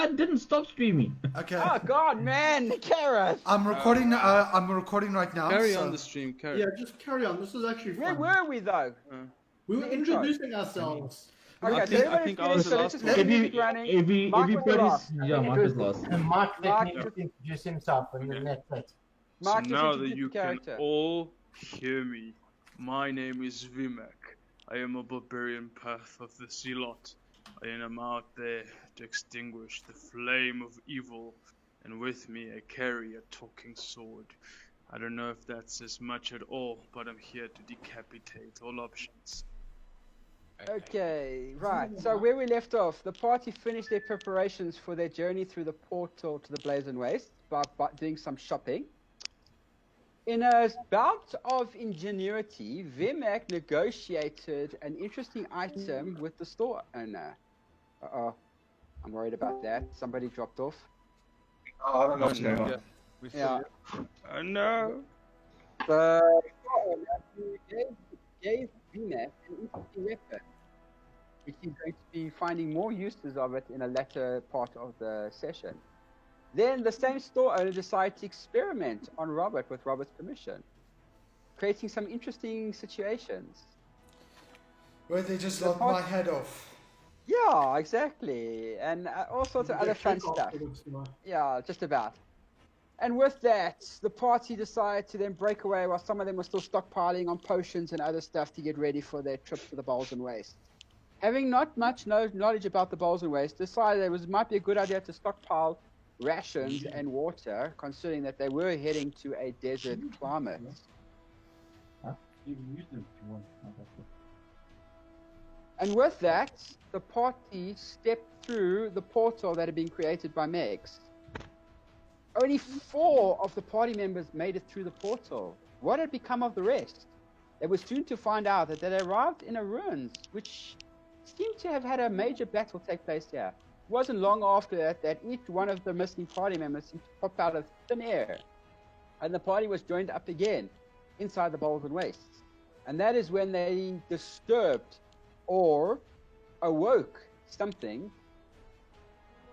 I didn't stop streaming. Okay. Oh God, man, Gareth. I'm recording. I'm recording right now. Carry so- on the stream. Carry. Yeah, just carry on. This is actually Where fun. were we though? We were the intro? introducing ourselves. Okay, so I think I was everybody's the finished, last so let's one. get the music running. Mark was the last. Yeah, Mark was last. And Mark Mark- let me introduce himself, and then that's it. Mark, So just now introduce that you the character. can all hear me, my name is Vimek. I am a barbarian path of the Zealot. I am out there to extinguish the flame of evil, and with me I carry a talking sword. I don't know if that's as much at all, but I'm here to decapitate all options. Okay, right. So where we left off, the party finished their preparations for their journey through the portal to the Blazing Waste by doing some shopping. In a bout of ingenuity, Vimek negotiated an interesting item with the store owner. Uh-oh, I'm worried about that. Somebody dropped off. Oh, I don't know what's going on. Yeah. Yeah. Oh no! The store owner gave Vimek an interesting weapon, which he's going to be finding more uses of it in a later part of the session. Then the same store owner decided to experiment on Robert with Robert's permission, creating some interesting situations. Where they just lopped my head off. Yeah, exactly, and all sorts of other fun stuff. Afterwards, you know. Yeah, just about. And with that, the party decided to then break away while some of them were still stockpiling on potions and other stuff to get ready for their trip to the Bowls and Waste. Having not much knowledge about the Bowls and Waste, decided it might be a good idea to stockpile rations and water, considering that they were heading to a desert climate. You can use them if you want. And with that, the party stepped through the portal that had been created by Megs. Only 4 of the party members made it through the portal. What had become of the rest? They were soon to find out that they arrived in a ruins, which seemed to have had a major battle take place here. It wasn't long after that each one of the missing party members seemed to pop out of thin air, and the party was joined up again inside the Bowls and Wastes. And that is when they disturbed or awoke something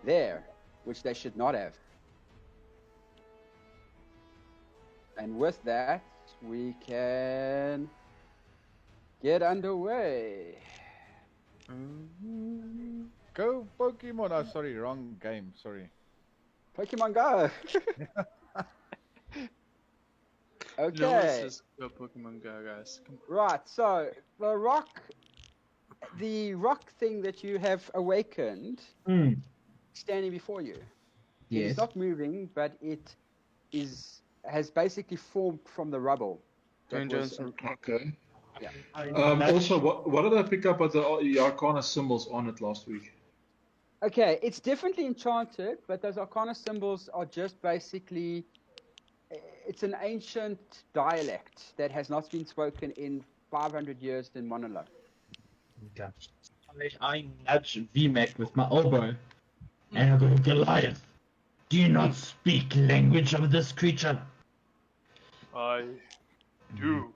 there, which they should not have. And with that, we can get underway. Go Pokemon. Oh, sorry, wrong game. Sorry. Pokemon Go! No one Okay, says go Pokemon Go, guys. Come right, so the rock thing that you have awakened, Hmm. standing before you. Yes. It's not moving, but it has basically formed from the rubble. Dwayne That was- Johnson. Okay. Yeah. Also, what did I pick up at the Arcana symbols on it last week? Okay, it's differently enchanted, but those Arcana symbols are just basically, it's an ancient dialect that has not been spoken in 500 years in Monolo. Okay. I nudge VMAC with my elbow, and I go, Goliath, do you not speak language of this creature? I do.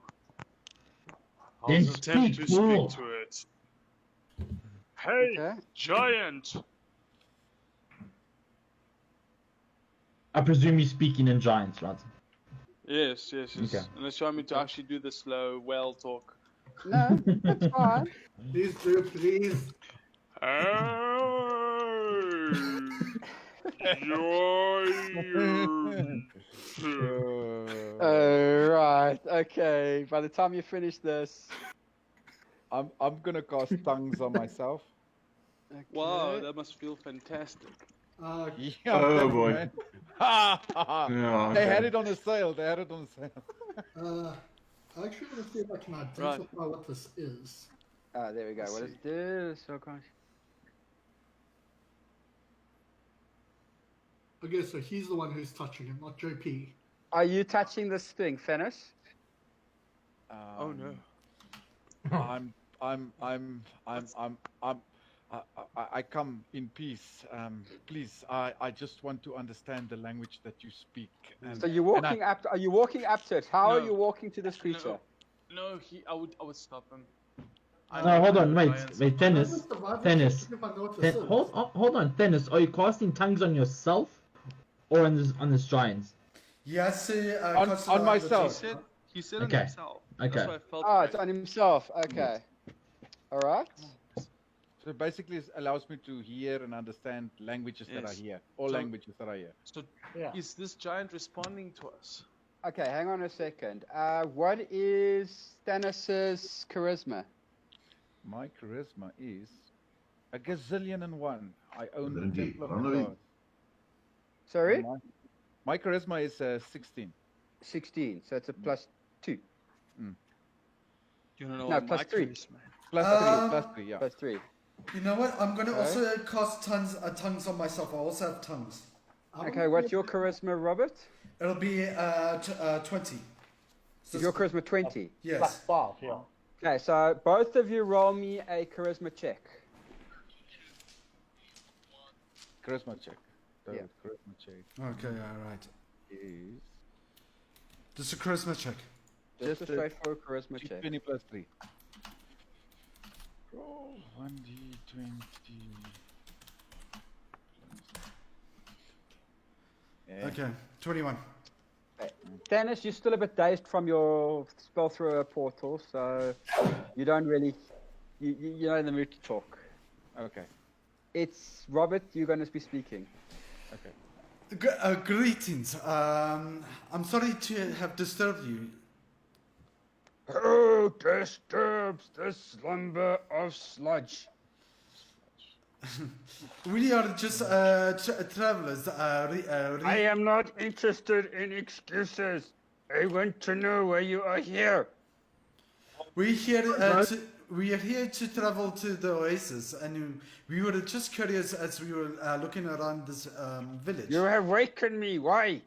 I'll Then attempt speak, to fool. speak to it. Hey, Okay? giant! I presume you're speaking in giants, right? Yes. Okay. Unless you want me to actually do the slow whale talk. No, that's fine. Please do, please. Right, okay. By the time you finish this. I'm gonna cast tongues on myself. Wow, Okay. that must feel fantastic. Yeah, Oh, damn it, boy. man. Yeah, They okay. had it on a sale. They had it on sale. I actually want to see if I can identify what this is. There we go. What does it do? So gosh. Okay, so he's the one who's touching it, not Joe P. Are you touching this thing, Fennis? Oh no. I come in peace. Please, I just want to understand the language that you speak. And, So you're walking up. Are you walking up to it? How are No. you walking to this creature? No, I would stop him. No, hold on, wait, Giants. wait, Dennis. Survival Dennis. check if I know what this is. Hold on, Dennis. Are you casting tongues on yourself or on this giants? Yes, On myself. He said Okay. it himself. Okay. That's why I felt Oh, bad. it's on himself. Okay. All right. So basically, it allows me to hear and understand languages that are Yes. here. All So- languages that are here. So Yeah. is this giant responding to us? Okay, hang on a second. What is Stannis's charisma? My charisma is a gazillion and one. I own the Indeed. Temple of Honorary. God. Sorry? My charisma is 16. 16, so it's a plus 2. You don't know No, what plus my 3. charisma- Plus 3, yeah. Plus 3. You know what? I'm gonna Okay. also cast tongues on myself. I also have tongues. Okay, what's your charisma, Robert? It'll be 20. Is your charisma 20? Yes. Plus 12, yeah. Okay, so both of you roll me a charisma check. Charisma check. The Yeah. charisma check Okay, alright. is Just a charisma check. Just a Just a straightforward charisma check. 20 plus 3. Roll 1d20. Yeah. Okay, 21. Dennis, you're still a bit dazed from your spell through a portal, so you don't really, you're not in the mood to talk. Okay. It's Robert, you're going to be speaking. Okay. Greetings. I'm sorry to have disturbed you. Who disturbs the slumber of sludge? We are just travelers. I am not interested in excuses. I want to know why you are here. We are here to travel to the oasis, and we were just curious as we were looking around this village. You have wakened me. Why?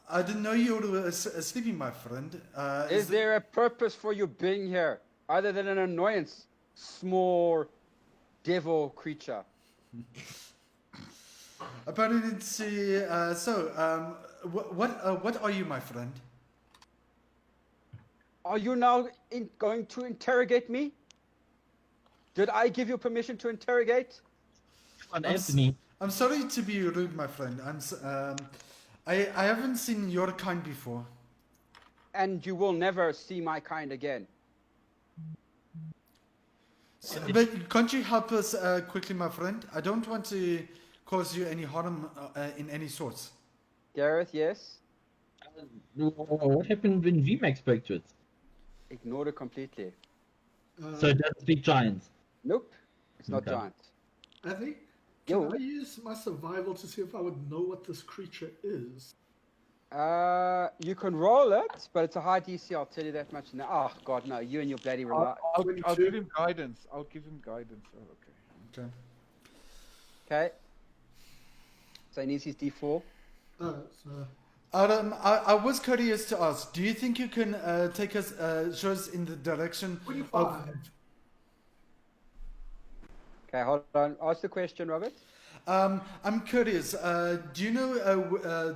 I didn't know you were sleeping, my friend. Is there a purpose for you being here, other than an annoyance, small devil creature? Apparently, what are you, my friend? Are you now going to interrogate me? Did I give you permission to interrogate? Anthony. I'm sorry to be rude, my friend. I haven't seen your kind before. And you will never see my kind again. But can't you help us quickly, my friend? I don't want to cause you any harm in any sorts. Gareth, yes? What happened when VMAX spoke to it? Ignored it completely. So it doesn't speak giants. Nope, it's not Okay. giant. Evie, Yo. can I use my survival to see if I would know what this creature is? You can roll it, but it's a high DC, I'll tell you that much now. Oh, God, no, you and your bloody I'll 22. give him guidance. Oh, okay. Okay. Okay. So he needs his D4. So, I was curious to ask, do you think you can take us, show us in the direction 25. of... Okay, hold on. Ask the question, Robert. I'm curious, do you know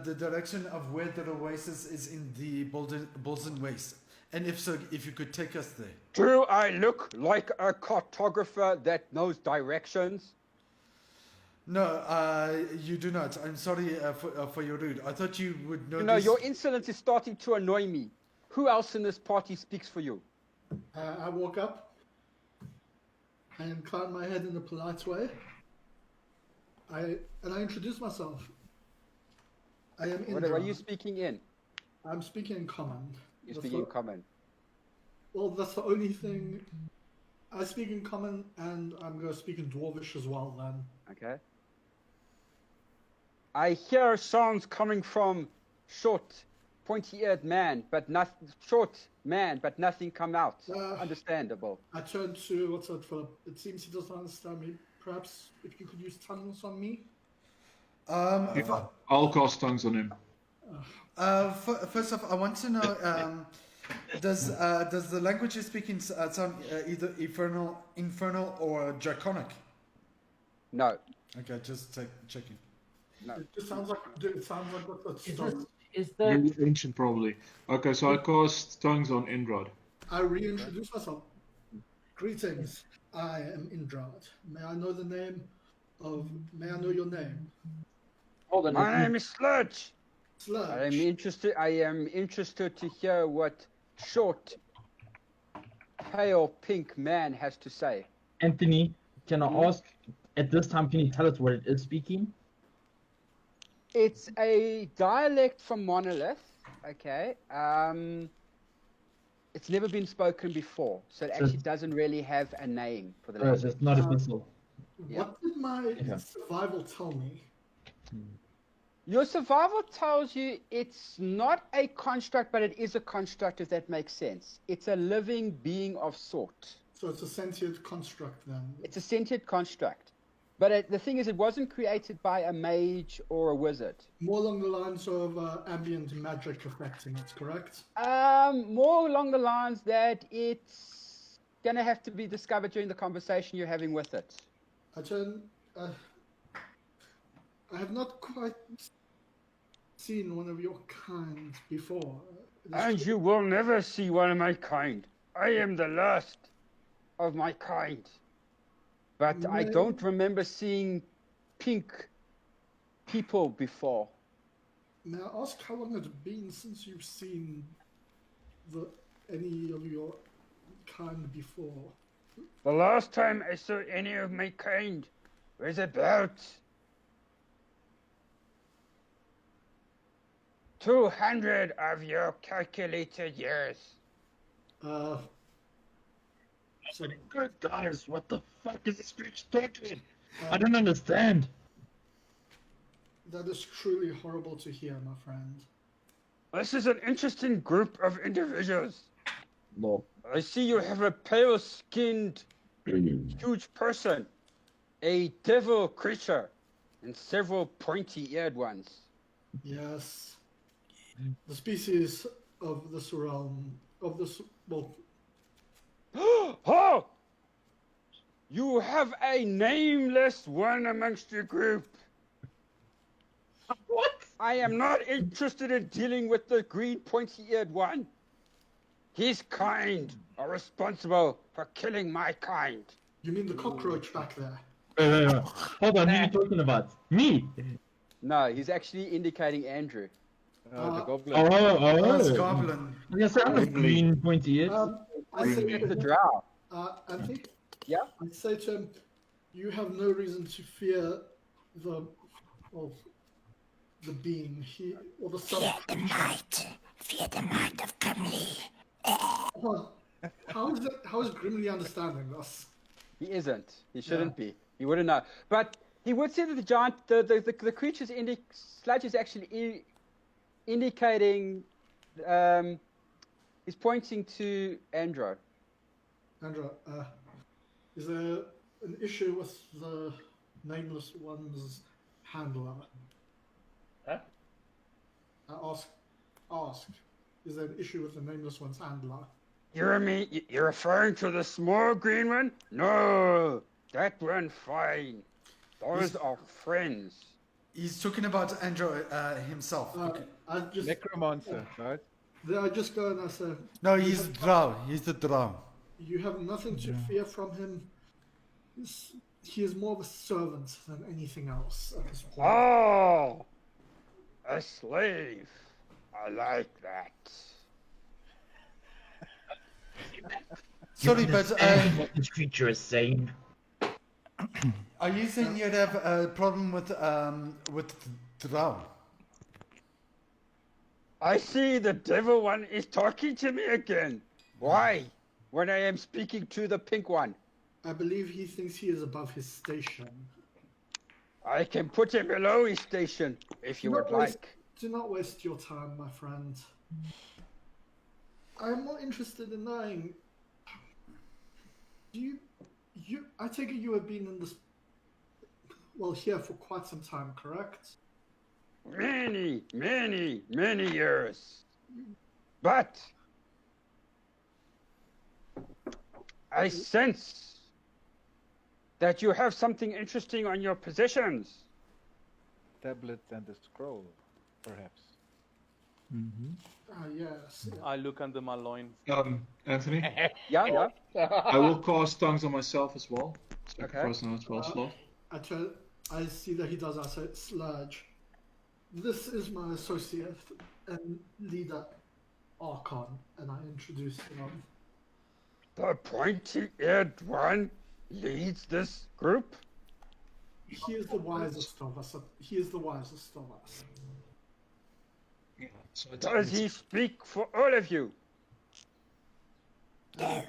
the direction of where the oasis is in the Bolton Waste? And if so, if you could take us there. Do I look like a cartographer that knows directions? No, you do not. I'm sorry for your rude. I thought you would know You know, this. your insolence is starting to annoy me. Who else in this party speaks for you? I walk up. I incline my head in a polite way. I introduce myself. I am What are Indra. you speaking in? I'm speaking in common. You're That's speaking in the- common. Well, that's the only thing. I speak in common, and I'm going to speak in Dwarvish as well. Then Okay. I hear sounds coming from short, pointy-eared man, but nothing come out. Understandable. I turn to what's that, Philip? It seems he doesn't understand me. Perhaps if you could use tongues on me. I'll cast tongues on him. First off, I want to know, does the language you're speaking sound either infernal or draconic? No. Okay, just checking. No. It sounds like that's Is stone. this, is Very the ancient, probably. Okay, so I cast tongues on Endrad. I reintroduce myself. Greetings. I am Indrad. May I know your name? Hold on. My name is Sludge. Sludge. I am interested to hear what short, pale, pink man has to say. Anthony, can I ask, at this time, can you tell us what it is speaking? It's a dialect from Monolith. Okay. It's never been spoken before, so it actually doesn't really have a name for the language. It's not official. What did my survival tell me? Your survival tells you it's not a construct, but it is a construct, if that makes sense. It's a living being of sort. So it's a sentient construct then? It's a sentient construct. But the thing is, it wasn't created by a mage or a wizard. More along the lines of ambient magic affecting it, correct? More along the lines that it's going to have to be discovered during the conversation you're having with it. I have not quite seen one of your kind before. And you will never see one of my kind. I am the last of my kind. But I don't remember seeing pink people before. May I ask how long it's been since you've seen any of your kind before? The last time I saw any of my kind was about 200 of your calculated years. Good guys, what the fuck is this creature talking? I don't understand. That is truly horrible to hear, my friend. This is an interesting group of individuals. No. I see you have a pale-skinned, huge person, a devil creature, and several pointy-eared ones. Yes. The species of this realm, Oh! You have a nameless one amongst your group. What? I am not interested in dealing with the green pointy-eared one. His kind are responsible for killing my kind. You mean the cockroach back there? Hold on, who are you talking about? Me? No, he's actually indicating Andrew. The goblin. Oh, it's Goblin. I was gonna say, I'm a green pointy ears. I say It's a drow. I think. Yeah? I say to him, you have no reason to fear the being or the sub. Fear the might of Gimli. How is Grimly understanding this? He isn't. He shouldn't be. He wouldn't know. But he would say that the giant, the creature's Sludge is actually indicating. He's pointing to Andro. Andro, is there an issue with the Nameless One's handler? Huh? I asked, is there an issue with the Nameless One's handler? You're referring to the small green one? No, that one fine. Those are friends. He's talking about Andrew himself. Necromancer, right? Then I just go and I say, No, he's Drow. He's the Drow. you have nothing to fear from him. He is more of a servant than anything else at this point. Oh, a slave. I like that. Sorry, but what this creature is saying. are you saying you'd have a problem with Drow? I see the devil one is talking to me again. Why? When I am speaking to the pink one. I believe he thinks he is above his station. I can put him below his station if you would like. Do not waste your time, my friend. I am more interested in knowing. I take it you have been in this, here for quite some time, correct? Many years. But I sense that you have something interesting on your possessions. Tablet and a scroll, perhaps. Yes. I look under my loin. Anthony, Yeah. I will cast tongues on myself as well. Okay. Sacrifice another spell slot. I see that he does also sludge. This is my associate and leader, Archon, and I introduce him. The pointy-eared one leads this group? He is the wisest of us. He is the wisest of us. So Does he speak for all of you? No,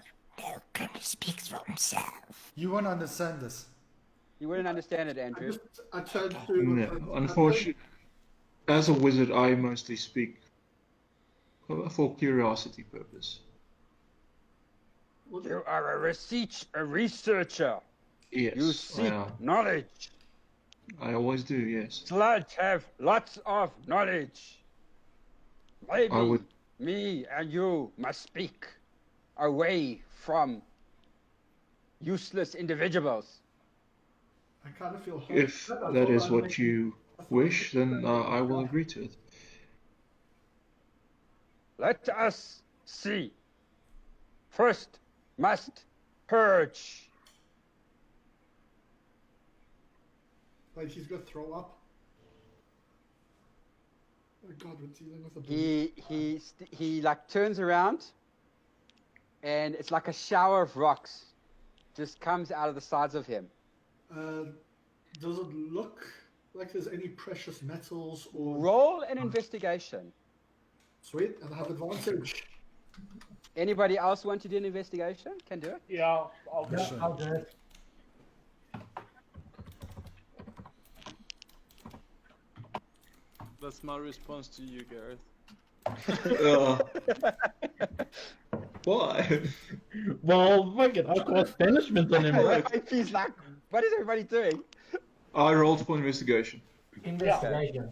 Grimly speaks for himself. You won't understand this. You wouldn't understand it, Andrew. I tried to. No, unfortunately, as a wizard, I mostly speak for curiosity purpose. You are a researcher. Yes, You I seek am. knowledge. I always do. Yes. Sludge have lots of knowledge. Maybe I would- me and you must speak away from useless individuals. I kind of feel. If that is what you wish, then I will agree to it. Let us see. First must purge. Like he's gonna throw up. Oh God, we're dealing with a. He like turns around, and it's like a shower of rocks just comes out of the sides of him. Does it look like there's any precious metals or? Roll an investigation. Sweet, and I have advantage. Anybody else want to do an investigation? Can do it. Yeah, I'll do it. Sure. I'll do it. That's my response to you, Gareth. Why? Well, fuck it, I cast banishment on him, right? He's like, what is everybody doing? I rolled for investigation. Investigation.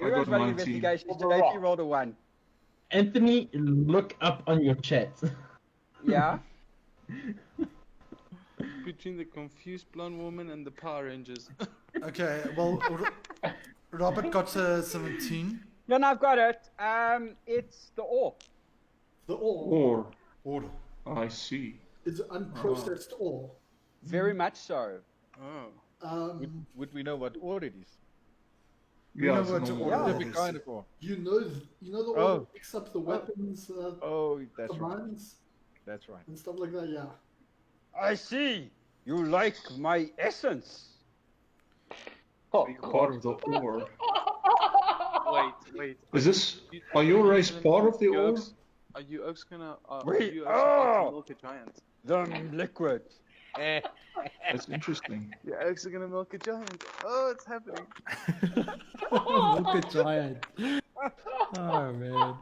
I Everyone's got running 19. investigation. Well, the JP rock. rolled a 1. Anthony, look up on your chat. Yeah? Between the confused blonde woman and the Power Rangers. Okay, well, Robert got 17. No, I've got it. It's the ore. The ore Or Order. I see. is unprocessed ore. Very much so. Oh. Would we know what ore it is? You Yeah, know it's what normal. order Every it is. kind of ore. You know the ore Oh. that picks up the weapons, Oh, the that's right. mines, That's right. and stuff like that. Yeah. I see. You like my essence. Part of the ore. Wait. Is this? Are your race part of the ore? Are you oaks gonna? Wait, are you oaks about oh! to milk a giant? The liquid. That's interesting. Your oaks are gonna milk a giant. Oh, it's happening. Look at giant. Oh man.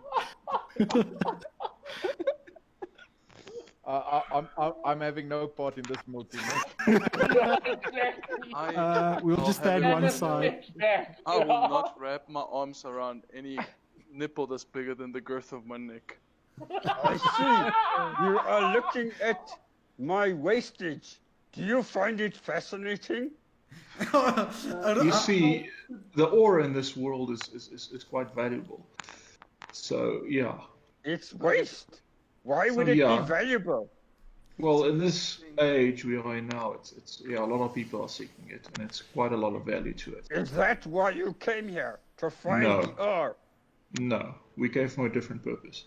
I'm having no part in this milking. We'll I'll just have stand it one in side. I will not wrap my arms around any nipple that's bigger than the girth of my neck. I see. You are looking at my wastage. Do you find it fascinating? You see, the ore in this world is quite valuable. So yeah. It's waste. Why So, would it yeah. be valuable? Well, in this age we are in now, it's a lot of people are seeking it, and it's quite a lot of value to it. Is that why you came here? To find No. the ore? No, we came for a different purpose.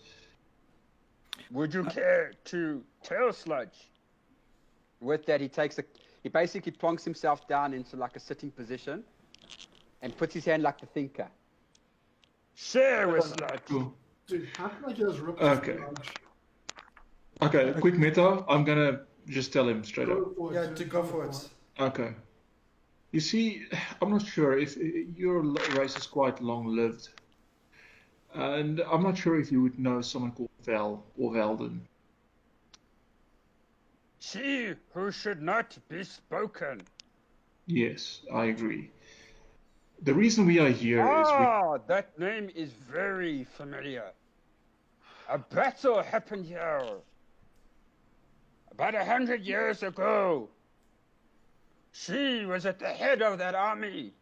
Would you care to tell Sludge? With that, he basically plonks himself down into like a sitting position and puts his hand like the thinker. Share with Sludge. Cool. Dude, how can I just rip Okay. this large? Okay, quick meta. I'm gonna just tell him straight up. Go for it, Yeah, dude, to go for it. Okay. You see, I'm not sure if your race is quite long-lived, and I'm not sure if you would know someone called Val or Velden. She who should not be spoken. Yes, I agree. The reason we are here is Ah, that name is very familiar. A battle happened here about 100 years ago. She was at the head of that army.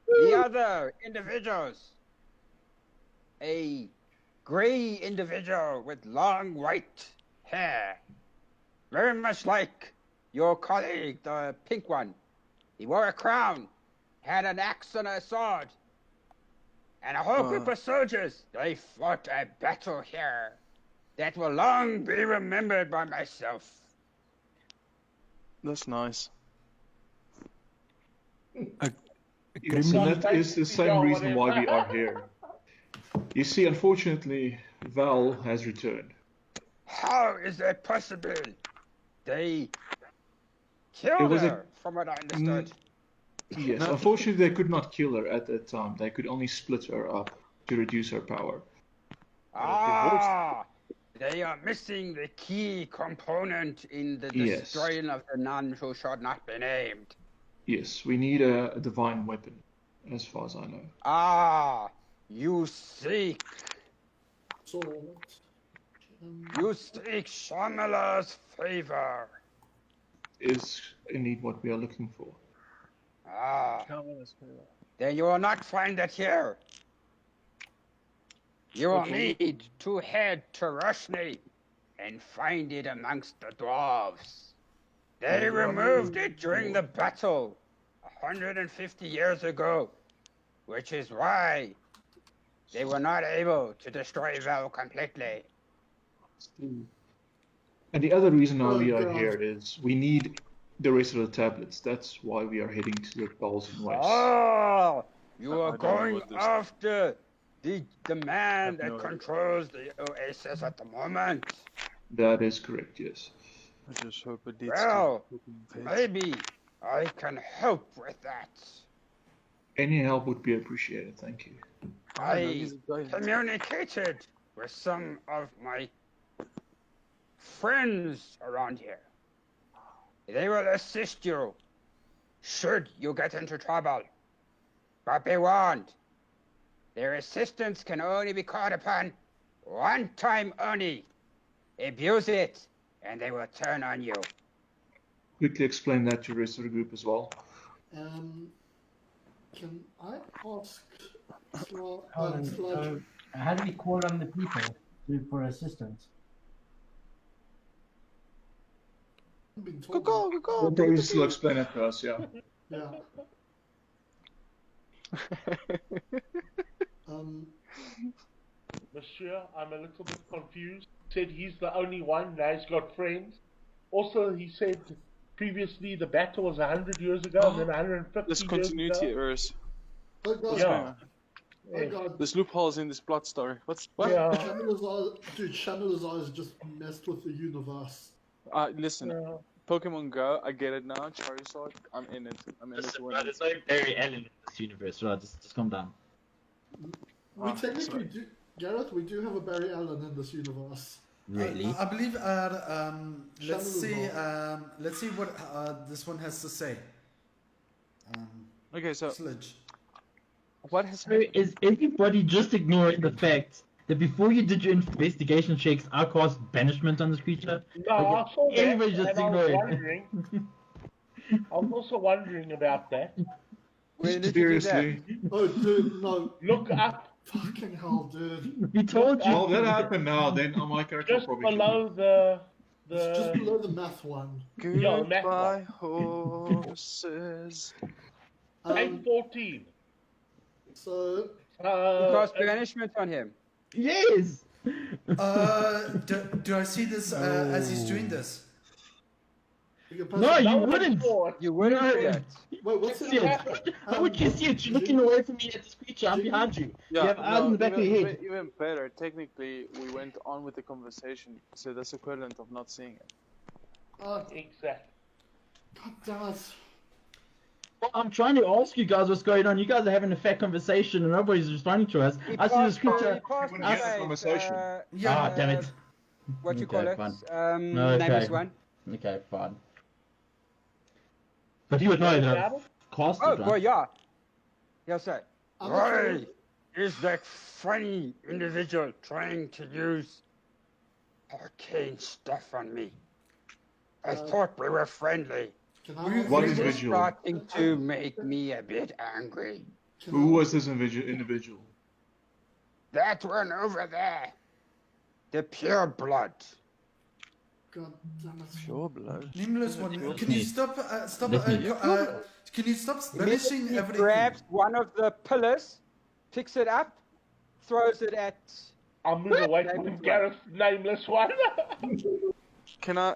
The other individuals a grey individual with long white hair, very much like your colleague, the pink one. He wore a crown, had an axe and a sword, and a whole group of soldiers. They fought a battle here that will long be remembered by myself. That's nice. Yes, and that is the same reason why we are here. You see, unfortunately, Val has returned. How is that possible? They killed was a- her, from what I understood. Yes, unfortunately, they could not kill her at that time. They could only split her up to reduce her power. They are missing the key component in the Yes. destroying of the nun who should not be named. Yes, we need a divine weapon, as far as I know. You seek Sword. Shamala's favor. Is indeed what we are looking for. Then you will not find it here. You will need to head to Roshni and find it amongst the dwarves. They removed it during the battle 150 years ago, which is why they were not able to destroy Val completely. And the other reason why we are God. here is we need the rest of the tablets. That's why we are heading to the Balzan Waste. You are I don't know going what this- after the man that no idea. controls the Oasis at the moment. That is correct, yes. I just hope it leads Well, to fucking fate. maybe I can help with that. Any help would be appreciated, thank you. I he's a giant. communicated with some of my friends around here. They will assist you should you get into trouble. But be warned, their assistance can only be called upon one time only. Abuse it, and they will turn on you. Quickly explain that to the rest of the group as well. Can I ask Colin, so how do we call on the people for assistance? go. We'll probably still explain it to us, yeah. Yeah. Monsieur, I'm a little bit confused. Said he's the only one, now he's got friends. Also, he said previously the battle was 100 years ago and then 150 There's years continuity ago. errors. Oh God. Yeah. Oh God. There's loopholes in this plot story. What? Yeah. Shannon's eyes just messed with the universe. Listen, Pokemon Go, I get it now. Charizard, I'm in it. I'm in it to win. There's no Barry Allen in this universe, right? Just calm down. We technically do, Gareth. We do have a Barry Allen in this universe. Really? I believe. Let's Shannon's see. Let's see what this one has to say. Okay, so Sludge. what has So is everybody just ignoring the fact that before you did your investigation checks, I cast banishment on this creature? No, I saw that, Everybody just and I was ignored it. wondering. I was also wondering about that. Seriously. Oh, dude, no. Look up Fucking hell, dude. We told you. Well, that happened now, then my character just probably below the It's just below the math one. Yeah, the math Goodbye, one. horses. 814. So, You cast Uh, banishment on him. Yes! Do I see this as he's doing this? you can press No, it. you no one wouldn't. saw it. You wouldn't No. do that. Wait, what's Yes. it? How would you see it? You're looking away from me at this creature. I'm behind you. You have eyes in the back of your head. Even better, technically, we went on with the conversation, so that's equivalent of not seeing it. Exactly. God damn it. Well, I'm trying to ask you guys what's going on. You guys are having a fat conversation and nobody's responding to us. I see this creature. wouldn't get the conversation. Ah, damn it. What you Okay, call it? fine. Nameless one. Okay, fine. But you would know that cost Oh, it, boy, right? yeah. Yes, sir. I'm not sure. Why is that funny individual trying to use arcane stuff on me? I thought we were friendly. Can I What This is individual? starting to make me a bit angry. Who was this individual? That one over there. The pure blood. God damn it. Pure blood. Nameless one. Can you stop? Definitely. Can you stop banishing He everything? grabs one of the pillars, picks it up, throws it at. I'm moving away from Gareth, nameless one. Can I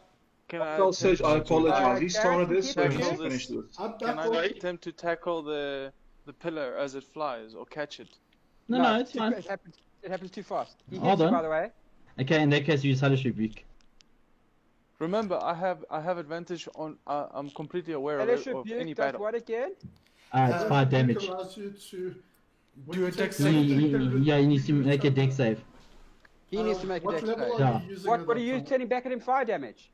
I'll say I apologize. He started this, so he Gareth, should finish this. can I attempt to tackle the pillar as it flies or catch it? No, it's fine. It happens too fast. He Hold hits you, on. by the way. Okay, in that case, use Hellish Rebuke. Remember, I have advantage on. I'm completely aware of, Hellish it, of any Rebuke does battle. what again? It's 5 Rebuke damage. allows you to Do a dex Yeah, save. you need to make a dex save. He needs to make a what dex level save. are Yeah. you using What at are that you time? turning back at him? Fire damage.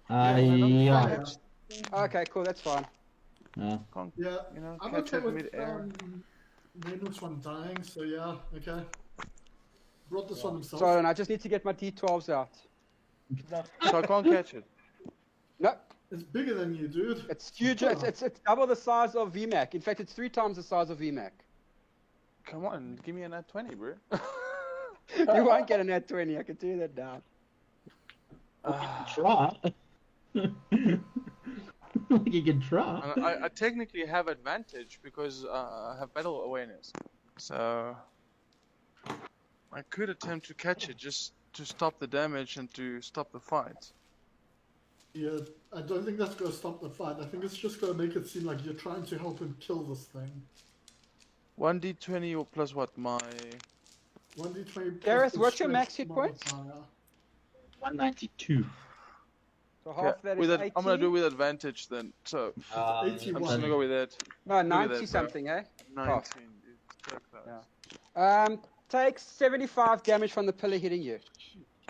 Yeah. Okay, cool. That's fine. Yeah. Yeah, You know, I'm catch okay it with mid-air. Nameless one dying, so yeah, okay. Brought this one himself. So, and I just need to get my D12s out. So I can't catch it. No, It's bigger than you, dude. it's huge. It's double the size of VMAC. In fact, it's 3 times the size of VMAC. Come on, give me a nat 20, bro. You won't get a nat 20. I can tell you that now. Try. You can try. And I technically have advantage because I have battle awareness. So I could attempt to catch it just to stop the damage and to stop the fight. Yeah, I don't think that's going to stop the fight. I think it's just going to make it seem like you're trying to help him kill this thing. 1d20 or plus what? My 1d20. Gareth, plus what's your strength max hit points? modifier. 192. So half that is with 80. I'm gonna do with advantage then. So I'm just 81. gonna go with that. No, that, 90 bro. something, eh? 19. Half. Dude. So close. Yeah. Take 75 damage from the pillar hitting you.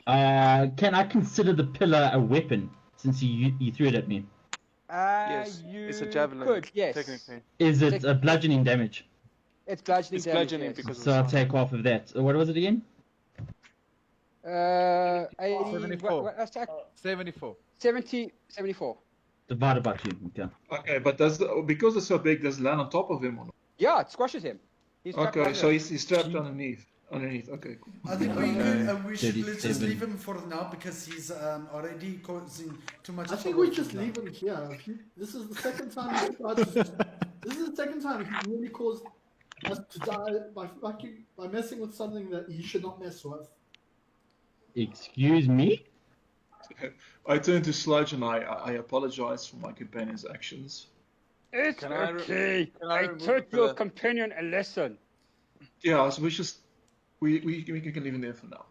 Can I consider the pillar a weapon since you threw it at me? Yes, You it's a javelin. could, yes. Technically, Is it a bludgeoning damage? It's bludgeoning it's damage. bludgeoning yes. because of So the I'll size. take half of that. What was it again? 80, 74. what, 74. 74. Divided by 2. Okay. Okay, but because it's so big, does it land on top of him or not? Yeah, it squashes him. He's trapped Okay, under so it. he's strapped underneath. Okay, cool. I think we should let's just 37. leave him for now because he's already causing too much I think trouble we just now. leave him here. This is the second time he tried to. This is the second time he really caused us to die by messing with something that he should not mess with. Excuse me? I turn to Sludge and I apologize for my companion's actions. It's Can I re- okay. can I I remove taught the your pillar? companion a lesson. Yeah, so we can leave him there for now.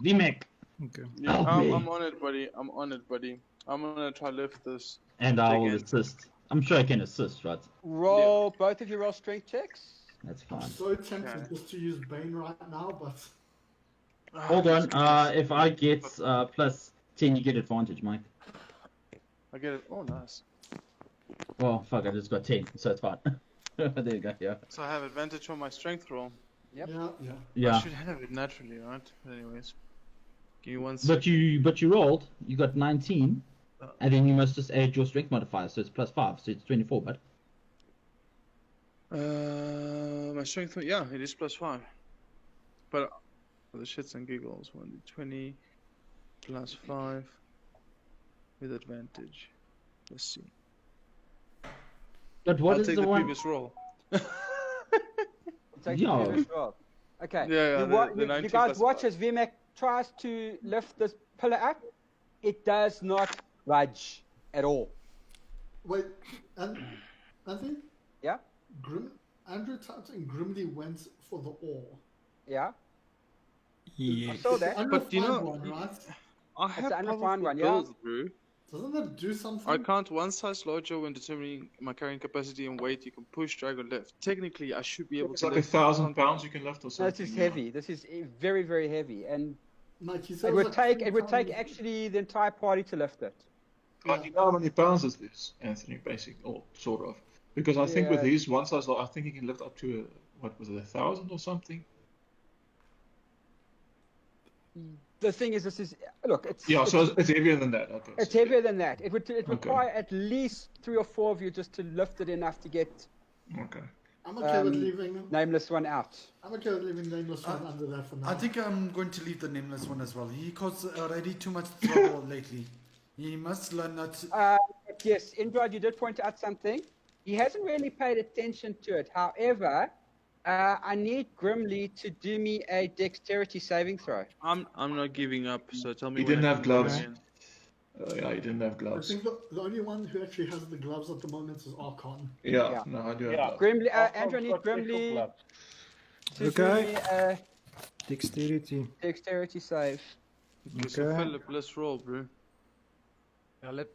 VMAC. Okay. Yeah, Oh, I'm man. on it, buddy. I'm on it, buddy. I'm gonna try lift this. And I will Again. assist. I'm sure I can assist, right? Roll, both of you roll strength checks. That's I'm fine. so tempted Okay. just to use Bane right now, but Hold on. If I get plus 10, you get advantage, Mike. I get it. Oh, nice. Well, fuck, I just got 10, so it's fine. There you go, yeah. So I have advantage on my strength roll. Yep. yeah. I Yeah. should have it naturally, right? But anyways, give me one But you rolled, you got 19, and then you must just add your strength modifier, so it's plus 5, so it's 24, but My strength, yeah, it is plus 5. But for the shits and giggles, 1d20 plus 5 with advantage. Let's see. But what I'll is take the the one? previous roll. Take Yeah. the previous roll. Okay. Yeah, you, the you 19 guys plus watch 5. as VMAC tries to lift this pillar up. It does not budge at all. Wait, and Anthony? Yeah? Andrew typed in Grimly went for the ore. Yeah? Yeah. I saw that. But you know- Unrefined one, right? I have the unrefined powerful one, yeah. builds, bro. Doesn't that do something? I count one size larger when determining my carrying capacity and weight. You can push, drag, or lift. Technically, I should be able It's to like lift 1,000 pounds you can lift or No, something. this is yeah. heavy. This is very, very heavy. And Like he says, it would like take 3 times- actually the entire party to lift it. But you know how many pounds is this, Anthony? Basic, or sort of. Because I think with Yeah. these one size, I think you can lift up to what was it, 1,000 or something? The thing is, this is look. It's Yeah, it's, so it's heavier than that. Okay. it's heavier than that. It would Okay. require at least 3 or 4 of you just to lift it enough to get. Okay. I'm okay with leaving. Nameless one out. I'm okay with leaving nameless one under that for now. I think I'm going to leave the nameless one as well. He caused already too much trouble lately. He must learn not to... Yes, Indra, you did point out something. He hasn't really paid attention to it. However, I need Grimly to do me a dexterity saving throw. I'm not giving up. So tell me. He when didn't I have can go gloves. again. Yeah, he didn't have I gloves. think the only one who actually has the gloves at the moment is Archon. Yeah, no, I do have gloves. Grimly, Archon's Andrew, I need got special Grimly gloves. to Okay. do me a Dexterity. save. Okay, so Okay. Philip, let's roll, bro. Let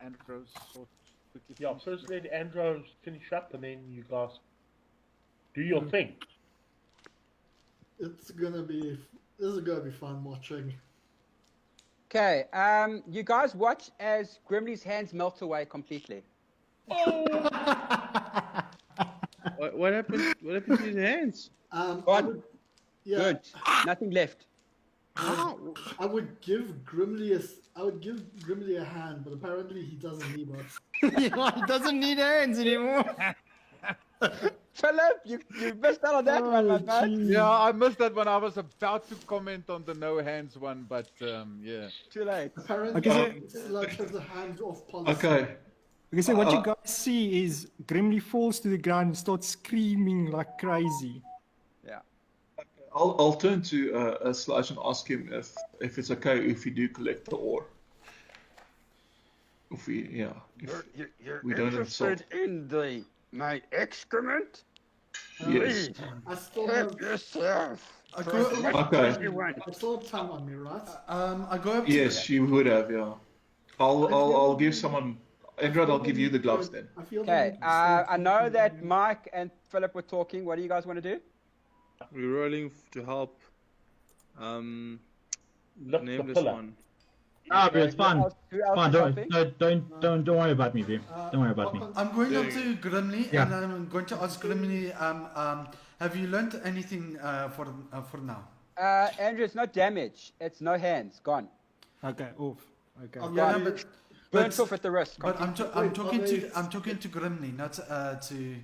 Andros sort quickly. Yeah, first let Andros finish up and then you guys do your thing. This is gonna be fun watching. Okay, you guys watch as Grimly's hands melt away completely. What happened? What happened to his hands? Gone. Yeah, Good. Nothing left. I would give Grimly a hand, but apparently he doesn't need one. Yeah, he doesn't need hands anymore. Philip, you missed out on that one, my man. Yeah, I missed that one. I was about to comment on the no hands one, but yeah. Too late. Apparently, Okay, it's like has the hands off policy. Okay. Okay, so what you guys see is Grimly falls to the ground and starts screaming like crazy. Yeah. I'll turn to Slash and ask him if it's okay if we do collect the ore. If we, yeah. You're we don't interested in my excrement? Yes. I still Help have yourself. Okay. I still have tongue on me, right? I go up to... Yes, you would have, yeah. I'll give someone. Andrew, I'll give you the gloves then. Okay, I know that Mike and Philip were talking. What do you guys want to do? We're rolling to help. Look, Nameless the pillar. one. Ah, but it's fun. Who else Fun. is helping? Don't worry about me, Vim. Don't worry about me. I'm going up to Grimly Yeah. and I'm going to ask Grimly, have you learned anything for now? Andrew, it's no damage. It's no hands. Gone. Okay, off. Okay. Yeah, no, but Burnt off at the wrist. But I'm talking to Grimly, not to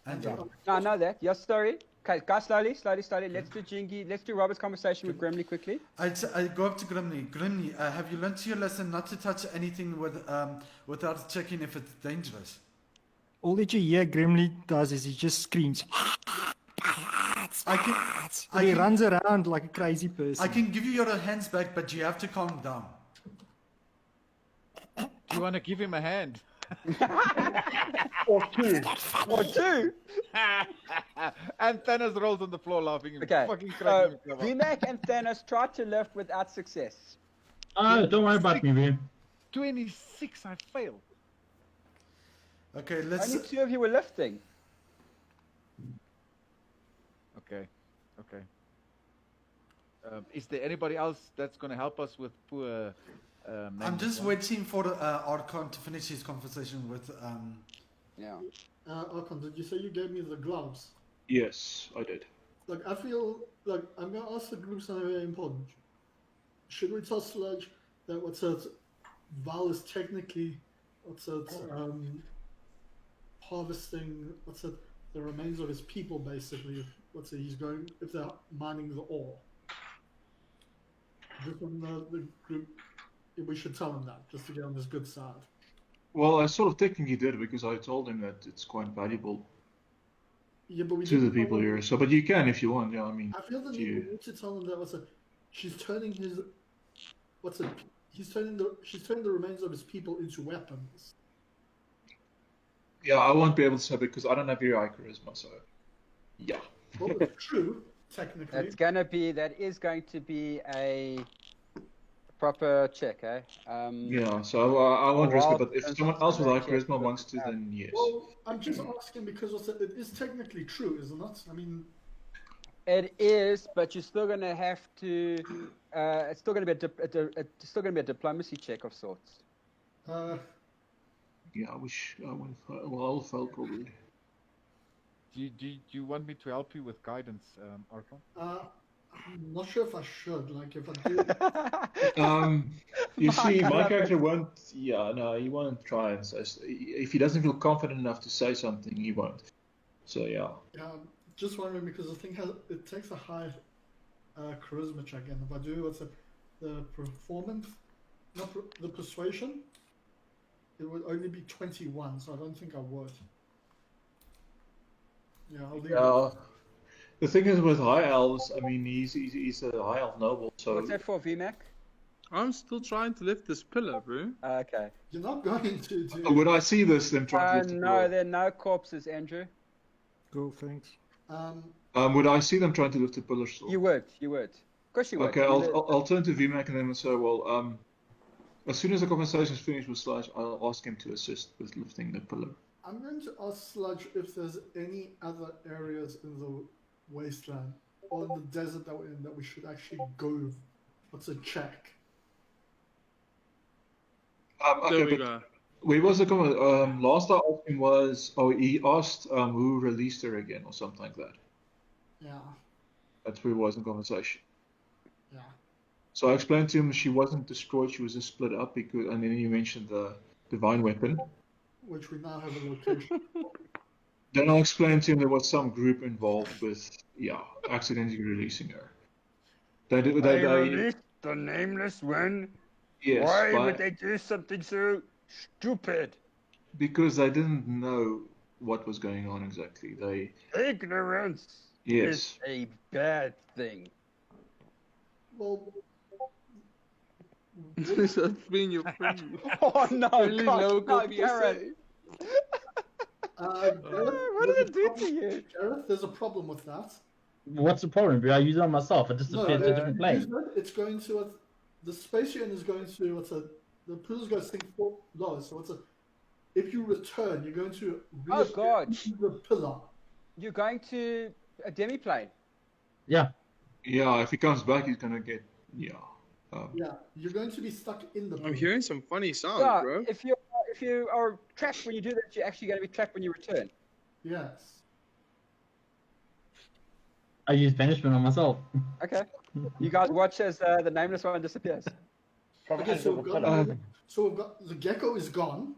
Andrew. No, I know that. Your story. Okay, guys, slowly. Let's do Jingy. Let's do Robert's conversation with Grimly quickly. I go up to Grimly. Grimly, have you learned your lesson not to touch anything without checking if it's dangerous? All that you hear Grimly does is he just screams. He runs around like a crazy person. I can give you your hands back, but you have to calm down. Do you want to give him a hand? Or two. And Thanos rolls on the floor laughing. Okay. Fucking cracking himself up. VMAC and Thanos tried to lift without success. Don't worry about me, Vim. 26, I failed. Okay, let's. Only two of you were lifting. Okay. Is there anybody else that's going to help us with poor... I'm just waiting for Archon to finish his conversation with. Yeah. Archon, did you say you gave me the gloves? Yes, I did. Like, I feel like I'm gonna ask the group something very important. Should we tell Sludge that Val is technically harvesting the remains of his people basically? If they're mining the ore. Just on the group, we should tell him that just to get on his good side. Well, I sort of technically did because I told him that it's quite valuable Yeah, but we to the didn't tell people him- here. So, but you can if you want. Yeah, I mean, I feel the to need you. we need to tell him that she's turning the remains of his people into weapons. Yeah, I won't be able to say because I don't have very high charisma. So, yeah. Well, it's true, technically. That is going to be a proper check, eh? Yeah, so I won't risk it. But if Wild someone else with high check charisma wants to, then yes. Well, I'm just asking because it is technically true, isn't it? I mean, It is, but you're still going to have to. It's still going to be it's still going to be a diplomacy check of sorts. Yeah, I wish I would. Well, I'll fail probably. Do you want me to help you with guidance, Archon? I'm not sure if I should. Like, if I do. You see, my character won't. Yeah, no, he won't try and say. If he doesn't feel confident enough to say something, he won't. So yeah. Yeah, just wondering because the thing it takes a high charisma check, and if I do the performance, not the persuasion, it would only be 21. So I don't think I would. Yeah, I'll leave it. The thing is with high elves, I mean, he's a high elf noble, so. What's that for, VMAC? I'm still trying to lift this pillar, bro. Okay. You're not going to do. Would I see this them trying to lift the No, pillar? there are no corpses, Andrew. Go, thanks. Would I see them trying to lift the pillar still? You would. Of course you would. Okay, I'll turn to VMAC and then say, well, as soon as the conversation is finished with Sludge, I'll ask him to assist with lifting the pillar. I'm going to ask Sludge if there's any other areas in the wasteland or in the desert that we're in that we should actually go. What's a check? There we go. Wait, what's the comment? Last I asked him was, he asked who released her again or something like that. Yeah. That's where he was in conversation. Yeah. So I explained to him she wasn't destroyed, she was just split up, and then he mentioned the divine weapon. Which we now have a location. Then I explained to him there was some group involved with, accidentally releasing her. They released the nameless one? Yes. Why would they do something so stupid? Because they didn't know what was going on exactly. Ignorance is a bad thing. Well, That's been your friend. Oh no, Really low copy Gareth. What did it do to you? Gareth, there's a problem with that. What's the problem, bro? I use it on myself. I just disappeared to a different plane. It's going to the space you're in is going to the pool's going to sink low. So if you return, you're going to the pillar. You're going to a demi-plane. Yeah. Yeah, if he comes back, he's gonna get You're going to be stuck in the pool. I'm hearing some funny sounds, Yeah, bro. if you are trapped when you do that, you're actually going to be trapped when you return. Yes. I use banishment on myself. Okay. You guys watch as the nameless one disappears. Okay, so we've got the gecko is gone.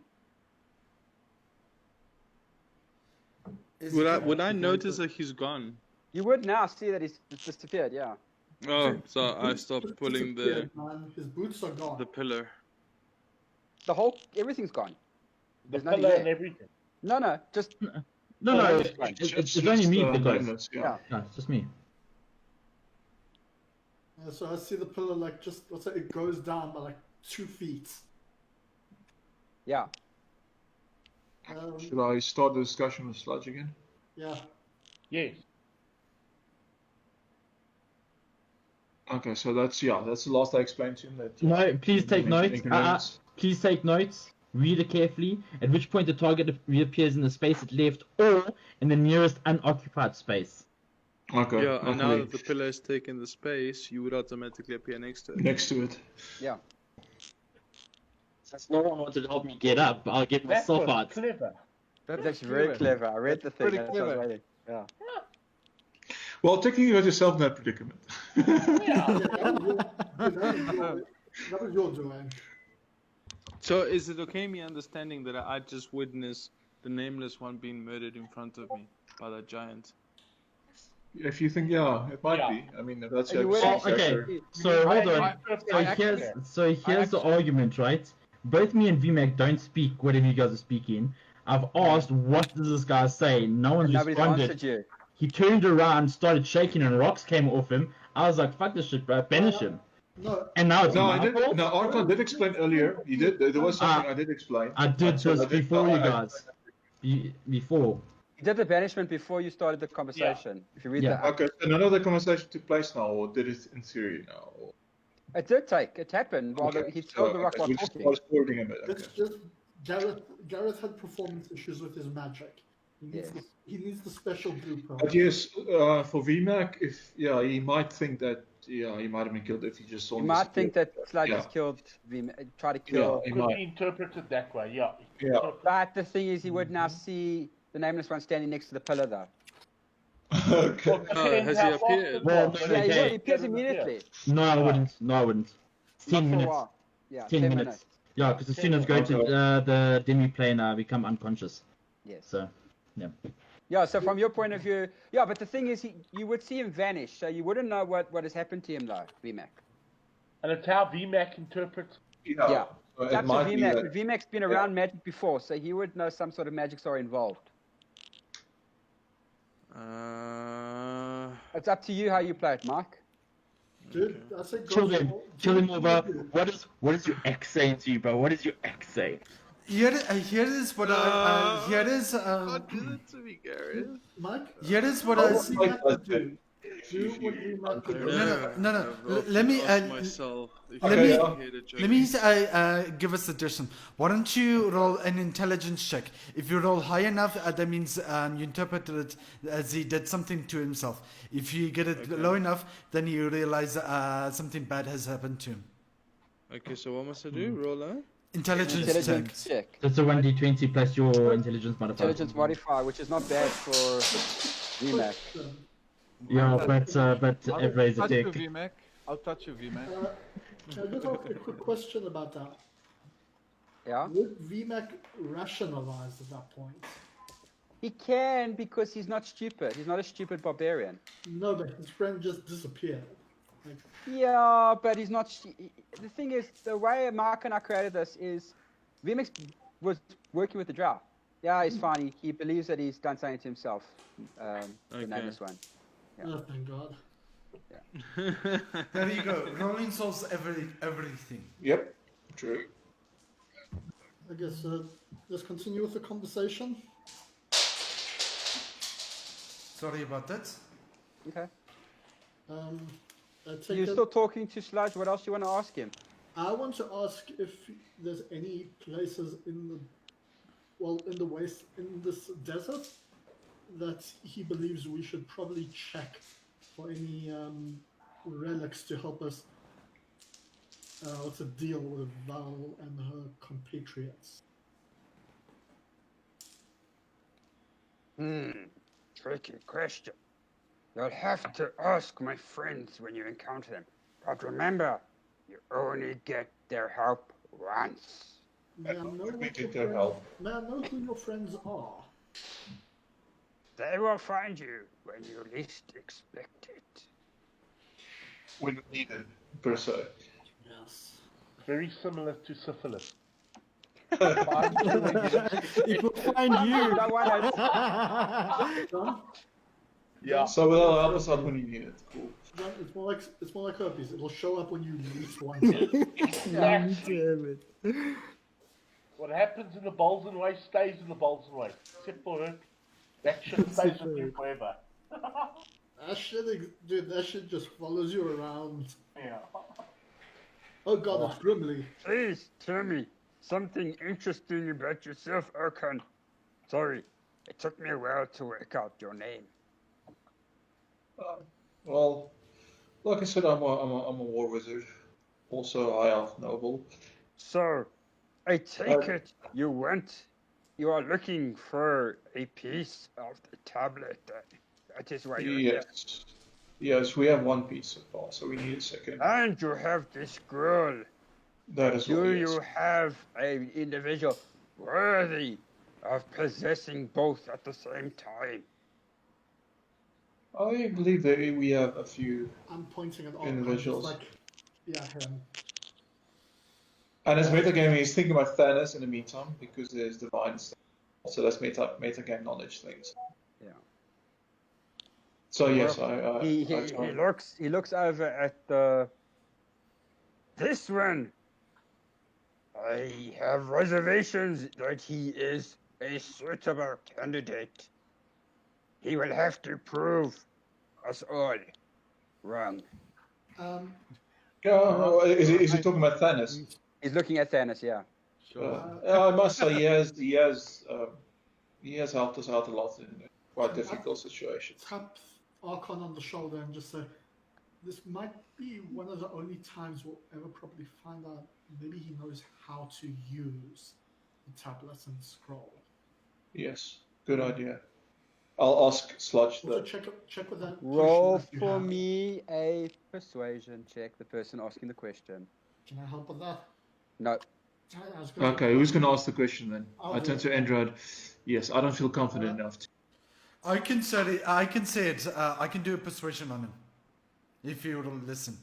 Would I notice that he's gone? You would now see that he's disappeared, yeah. Oh, so I stopped pulling the His boots are gone. the pillar. Everything's gone. The There's nothing pillar there. and everything. No, just No, It's it's only me just, because. nameless, No, it's just me. So I see the pillar like it goes down by like 2 feet. yeah. Should I start the discussion with Sludge again? Yeah. Yes. Okay, so that's the last I explained to him. That No, please take notes. ignorance. Please take notes. Read it carefully. At which point the target reappears in the space it left, or in the nearest unoccupied space. Okay. Yeah, and now okay. that the pillar has taken the space, you would automatically appear next to it. Next to it. Yeah. Since no one wanted to help me get up, I'll get That myself was out. clever. That's actually very clever. I read the thing. Pretty That's what I was clever. waiting. Yeah. Well, technically, you got yourself in that predicament. That was your doing. So is it okay me understanding that I just witnessed the nameless one being murdered in front of me by that giant? If you think, it might be. I mean, if that's your You would Okay, so hold on. So here's the argument, right? Both me and VMAC don't speak whatever you guys are speaking. I've asked, what does this guy say? No one's Nobody's responded. answered you. He turned around, started shaking, and rocks came off him. I was like, fuck this shit, bro. Banish him. No. And now it's No, my I did. fault? No, Archon did explain earlier. You did. There was something I did explain. I did So this I did- before you I- guys. Before. You did the banishment before you started the conversation. If you read that. Okay, so none of the conversation took place now, or did it in theory now? Or... It did take. It happened while he killed the rock while we just talking. started forwarding him. Okay. It's just Gareth had performance issues with his magic. He needs the special blueprint. But yes, for VMAC, if he might think that he might have been killed if he just saw. You might think that Sludge has Yeah. killed tried to kill. he Could might. be interpreted that way, yeah. Yeah. But the thing is, he would now see the nameless one standing next to the pillar, though. Okay. Has he appeared? Well, Yeah, he okay. will. He appears immediately. No, I wouldn't. No, I wouldn't. It's 10 Not for a minutes. while. Yeah, 10 minutes. Yeah, because as soon as go to the demi-plane, I become unconscious. Yes. So, yeah. Yeah, so from your point of view, yeah, but the thing is, you would see him vanish, so you wouldn't know what has happened to him, though, VMAC. And it's how VMAC interprets. Yeah. So It's it up to might be VMAC, that- but VMAC's been around Magic before, so he would know some sort of magics are involved. It's up to you how you play it, Mike. Dude, I say go Chill for him. all- Chill him do over. you. What is your ex saying to you, bro? What is your ex saying? Here is what here is Don't do that to me, Gareth. Mike? here is what I see. Mike, do. Do what VMAC could do. No. Let me myself. let me give a suggestion. Why don't you roll an intelligence check? If you roll high enough, that means you interpret it as he did something to himself. If you get it low enough, then you realize something bad has happened to him. Okay, so what must I do? Roll a? Intelligence check. That's a 1d20 plus your intelligence modifier. Intelligence modifier, which is not bad for VMAC. Yeah, but every is a I'll touch you, dick. VMAC. I'll touch you, VMAC. Can I just ask a quick question about that? Yeah? Would VMAC rationalize at that point? He can, because he's not stupid. He's not a stupid barbarian. No, but his friend just disappeared. Like, Yeah, but he's not. The thing is, the way Mark and I created this is, VMAX was working with the drow. Yeah, he's fine. He believes that he's done something to himself. The nameless one. Yeah. oh, thank God. There you go. Rolling solves everything. Yep, true. I guess let's continue with the conversation. Sorry about that. Okay. I take You're it- still talking to Sludge. What else do you want to ask him? I want to ask if there's any places in the waste, in this desert, that he believes we should probably check for any relics to help us to deal with Val and her compatriots. Tricky question. You'll have to ask my friends when you encounter them. But remember, you only get their help once. May I know We what did your their help. May I know who your friends are? They will find you when you least expect it. When needed, per se. Yes. Very similar to syphilis. It will find you. John? Yeah. So it'll help us out when you need it. Cool. John, it's more like herpes. It'll show up when you least want it. Damn it. What happens in the Bolson Way stays in the Bolson Way. Except for her. That shit stays with you forever. That shit just follows you around. Yeah. Oh God, it's Grimly. Please tell me something interesting about yourself, Archon. Sorry, it took me a while to work out your name. Well, like I said, I'm a war wizard, also a high elf noble. So, I take it you are looking for a piece of the tablet. That is why you're here. Yes, we have one piece so far, so we need a second. And you have this scroll. That is Do what it you is. have an individual worthy of possessing both at the same time? I believe that we have a few I'm pointing at all individuals. like, yeah, him. And as metagaming, he's thinking about Thanos in the meantime, because there's divine stuff. So that's metagame knowledge things. Yeah. So yes, He looks over at This one. I have reservations that he is a suitable candidate. He will have to prove us all wrong. Is he talking about Thanos? He's looking at Thanos, yeah. I must say he has helped us out a lot in a quite difficult situations. Tap Archon on the shoulder and just say, this might be one of the only times we'll ever probably find out maybe he knows how to use the tablets and scroll. Yes, good idea. I'll ask Sludge Also that. check with that. Roll question that you for have. me a persuasion check. The person asking the question. Can I help with that? No. I was gonna- Okay, who's going to ask the question then? I'll I do turn it. to Andrade. Yes, I don't feel confident enough to. I can say it. I can do a persuasion on him, if he will listen.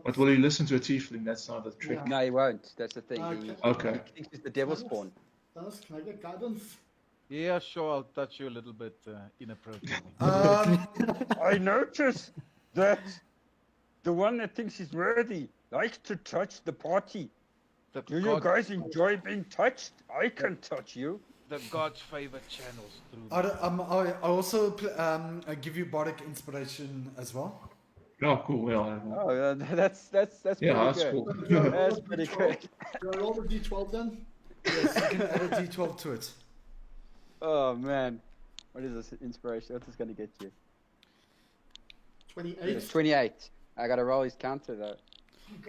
But will he listen to a tiefling? That's not a trick. No, he won't. That's the thing. Okay. He thinks he's the devil's spawn. Dennis, can I get guidance? Yeah, sure. I'll touch you a little bit inappropriately. I notice that the one that thinks he's worthy likes to touch the party. Do you guys enjoy being touched? I can touch you. The gods favor channels through. I also give you bardic inspiration as well. Oh, cool. Yeah. Oh, that's pretty that's good. cool. That's pretty good. Do I roll the d12 then? Yes, you can add a d12 to it. Oh man, what is this inspiration? What's this gonna get you? 28. It's 28. I gotta roll his counter though.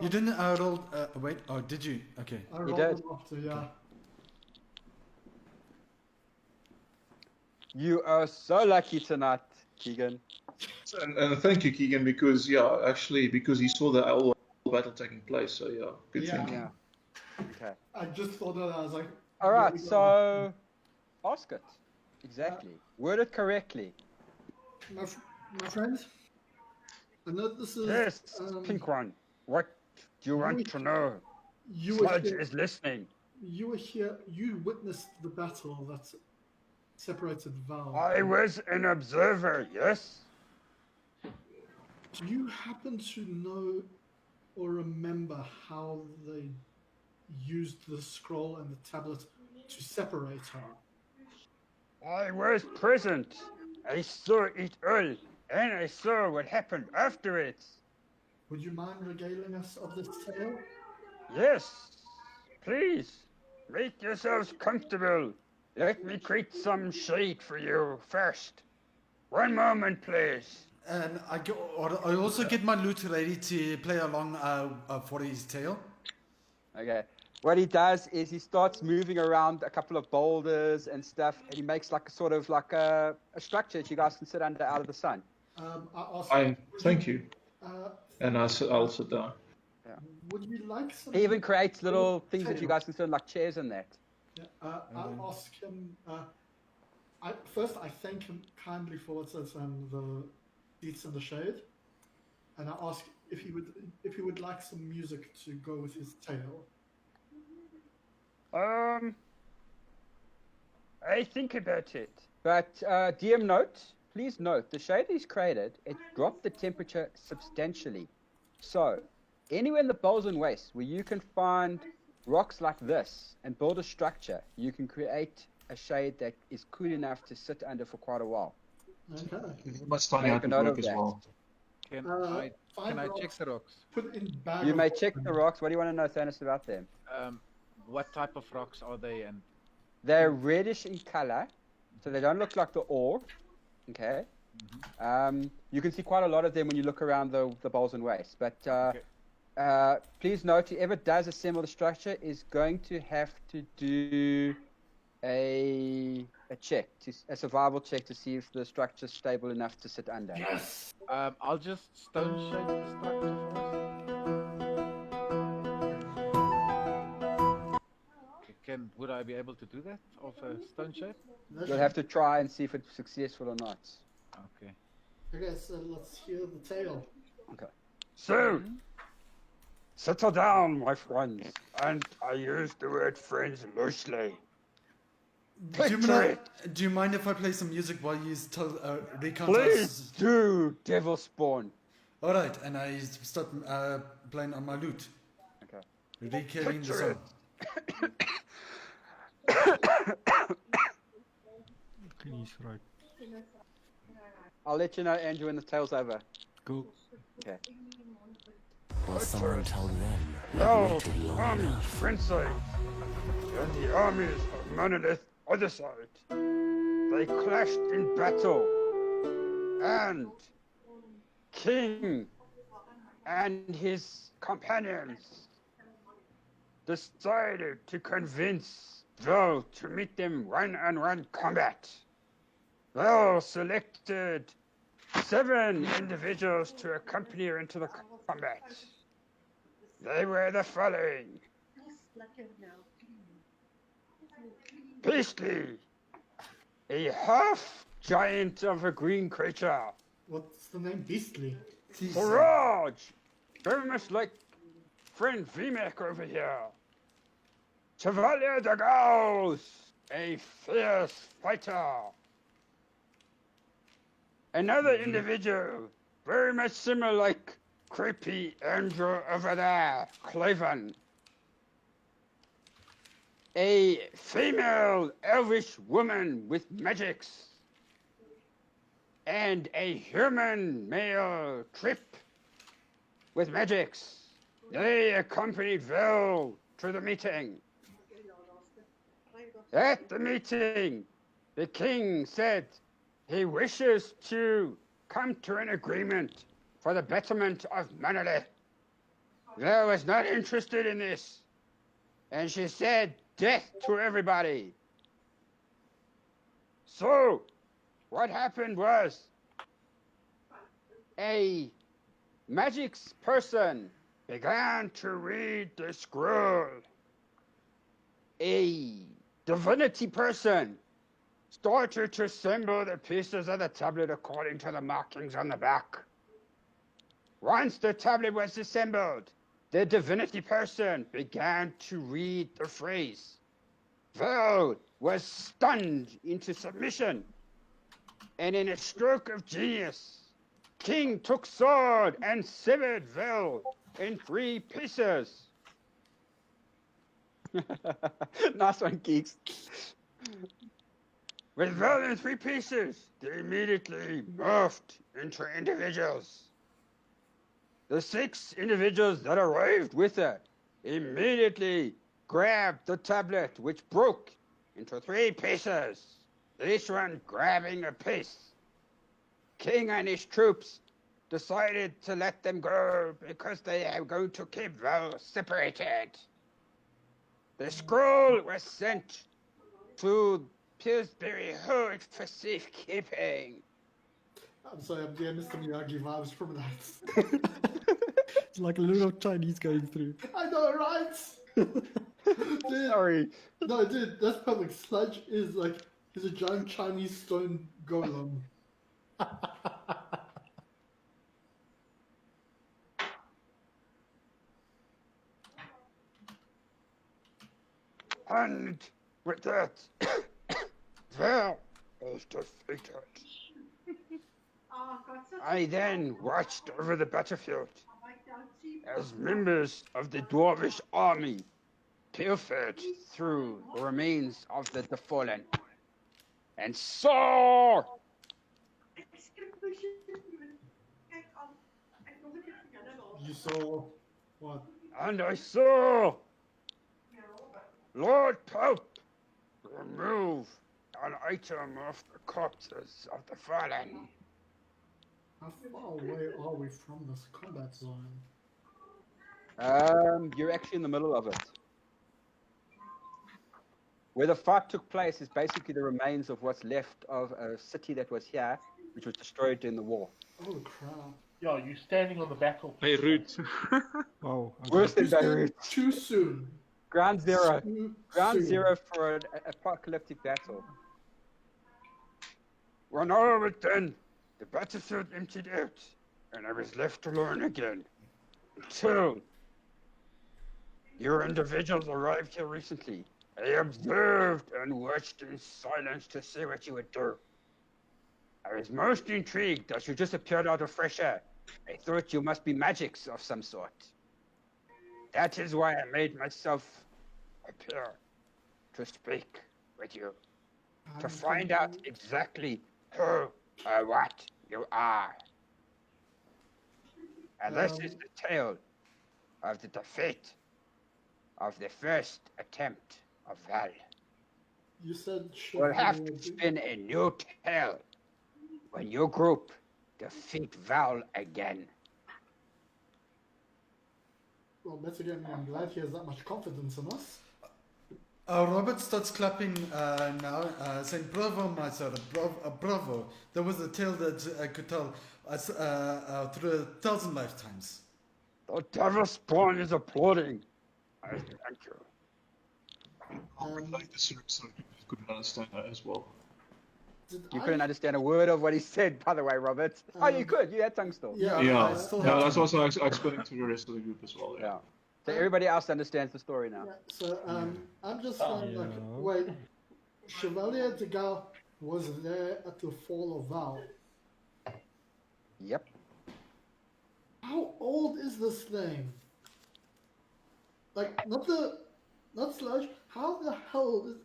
You didn't roll. Wait. Oh, did you? Okay. I You rolled did. them after, yeah. You are so lucky tonight, Keegan. And thank you, Keegan, because because he saw the whole battle taking place. So good thinking. Yeah. Okay. I just thought that I was like. All right. there we go. So, ask it. Exactly. Word it correctly. My friend, I know this is. Yes, pink one. What do you want to know? You were Sludge here- is listening. You were here. You witnessed the battle that separated Val. I was an observer, yes? Do you happen to know or remember how they used the scroll and the tablet to separate her? I was present. I saw it all, and I saw what happened after it. Would you mind regaling us of this tale? Yes, please. Make yourselves comfortable. Let me create some shade for you first. One moment, please. And I also get my lute ready to play along for his tale. Okay. What he does is he starts moving around a couple of boulders and stuff, and he makes like a sort of like a structure that you guys can sit under out of the sun. Thank you. Uh, And I'll sit down. would you like some? He even creates little things that you guys can sit on, like chairs and that. Yeah, I'll ask him. I thank him kindly for what's this, the seats in the shade, and I ask if he would like some music to go with his tale. I think about it. But DM note, please note, the shade he's created, it dropped the temperature substantially. So, anywhere in the Bolzen Waste where you can find rocks like this and build a structure, you can create a shade that is cool enough to sit under for quite a while. Okay. Must find out Make a to note work of as that. well. Can find I rocks, check the rocks? Put it in bag. You of may check the holding. rocks. What do you want to know, Thanos, about them? What type of rocks are they? And They're reddish in color, so they don't look like the ore. Okay. You can see quite a lot of them when you look around the Bolzen Waste. But please note, whoever does assemble the structure is going to have to do a check, a survival check to see if the structure's stable enough to sit under. Yes. I'll just stone shape the structure for us. Would I be able to do that of a stone shape? You'll have to try and see if it's successful or not. Okay. Okay, so let's hear the tale. Okay. So, settle down, my friends. And I use the word friends loosely. Do you mind if I play some music while you recount? Please do, Devil Spawn. All right, and I start playing on my lute. Okay. Recarrying the song. Please, right. I'll let you know, Andrew, when the tale's over. Go. Okay. Will someone tell them? No, army, friend side. And the armies of Monolith, other side. They clashed in battle. And King and his companions decided to convince Val to meet them one-on-one combat. Val selected 7 individuals to accompany her into the combat. They were the following: Beastly, a half giant of a green creature. What's the name? Beastly. Forage, very much like friend VMAC over here. Chevalier de Gauss, a fierce fighter. Another individual, very much similar like creepy Andrew over there, Clavin. A female elvish woman with magics. And a human male Trip with magics. They accompanied Vel to the meeting. At the meeting, the king said he wishes to come to an agreement for the betterment of Monolith. Vel was not interested in this, and she said death to everybody. So, what happened was a magics person began to read the scroll. A divinity person started to assemble the pieces of the tablet according to the markings on the back. Once the tablet was assembled, the divinity person began to read the phrase. Vel was stunned into submission, and in a stroke of genius, King took sword and severed Vel in 3 pieces. Nice one, geeks. With Vel in 3 pieces, they immediately morphed into individuals. The 6 individuals that arrived with her immediately grabbed the tablet, which broke into 3 pieces, each one grabbing a piece. King and his troops decided to let them go because they are going to keep Vel separated. The scroll was sent to Pillsbury Hood for safekeeping. I'm sorry, I'm getting Mr. Miyagi vibes from that. It's like a little Chinese going through. I know, right? Dude, sorry. No, dude, that's perfect. Sludge is a giant Chinese stone golem. And with that, Vel is defeated. I then watched over the battlefield as members of the Dwarvish army pilfered through the remains of the fallen and saw You saw what? And I saw Lord Pope remove an item of the corpses of the fallen. How far away are we from this combat zone? You're actually in the middle of it. Where the fight took place is basically the remains of what's left of a city that was here, which was destroyed in the war. Oh crap. Yeah, you're standing on the battle. Beirut. Oh, Worse than Beirut. Too soon. Ground zero. Too Ground soon. zero for an apocalyptic battle. When all was done, the battlefield emptied out, and I was left alone again. Until your individuals arrived here recently. I observed and watched in silence to see what you would do. I was most intrigued as you just appeared out of fresh air. I thought you must be magics of some sort. That is why I made myself appear to speak with you, to find out exactly who or what you are. And this is the tale of the defeat of the first attempt of Val. You said We'll have to spin a new tale when your group defeat Val again. Well, better again, I'm glad he has that much confidence in us. Robert starts clapping now, saying, "Bravo, my son, bravo! That was a tale that I could tell us through 1,000 lifetimes." The devil spawn is applauding. I thank you. Like the so I couldn't understand that as well. You couldn't understand a word of what he said, by the way, Robert. Oh, you could. You had tongue still. Yeah. That's also explaining to the rest of the group as well. Yeah. So everybody else understands the story now. Yeah, so I'm just like, wait, Chevalier de Gaulle was there at the fall of Val. Yep. How old is this thing? Like, not Sludge. How the hell is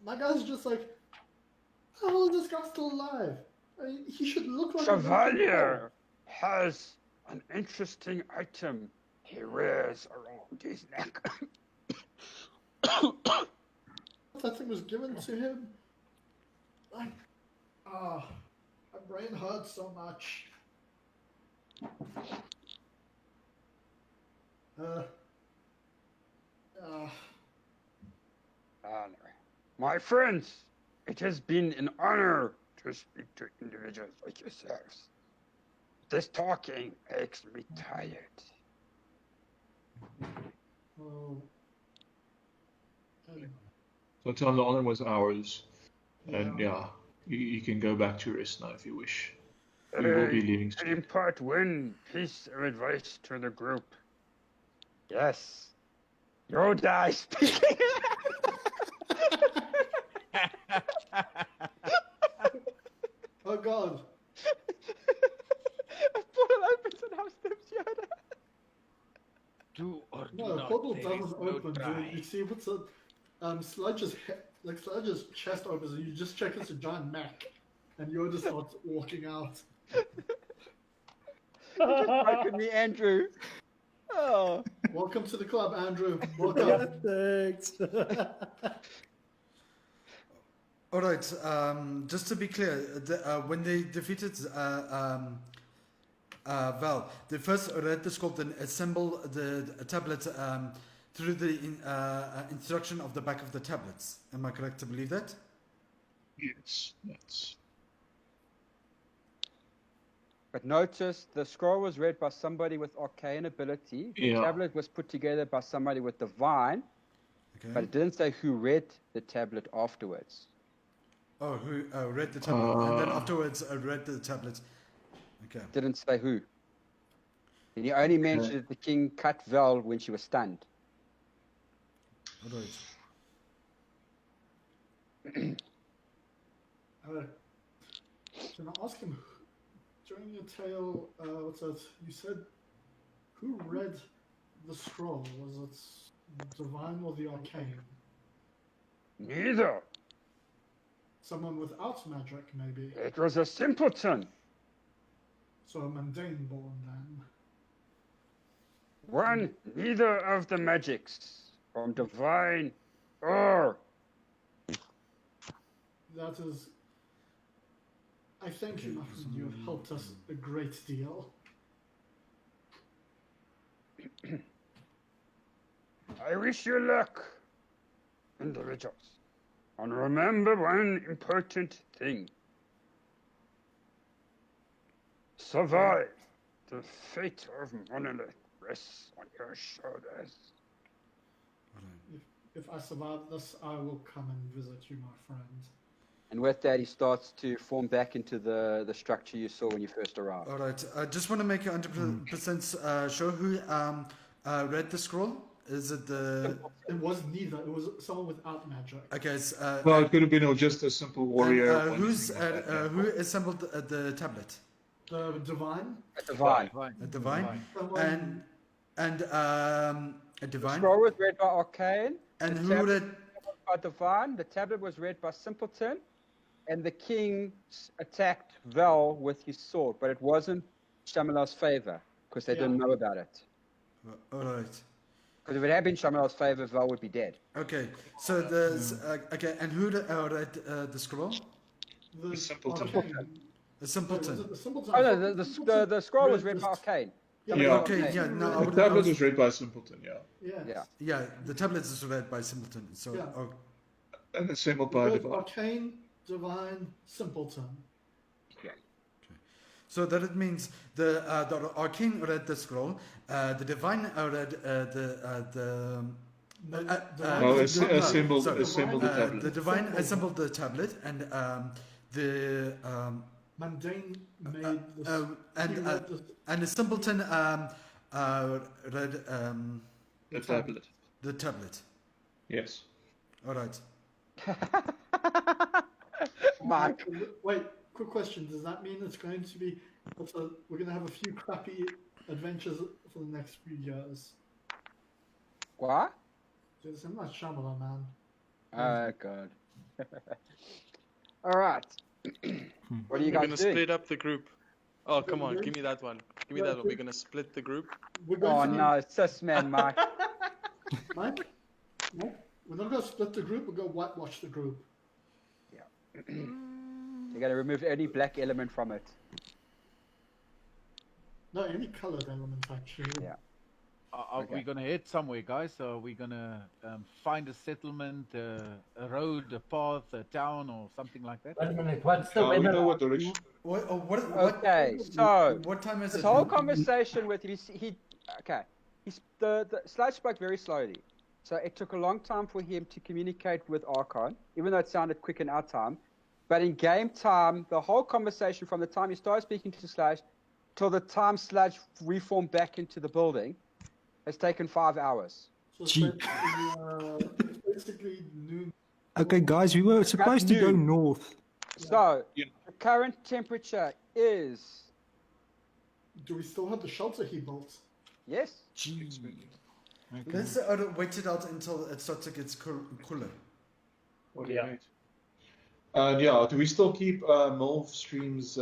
my guy's just like, how the hell is this guy still alive? I mean, he should look like Chevalier has an interesting item he wears around his neck. That thing was given to him. Like, my brain hurts so much. My friends, it has been an honor to speak to individuals like yourselves. This talking makes me tired. Oh. So tell him the honor was ours, and you can go back to rest now if you wish. We will be leaving soon. Impart one piece of advice to the group. Yes. Yoda speaking. Oh God. A portal opens and out steps Yoda. Do or do No, not portal taste, doesn't no open, try. dude. You see what's a Sludge's Sludge's chest opens and you just check it's a giant Mac, and Yoda starts walking out. You just broken me, Andrew. Oh. Welcome to the club, Andrew. Welcome. Thanks. All right. Just to be clear, when they defeated Val, they first read the scroll, then assemble the tablet through the instruction of the back of the tablets. Am I correct to believe that? Yes, that's. But notice the scroll was read by somebody with arcane ability. The tablet was put together by somebody with divine. Okay. But it didn't say who read the tablet afterwards. Oh, who read the tablet, and then afterwards read the tablet. Okay. Didn't say who. And he only mentioned that the king cut Val when she was stunned. All right. Can I ask him, during your tale, what's that? You said, who read the scroll? Was it the divine or the arcane? Neither. Someone without magic, maybe. It was a simpleton. So a mundane born then. One, neither of the magics, from divine or. That is. I thank you, my friend. You have helped us a great deal. I wish you luck, individuals. And remember one important thing. Survive. The fate of Monolith rests on your shoulders. If I survive this, I will come and visit you, my friend. And with that, he starts to form back into the structure you saw when you first arrived. All right. I just want to make 100% sure who read the scroll. Is it the? It was neither. It was someone without magic. Okay. Well, it could have been just a simple warrior. And, who assembled the tablet? The divine. A divine. A divine. And a divine. The scroll was read by arcane. And who read? By divine. The tablet was read by simpleton, and the king attacked Val with his sword, but it wasn't Shamilar's favor because they didn't know about it. All right. Because if it had been Shamilar's favor, Val would be dead. Okay. So there's okay, and who read the scroll? The simpleton. The simpleton. Oh no, the scroll was read by arcane. Yeah. Okay, yeah, no, I The would, tablet was read by Simpleton, yeah. Yeah. Yeah, the tablet is read by Simpleton. So, Yeah. And assembled We by got Divine. Arcane, Divine, Simpleton. So that it means the Arcane read the scroll, the Divine read assembled the tablet. The Divine assembled the tablet, and the Mundane made this. and the Simpleton read The tablet. The tablet. Yes. All right. Mark. Wait, quick question. Does that mean it's going to be? We're going to have a few crappy adventures for the next few years? What? Just, I'm not Shyamalan, man. Oh god. All right. What are you We're guys gonna doing? split up the group. Oh, come on, give me that one. Give me that one. We're gonna split the group. Oh no, sis man, Mike. Mike? No? We're not going to split the group, we're going to whitewash the group. You gotta remove any black element from it. No, any colored element, actually. Yeah. Are we gonna head somewhere, guys? Are we gonna find a settlement, a road, a path, a town, or something like that? Wait a minute, what's the We weather? know what direction. Okay, so what time is this it? whole conversation with the Sludge spoke very slowly, so it took a long time for him to communicate with Archon, even though it sounded quick in our time. But in game time, the whole conversation from the time he started speaking to Sludge till the time Sludge reformed back into the building has taken 5 hours. So Gee. basically noon. Okay, guys, we were supposed to go north. So the current temperature is. Do we still have the shelter he built? Yes. Let's wait it out until it starts to get cooler. What do you mean? And yeah, do we still keep Milfstream's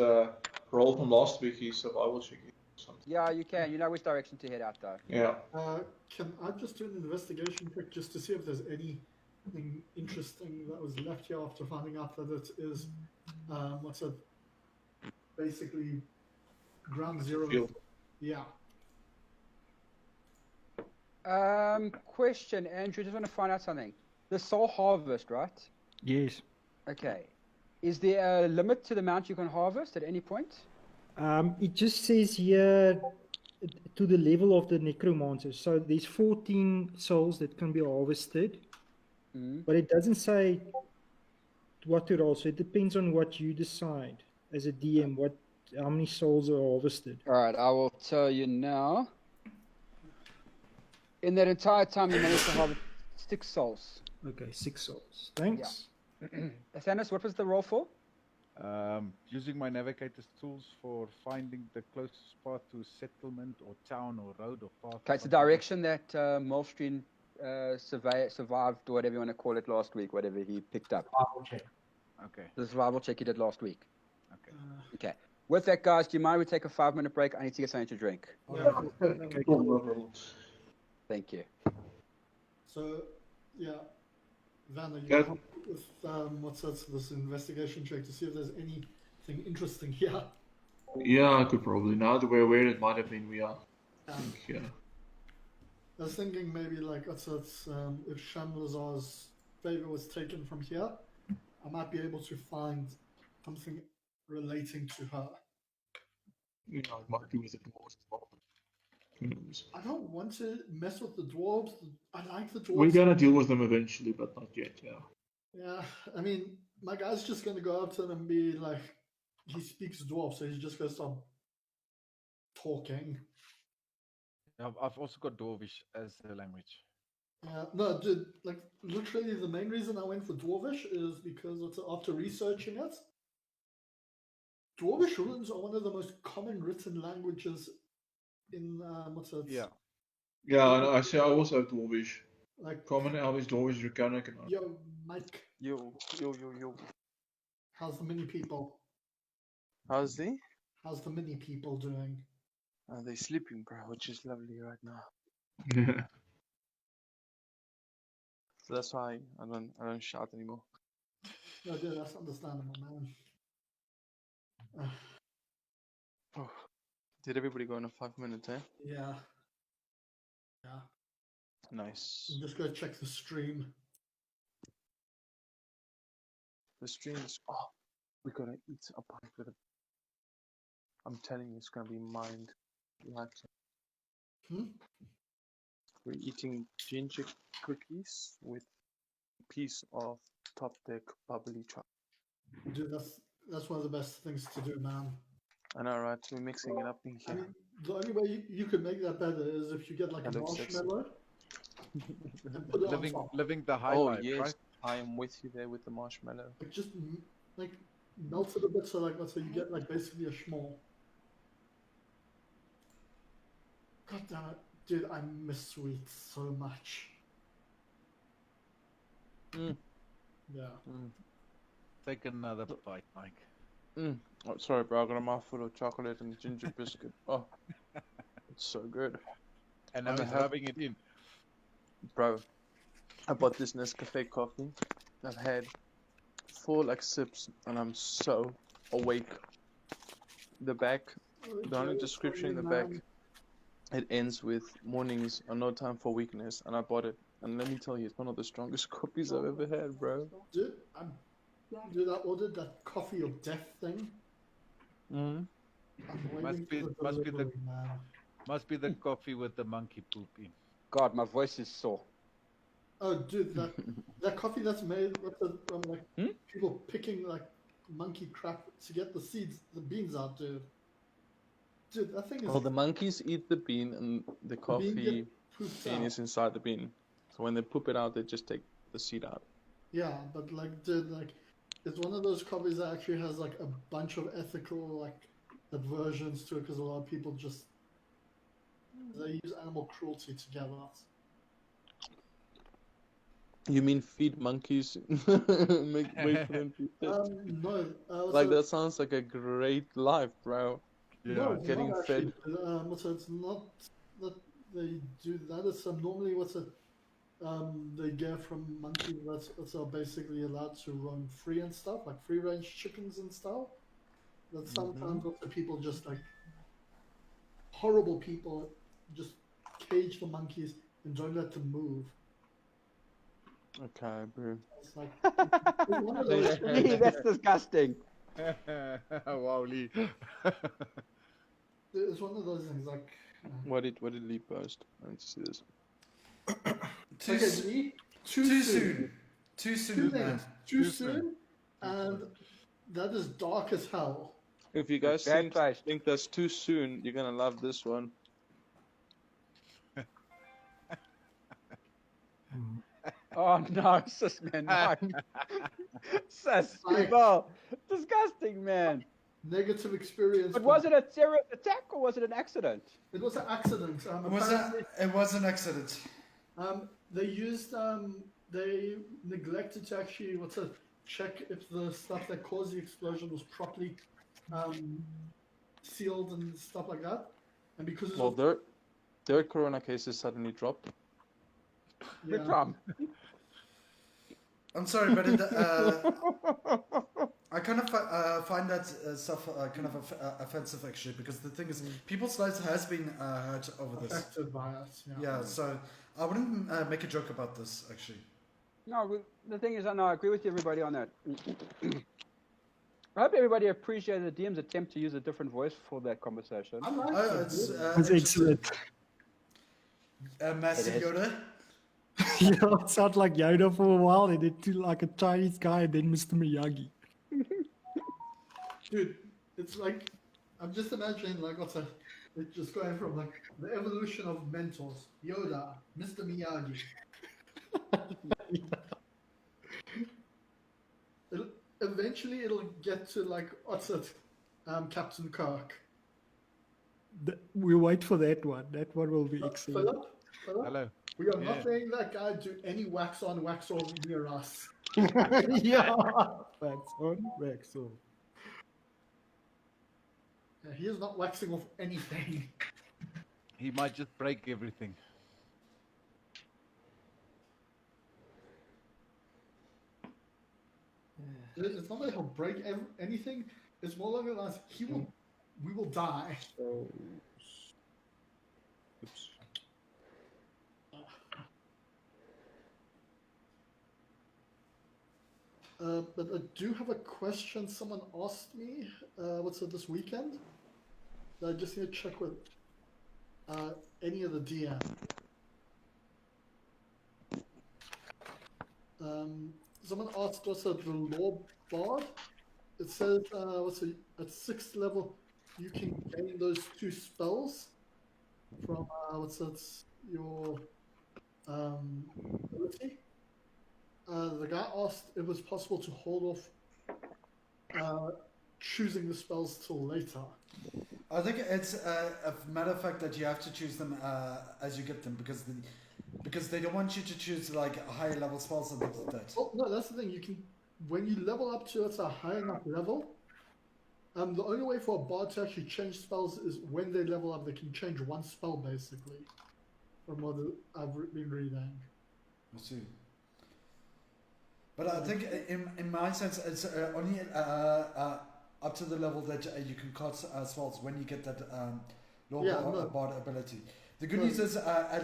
roll from last week? His survival check. Yeah, you can. You know which direction to head out, though. Yeah. Can I just do an investigation check just to see if there's anything interesting that was left here after finding out that it is, what's it? Basically, ground zero. Field. Yeah. Question, Andrew. Just want to find out something. The Soul Harvest, right? Yes. Okay. Is there a limit to the amount you can harvest at any point? It just says here to the level of the necromancer. So there's 14 souls that can be harvested, but it doesn't say what to roll. So it depends on what you decide as a DM, how many souls are harvested. All right, I will tell you now. In that entire time, you managed to harvest 6 souls. Okay, 6 souls. Thanks. Yeah. Thanos, what was the roll for? Using my navigator's tools for finding the closest path to settlement or town or road or path. Okay, it's the direction that Molfstream survived, or whatever you want to call it, last week, whatever he picked up. Survival check. Okay. The survival check he did last week. Okay. Okay. With that, guys, do you mind we take a 5-minute break? I need to get something to drink. Okay, cool. Thank you. So, yeah. Vanna, you Yeah. help with what's that, this investigation check to see if there's anything interesting here. Yeah, I could probably. Now that we're aware it might have been, we are. Yeah. I was thinking maybe like if Shamlazar's favor was taken from here, I might be able to find something relating to her. You know, it might be with the dwarves as well. Who knows? I don't want to mess with the dwarves. I like the dwarves. We're gonna deal with them eventually, but not yet, yeah. Yeah, I mean, my guy's just gonna go up to them and be like, he speaks dwarf, so he's just gonna start talking. I've also got Dwarvish as a language. Yeah, no, dude, like, literally the main reason I went for Dwarvish is because after researching it, Dwarvish runes are one of the most common written languages in, what's it? Yeah. Yeah, and I also have Dwarvish. Like, Common Elvish, Dwarvish, Draconic, and yo, Mike, Yo. how's the mini people? How's the? How's the mini people doing? They're sleeping, bro, which is lovely right now. Yeah. So that's why I don't shout anymore. No, dude, that's understandable, man. Did everybody go in 5 minutes, eh? Yeah. Yeah. Nice. I'm just gonna check the stream. The stream's. Oh, we gotta eat a bite with it. I'm telling you, it's gonna be mind relaxing. We're eating ginger cookies with a piece of top deck bubbly chocolate. Dude, that's one of the best things to do, man. I know, right? We're mixing it up in I here. mean, the only way you could make that better is if you get like a marshmallow and put it on top. Living the high Oh life, yes, right? I am with you there with the marshmallow. Like just like melt it a bit so you get like basically a schmall. God damn it, dude! I miss sweets so much. Yeah. Take another bite, Mike. Oh, sorry, bro. I got a mouthful of chocolate and ginger biscuit. Oh, it's so good. And now he's rubbing it in. Bro, I bought this Nescafe coffee. I've had 4 like sips, and I'm so awake. The only description in the back, it ends with mornings are no time for weakness, and I bought it. And let me tell you, it's one of the strongest coffees I've ever had, bro. Dude, I ordered that coffee of death thing. Must be the coffee with the monkey poop in. God, my voice is sore. Oh, dude, that coffee that's made from like people picking like monkey crap to get the seeds, the beans out, dude. Dude, that thing is. Well, the monkeys eat the bean, and the coffee bean is inside the bean. So when they poop it out, they just take the seed out. Yeah, but like, dude, like, it's one of those coffees that actually has like a bunch of ethical like aversions to it because a lot of people just they use animal cruelty together. You mean feed monkeys? make them feed No. Like that sounds like a great life, bro. Yeah. No, getting fed. So it's not that they do that. It's normally they get from monkeys that are basically allowed to roam free and stuff, like free range chickens and stuff. That sometimes also people just like horrible people just cage the monkeys and don't let them move. Okay, bro. It's like Lee, that's disgusting. Wow, Lee. It's one of those things like. What did Lee post? I need to see this. Too soon. Too soon, and that is dark as hell. If you guys think that's too soon, you're gonna love this one. Oh no, sis man, no. Sis people. Disgusting, man. Negative experience. But was it a terrorist attack or was it an accident? It was an accident. It was an accident. They used they neglected to actually check if the stuff that caused the explosion was properly sealed and stuff like that. And because their corona cases suddenly dropped. Yeah. I'm sorry, but I kind of find that stuff kind of offensive actually, because the thing is, people's lives has been hurt over this. Affected by us. Yeah, so I wouldn't make a joke about this actually. No, the thing is, I agree with everybody on that. I hope everybody appreciated the DM's attempt to use a different voice for that conversation. I like it. It's excellent. Massive Yoda. Yeah, it sounded like Yoda for a while, and then to like a Chinese guy, and then Mr. Miyagi. Dude, it's like I'm just imagining like it's just going from like the evolution of mentors, Yoda, Mr. Miyagi. Eventually, it'll get to like Captain Kirk. We'll wait for that one. That one will be excellent. Philip? Hello. We are not letting that guy do any wax on, wax off near us. Yeah, wax on, wax off. Yeah, he is not waxing off anything. He might just break everything. It's not that he'll break anything. It's more like he will we will die. Oops. But I do have a question. Someone asked me, what's it this weekend? I just need to check with any of the DM. Someone asked what's the law bard. It says at 6th level you can gain those 2 spells from your ability. The guy asked if it was possible to hold off choosing the spells till later. I think it's a matter of fact that you have to choose them as you get them because they don't want you to choose like higher level spells and things like that. Well, no, that's the thing. You can, when you level up to a high enough level, the only way for a bard to actually change spells is when they level up. They can change 1 spell basically, from what I've been reading. I see. But I think in my sense, it's only up to the level that you can cast spells when you get that bard ability. The good news is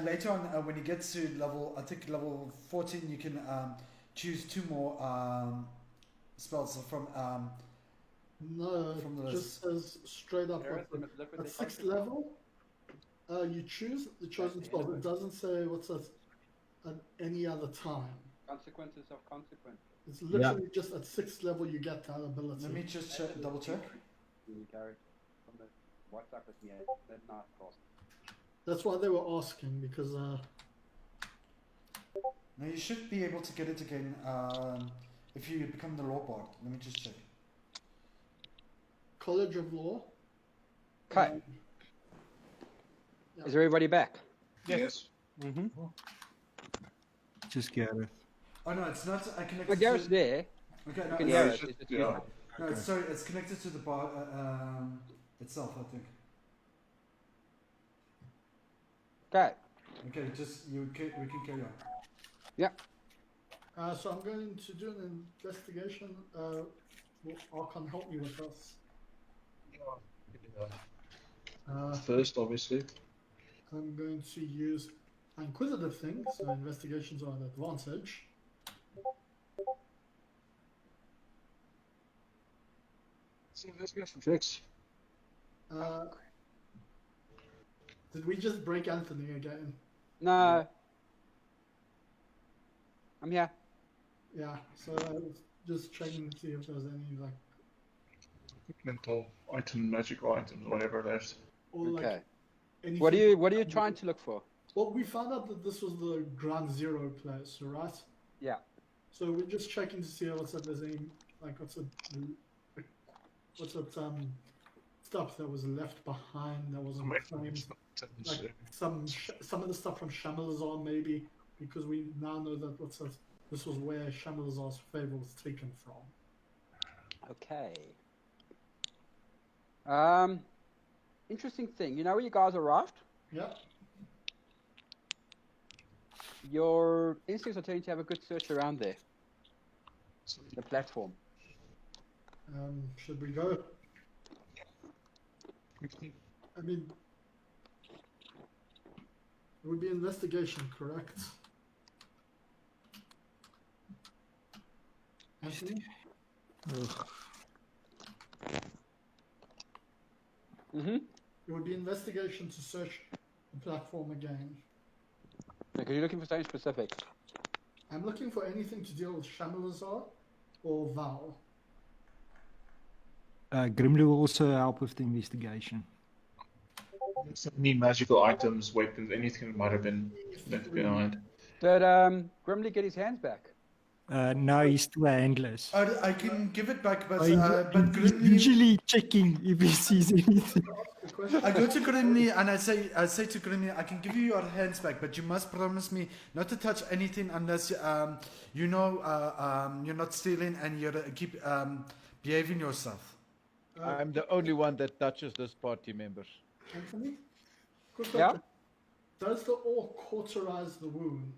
later on when you get to level 14, you can choose 2 more spells from from the just says straight up at 6th level, you choose the chosen spell. It doesn't say what's at any other time. Consequences of consequence. It's literally just at 6th level you get that ability. Let me just double check. From the WhatsApp with me, that's not possible. That's why they were asking, because now you should be able to get it again if you become the law bard. Let me just check. College of Law. Okay. Is everybody back? Yes. Mm-hmm. Just Gareth. Oh no, it's not connected. But Gareth's there. Okay, You no, can no, hear it's it. just- no, it's, sorry, it's connected to the bar itself, I think. Okay. Okay, just we can carry on. Yeah. So I'm going to do an investigation. Will Archon help me with this? First, obviously. I'm going to use Inquisitive thing, so investigations are an advantage. So investigation checks. Did we just break Anthony again? No. I'm here. Yeah, so I was just checking to see if there's any like Mental item, magical items, whatever left. or like Okay. anything. What are you trying to look for? Well, we found out that this was the Ground Zero place, right? Yeah. So we're just checking to see if there's any like what's it stuff that was left behind that wasn't claimed. Like some of the stuff from Shamalazar maybe, because we now know that this was where Shamalazar's favor was taken from. Okay. Interesting thing. You know where you guys arrived? Yeah. Your instincts are telling you to have a good search around there. The platform. Should we go? I mean, it would be investigation, correct? Anthony? Mm-hmm. It would be investigation to search the platform again. Because you're looking for something specific. I'm looking for anything to deal with Shamalazar or Val. Grimly will also help with the investigation. Any magical items, weapons, anything that might have been left behind. Did Grimly get his hands back? No, he's still handless. I can give it back, but He's Grimly... usually checking if he sees anything. I go to Grimly and I say to Grimly, I can give you your hands back, but you must promise me not to touch anything unless you're not stealing and you keep behaving yourself. I'm the only one that touches this party members. Anthony? Quick Yeah? question. Does the orc cauterize the wound?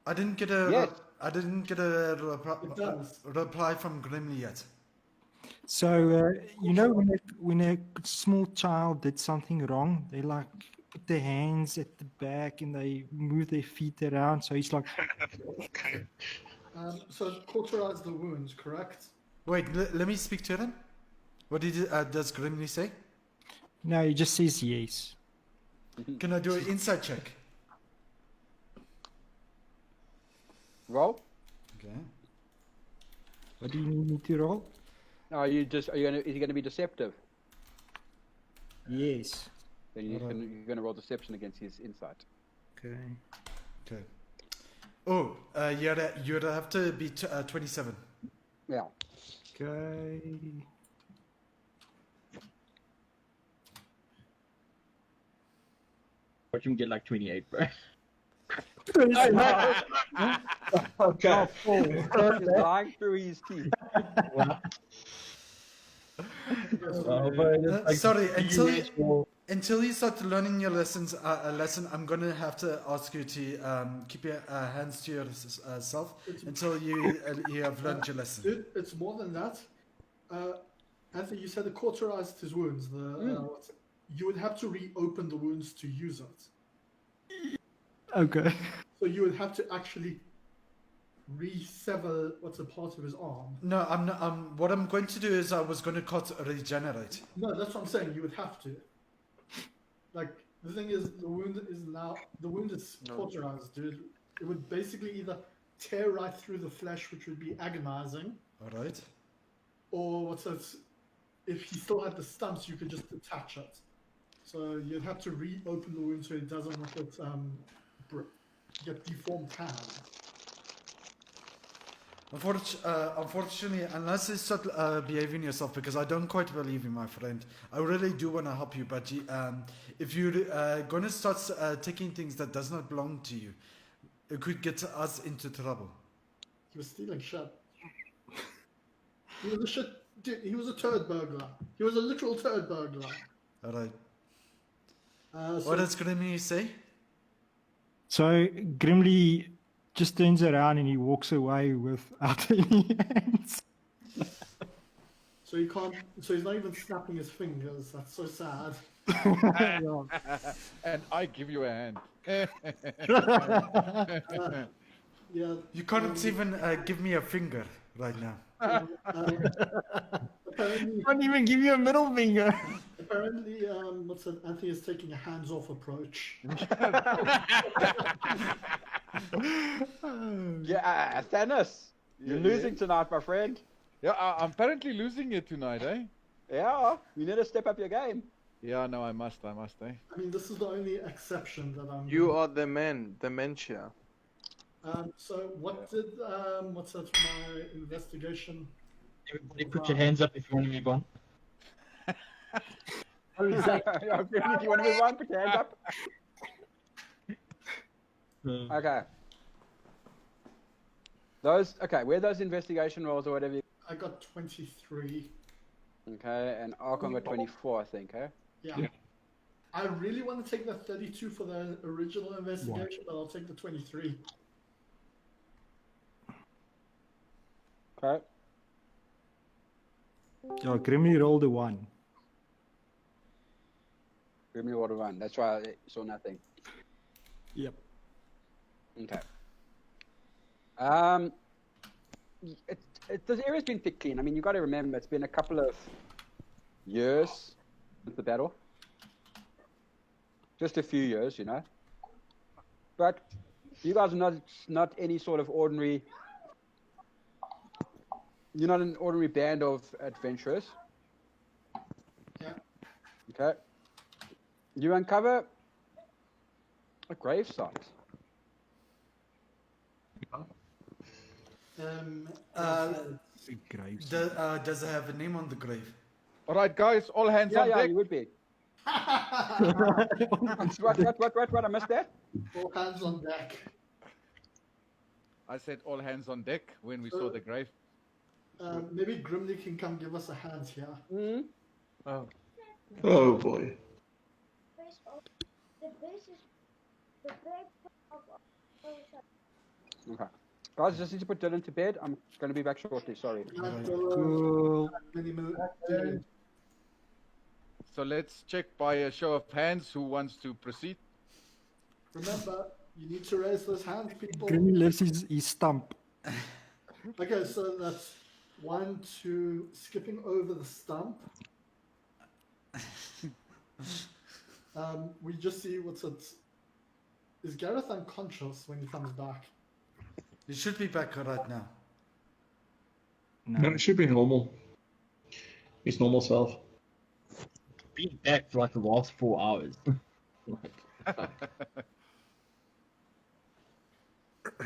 I didn't get a Yes. reply from Grimly yet. So you know when a small child did something wrong, they like put their hands at the back and they move their feet around. So he's like, Okay. So cauterize the wounds, correct? Wait, let me speak to him. What does Grimly say? No, he just says yes. Can I do an insight check? Roll. Okay. What do you need me to roll? Is he gonna be deceptive? Yes. Then you're gonna roll deception against his insight. Okay. Okay. Oh, you'd have to be 27. Yeah. Okay. Watch him get like 28, bro. Okay. He's lying through his teeth. Sorry, until you start learning your lesson, I'm gonna have to ask you to keep your hands to yourself until you have learned your lesson. It's more than that. Anthony, you said it cauterized his wounds. You would have to reopen the wounds to use it. Okay. So you would have to actually re-sever what's a part of his arm. No, I'm not. What I'm going to do is I was going to regenerate. No, that's what I'm saying. You would have to. Like the thing is, the wound is cauterized, dude. It would basically either tear right through the flesh, which would be agonizing. All right. Or if he still had the stumps, you could just attach it. So you'd have to reopen the wound so it doesn't get deformed hand. Unfortunately, unless you start behaving yourself, because I don't quite believe you, my friend. I really do want to help you, but if you're going to start taking things that does not belong to you, it could get us into trouble. He was stealing shit. He was a shit. Dude, he was a turd burglar. He was a literal turd burglar. All right. What does Grimly say? So Grimly just turns around and he walks away without any hands. So he can't. So he's not even snapping his fingers. That's so sad. And I give you a hand. Yeah. You can't even give me a finger right now. Apparently, Can't even give you a middle finger. Apparently, Anthony is taking a hands-off approach. Yeah, Thanos, you're losing tonight, my friend. Yeah, I'm apparently losing it tonight, eh? Yeah, you need to step up your game. Yeah, no, I must, eh? I mean, this is the only exception that I'm. You are the man, dementia. So what did my investigation? Everybody put your hands up if you want to move on. If you want to move on, put your hands up. Okay. Where are those investigation rolls or whatever? I got 23. Okay, and Archon got 24, I think, eh? Yeah. I really want to take the 32 for the original investigation, but I'll take the 23. Okay. Yeah, Grimly rolled a 1. Grimly rolled a 1. That's why I saw nothing. Yep. Okay. This area's been thick clean. I mean, you got to remember, it's been a couple of years since the battle. Just a few years, you know. But you guys are not any sort of ordinary. You're not an ordinary band of adventurers. Yeah. Okay. You uncover a gravesite. Does it have a name on the grave? All right, guys, all hands on deck. Yeah, you would be. What? I missed that. All hands on deck. I said all hands on deck when we saw the grave. Maybe Grimly can come give us a hand here. Mm-hmm. Oh boy. Okay. Guys, just need to put Dylan to bed. I'm going to be back shortly. Sorry. Cool. So let's check by a show of hands who wants to proceed. Remember, you need to raise those hands, people. Grimmy lifts his stump. Okay, so that's 1, 2, skipping over the stump. We just see what's it. Is Gareth unconscious when he comes back? He should be back right now. No, it should be normal. His normal self. Been back for like the last 4 hours.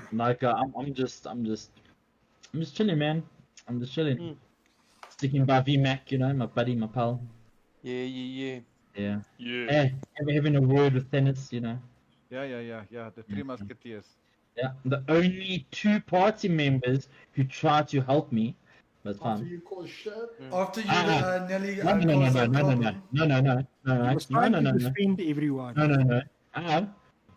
I'm just chilling, man. I'm just chilling. Sticking by VMAC, you know, my buddy, my pal. Yeah. Hey, having a word with Dennis, you know. Yeah. The Three Musketeers. Yeah, the only 2 party members who tried to help me. That's fine. After you cause shit? After you nearly No. I was trying to defend everyone. No.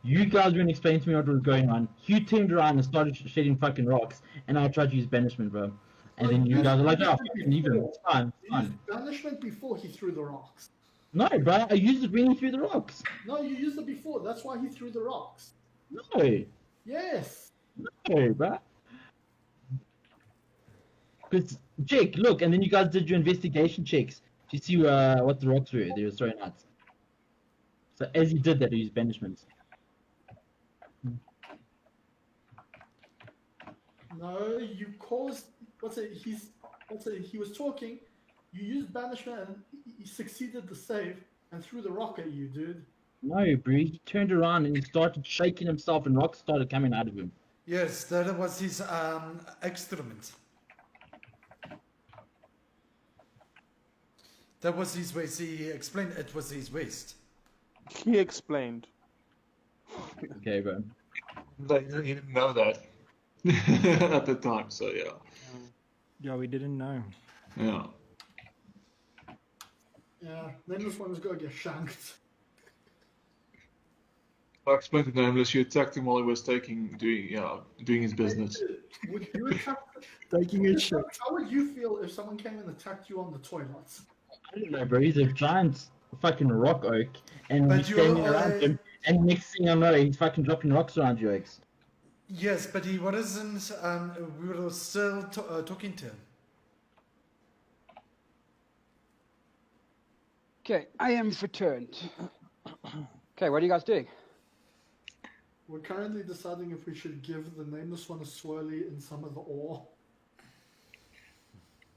You guys wouldn't explain to me what was going on. He turned around and started shedding fucking rocks, and I tried to use banishment, bro. And then you guys are like, oh, fucking leave him. It's fine. You used banishment before he threw the rocks. No, bro, I used it when he threw the rocks. No, you used it before. That's why he threw the rocks. No. Yes. No, bro. Because, Jake, look, and then you guys did your investigation checks to see what the rocks were they were throwing out. So as he did that, he used banishment. No, you caused. He was talking. You used banishment and he succeeded the save and threw the rock at you, dude. No, bro. He turned around and he started shaking himself, and rocks started coming out of him. Yes, that was his excrement. That was his waste. He explained it was his waste. He explained. Okay, bro. He didn't know that at the time, so yeah. Yeah, we didn't know. Yeah. Yeah, then this one was going to get shanked. I explained to Nameless, you attacked him while he was doing his business. Would you attack? Taking a shit. How would you feel if someone came and attacked you on the toilet? I don't know, bro. He's a giant fucking rock oak, and But we're standing around him, and next thing I know, he's fucking dropping rocks around you, Oaks. Yes, but he wasn't. We were still talking to him. Okay, I am returned. Okay, what are you guys doing? We're currently deciding if we should give the Nameless one a swirly in some of the ore.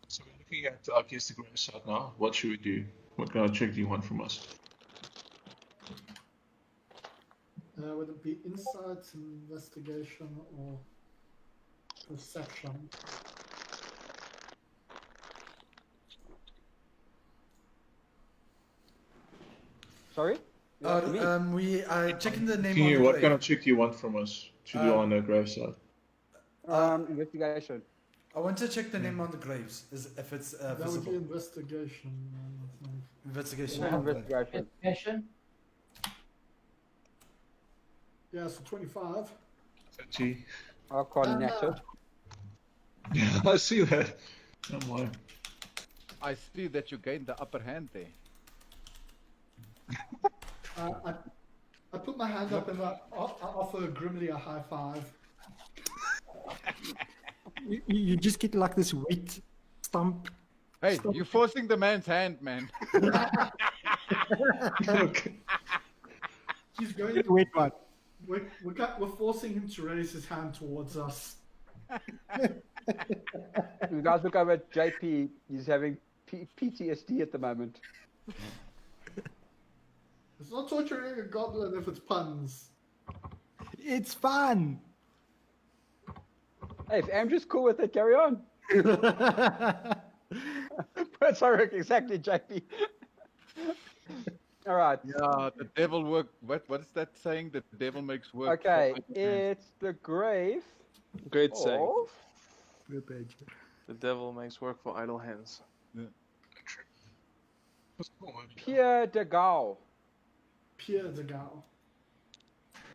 So we're looking at, I guess, the gravesite now. What should we do? What kind of check do you want from us? Would it be insight, investigation, or perception? Sorry? We are checking the name Here, on the what grave. kind of check do you want from us to do on the gravesite? Investigation. I want to check the name on the graves, if it's That would visible. be investigation. I think. Investigation. Investigation. Yeah, so 25. 30. I'll call it. Yeah, I see that. Oh my. I see that you gained the upper hand there. I put my hand up and I offer Grimly a high five. You just get like this wheat stump. Hey, you're forcing the man's hand, man. Okay. He's going. Wait, what? We're forcing him to raise his hand towards us. You guys look over at JP. He's having PTSD at the moment. It's not torturing a goblin if it's puns. It's fun. Hey, if Andrew's cool with it, carry on. Sorry, exactly, JP. All right. Yeah, the devil work. What is that saying? The devil makes work. Okay, it's the grave. Great saying. of... The devil makes work for idle hands. Yeah. Pierre de Gaulle. Pierre de Gaulle.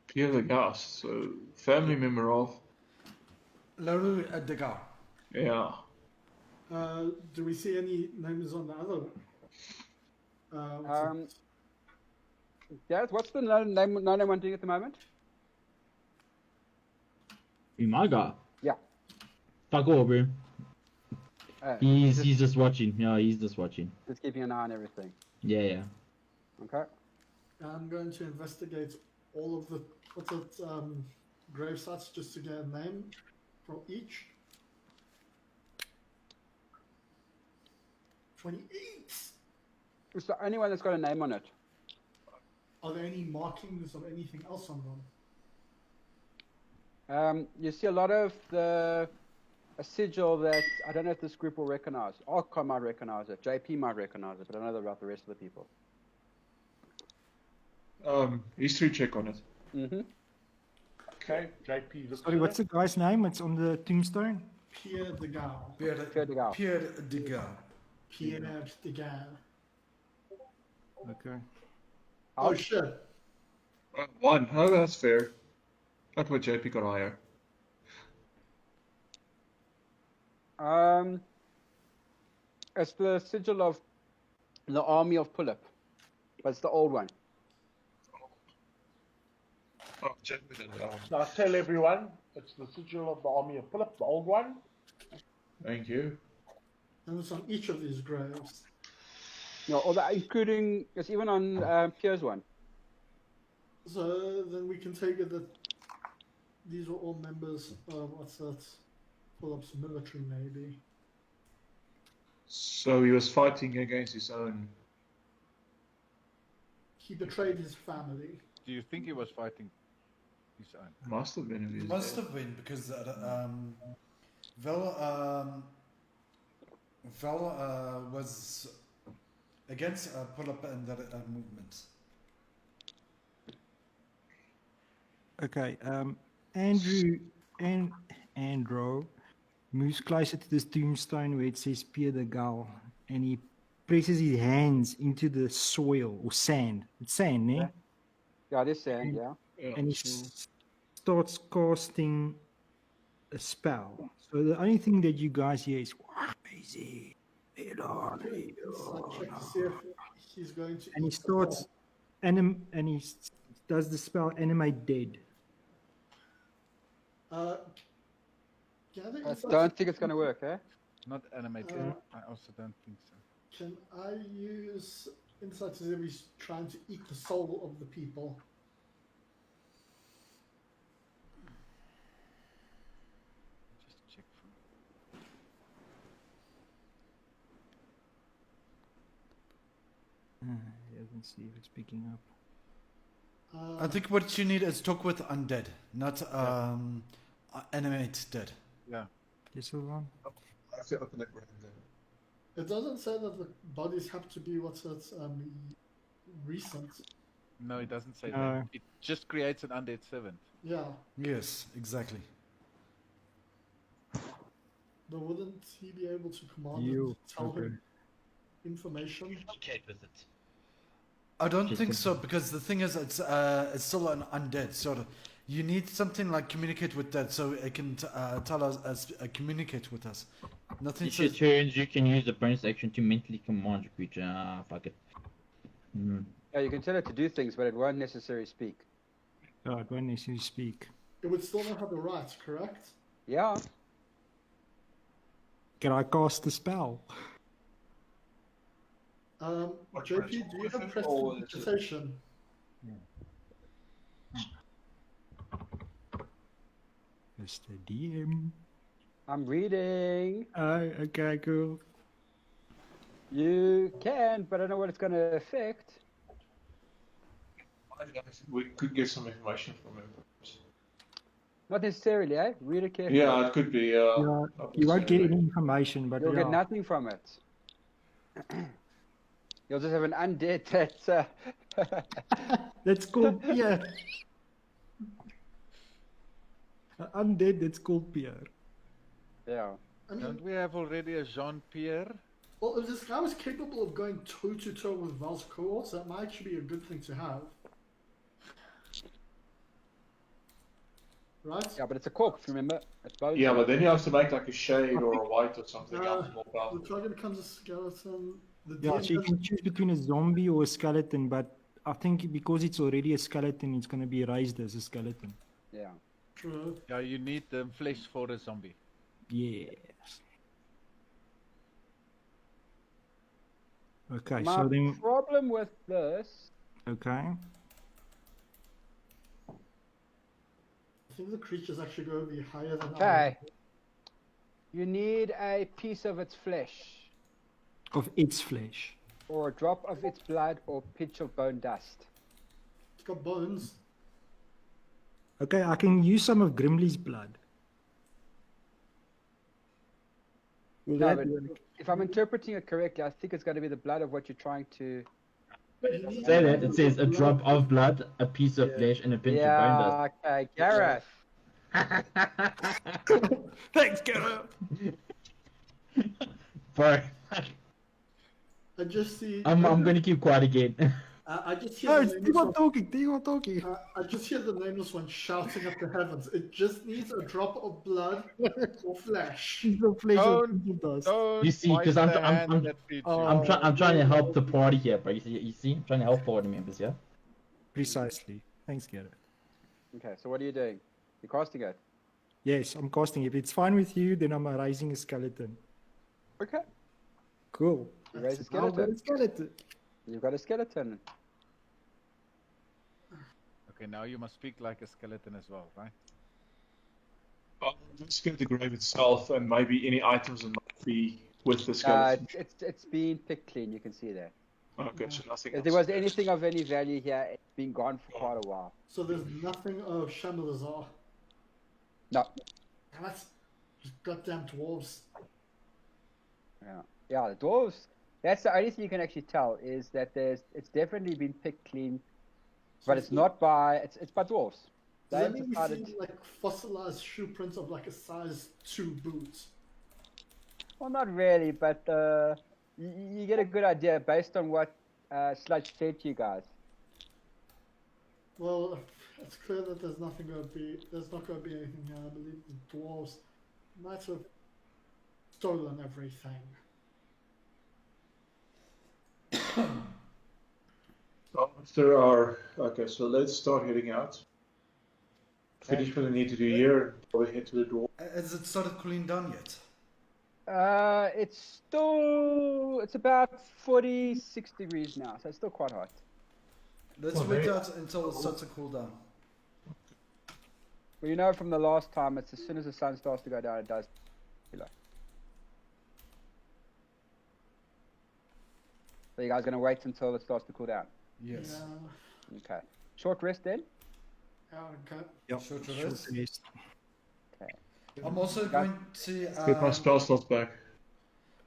Pierre de Gas, so family member of. Laru Degar. Yeah. Do we see any names on the other? Gareth, what's the no-name one doing at the moment? Umaga. Yeah. Fuck all, bro. He's just watching. Yeah, he's just watching. Just keeping an eye on everything. Yeah. Okay. I'm going to investigate all of the grave sites just to get a name from each. 28. It's the only one that's got a name on it. Are there any markings of anything else on them? You see a lot of a sigil that I don't know if this group will recognize. Archon might recognize it. JP might recognize it, but I don't know about the rest of the people. History check on it. Mm-hmm. Okay, JP. Sorry, what's the guy's name? It's on the tombstone. Pierre de Gaulle. Pierre de Gaulle. Pierre de Gaulle. Okay. Oh shit. 1. Oh, that's fair. That's what JP got higher. It's the sigil of the army of Pullip, but it's the old one. Oh, JP didn't know. So I tell everyone, it's the sigil of the army of Philip, the old one. Thank you. And it's on each of these graves. No, including it's even on Pierre's one. So then we can take it that these were all members of Philip's military, maybe. So he was fighting against his own. He betrayed his family. Do you think he was fighting his own? Must have been. If he Must have been because Vel was against Pull-Up and that movement. Okay, Andrew moves closer to this tombstone where it says Pierre de Gaulle, and he presses his hands into the soil or sand. It's sand, eh? Yeah, it is sand, yeah. And he starts casting a spell. So the only thing that you guys hear is crazy. Check to see if he's going to. And he starts and he does the spell animate dead. I don't think it's going to work, eh? Not animated. I also don't think so. Can I use insight to see if he's trying to eat the soul of the people? Just check for Let's see if it's picking up. I think what you need is talk with undead, not animate dead. Yeah. This one. I feel like we're in there. It doesn't say that the bodies have to be recent. No, it doesn't say that. It just creates an undead servant. Yeah. Yes, exactly. But wouldn't he be able to command You, tell okay. him information? Communicate with it. I don't think so because the thing is, it's still an undead. So you need something like communicate with that, so it can tell us communicate with us. Nothing. Each your turns, you can use the bonus action to mentally command your creature. Fuck it. Yeah, you can tell it to do things, but it won't necessarily speak. Oh, it won't necessarily speak. It would still not have the rights, correct? Yeah. Can I cast the spell? JP, do you have prestidigitation? Mr. DM. I'm reading. Oh, okay, cool. You can, but I don't know what it's going to affect. We could get some information from him. Not necessarily, eh? Read it carefully. Yeah, it could be. You won't get any information, but you'll get nothing from it. You'll just have an undead that's... That's called Pierre. An undead that's called Pierre. Yeah. I mean, don't we have already a Jean-Pierre? Well, if this guy was capable of going toe-to-toe with Val's cohorts, that might actually be a good thing to have. right? Yeah, but it's a corpse, remember? It's both. Yeah, but then you have to make like a shade or a white or something else more powerful. The target becomes a skeleton. The Yeah, so you DM can choose between a zombie or a skeleton, but I think because it's already a skeleton, it's going to be raised as a skeleton. Yeah. True. Yeah, you need the flesh for a zombie. Yes. Okay, My so then. problem with this. Okay. I think the creature's actually going to be higher than Okay. You need a piece of its flesh. Of its flesh. Or a drop of its blood or pinch of bone dust. It's got bones. Okay, I can use some of Grimly's blood. Will No, that but do anything? if I'm interpreting it correctly, I think it's going to be the blood of what you're trying to. Say that, it says a drop of blood, a piece of flesh, and a pinch of bone dust. Okay, Gareth. Thanks, Gareth. Bro, I just see. I'm going to keep quiet again. I just hear. No, the it's nameless Dion one- talking, Dion talking. I just hear the nameless one shouting up the heavens. It just needs a drop of blood or flesh. Piece of flesh or Don't- piece of dust. Don't You see, because bite I'm, the I'm, hand I'm, that feeds Oh. you. I'm trying to help the party here, bro. You see? I'm trying to help party members, yeah? Precisely. Thanks, Gareth. Okay, so what are you doing? You're casting it. Yes, I'm casting. If it's fine with you, then I'm raising a skeleton. Okay. Cool. You raise a I've skeleton. got a skeleton. You've got a skeleton. Okay, now you must speak like a skeleton as well, right? Let's go to the grave itself and maybe any items that might be with the skeleton. It's been picked clean. You can see that. Okay, so nothing If else. there was anything of any value here, it's been gone for quite a while. So there's nothing of Shamilazar. No. That's just goddamn dwarves. Yeah. Yeah, the dwarves. That's the only thing you can actually tell is that it's definitely been picked clean, but it's not by it's by dwarves. Does that They've mean we decided. see like fossilized shoe prints of like a size 2 boot? Well, not really, but you get a good idea based on what Sludge said to you guys. Well, it's clear that there's not going to be anything here. I believe the dwarves might have stolen everything. There are. Okay, so let's start heading out. Finish what we need to do here and probably head to the door. Has it started cooling down yet? It's about 46 degrees now, so it's still quite hot. Let's wait out until it starts to cool down. Well, you know from the last time, it's as soon as the sun starts to go down, it does. So you guys gonna wait until it starts to cool down? Yes. Yeah. Okay. Short rest then? Okay. Yep. Short rest. Okay. I'm also going to. Get my spell slots back.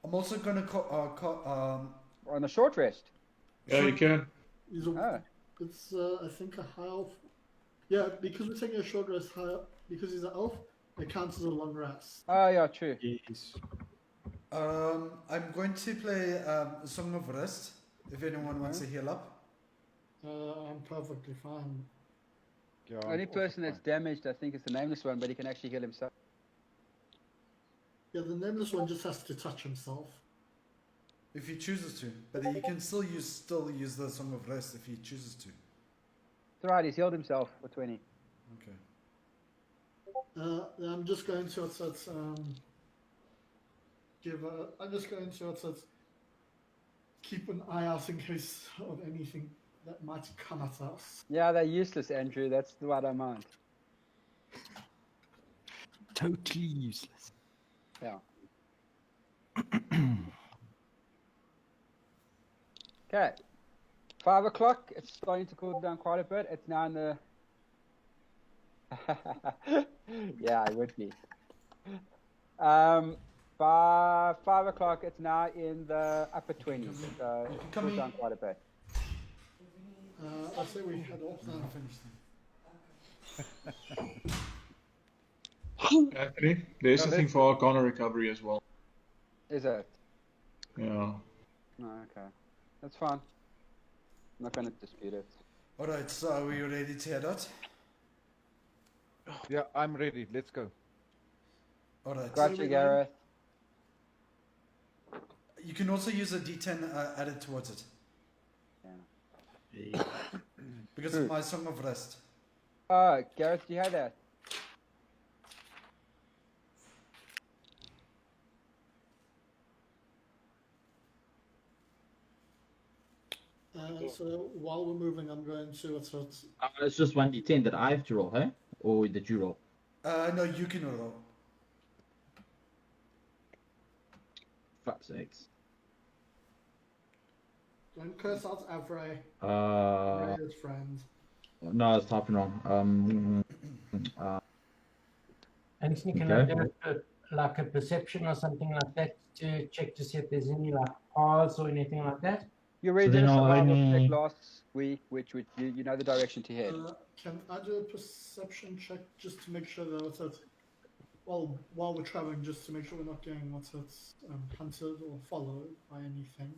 I'm also going to on a short rest. Yeah, you can. It's I think a high elf. Yeah, because we're taking a short rest high because he's an elf, it counts as a long rest. Oh yeah, true. Yes. I'm going to play a Song of Rest. If anyone wants to heal up. I'm perfectly fine. The only person that's damaged, I think, is the nameless one, but he can actually heal himself. Yeah, the nameless one just has to touch himself. If he chooses to, but he can still use the Song of Rest if he chooses to. It's alright, he's healed himself for 20. Okay. I'm just going to I'm just going to keep an eye out in case of anything that might come at us. Yeah, they're useless, Andrew. That's what I mind. Totally useless. Yeah. Okay. 5 o'clock. It's starting to cool down quite a bit. It's now in the. Yeah, it would be. By 5 o'clock, it's now in the upper 20s. So it's cooled down quite a bit. I say we head off now. Anthony, there's something for Arcana recovery as well. Is it? Yeah. No, okay. That's fine. I'm not going to dispute it. Alright, so are we ready to head out? Yeah, I'm ready. Let's go. All right. Gotcha, Gareth. You can also use a D10 added towards it. Yeah. Because of my Song of Rest. Gareth, do you have that? So while we're moving, I'm going to. It's just 1d10 that I have to roll, hey? Or did you roll? No, you can roll. Fuck's sakes. Don't curse out Avray. His friend. No, I was typing wrong. Anthony, can I do like a perception or something like that to check to see if there's any like paths or anything like that? You read the survival check last week, which you know the direction to head. Can I do a perception check just to make sure that while we're traveling, just to make sure we're not getting hunted or followed by anything?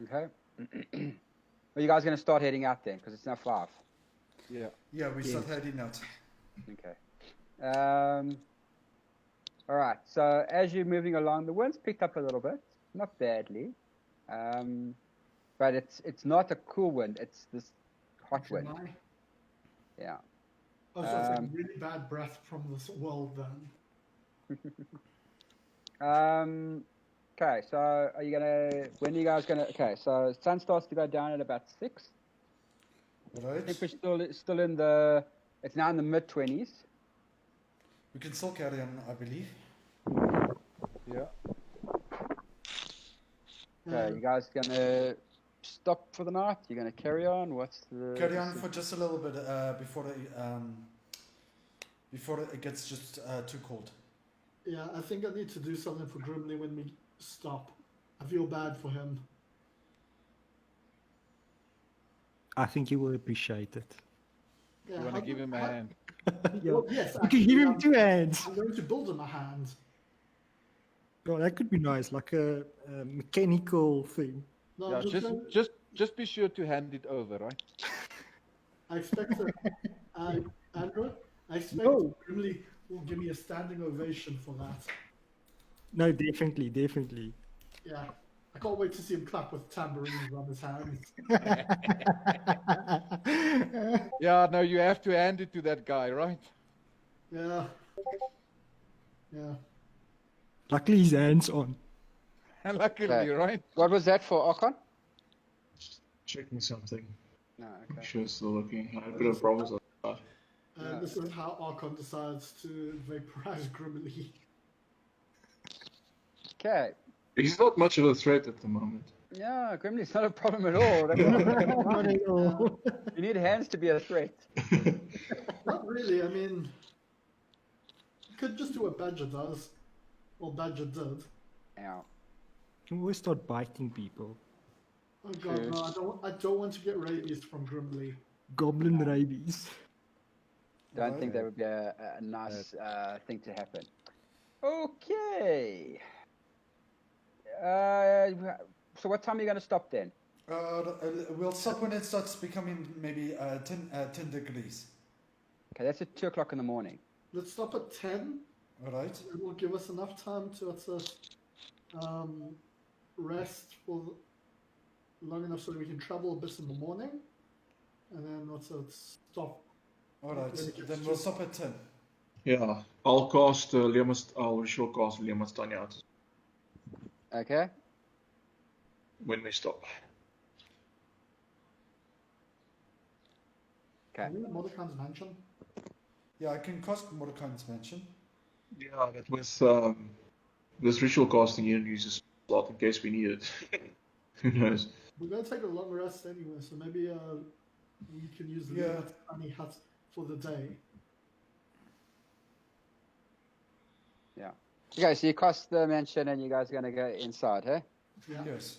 Okay. Are you guys going to start heading out then? Because it's now 5. Yeah. Yeah, we start heading out. Okay. All right. So as you're moving along, the wind's picked up a little bit, not badly, but it's not a cool wind. It's this hot wind. Yeah. Oh, so it's like really bad breath from this world then. Okay, so are you gonna? When are you guys gonna? Okay, so sun starts to go down at about 6. Right. I think we're still in the. It's now in the mid-20s. We can still carry on, I believe. Yeah. Okay, you guys gonna stop for the night? You're gonna carry on? What's the? Carry on for just a little bit before it gets just too cold. Yeah, I think I need to do something for Grimly when we stop. I feel bad for him. I think you will appreciate it. Yeah, You want to give him a hand? Yeah. Well, yes, You can give him 2 hands. I'm going to build him a hand. Oh, that could be nice, like a mechanical thing. No, Yeah, just be sure to hand it over, right? I expect that, Andrew, I expect Grimly will give me a standing ovation for that. No, definitely. Yeah, I can't wait to see him clap with tambourines on his hands. Yeah, no, you have to hand it to that guy, right? Yeah. Luckily, his hands on. Luckily, right? What was that for, Archon? Checking something. No, I'm sure it's still looking. I had a bit of problems with that. And this is how Archon decides to vaporize Grimly. Okay. He's not much of a threat at the moment. Yeah, Grimly's not a problem at all. Not at all. You need hands to be a threat. Not really, I mean, you could just do what Badger does. Or Badger did. Ow. You can always start biting people. Oh god, no, I don't want to get rabies from Grimly. Goblin rabies. Don't think that would be a nice thing to happen. Okay. So what time are you going to stop then? We'll stop when it starts becoming maybe 10 degrees. Okay, that's at 2 o'clock in the morning. Let's stop at 10. All right. It will give us enough time to rest for long enough so that we can travel a bit in the morning. And then stop. All right, then we'll stop at 10. Yeah, I'll cast I'll ritual cast Liamas Tanya Okay. when we stop. Okay. Mordecai's Mansion? Yeah, I can cast Mordecai's Mansion. Yeah, but with ritual casting, you don't use a slot in case we need it. Who knows? We're going to take a long rest anyway, so maybe we can use the tiny hut for the day. Yeah. Okay, so you cast the mansion and you guys are going to go inside, huh? Yeah. Yes.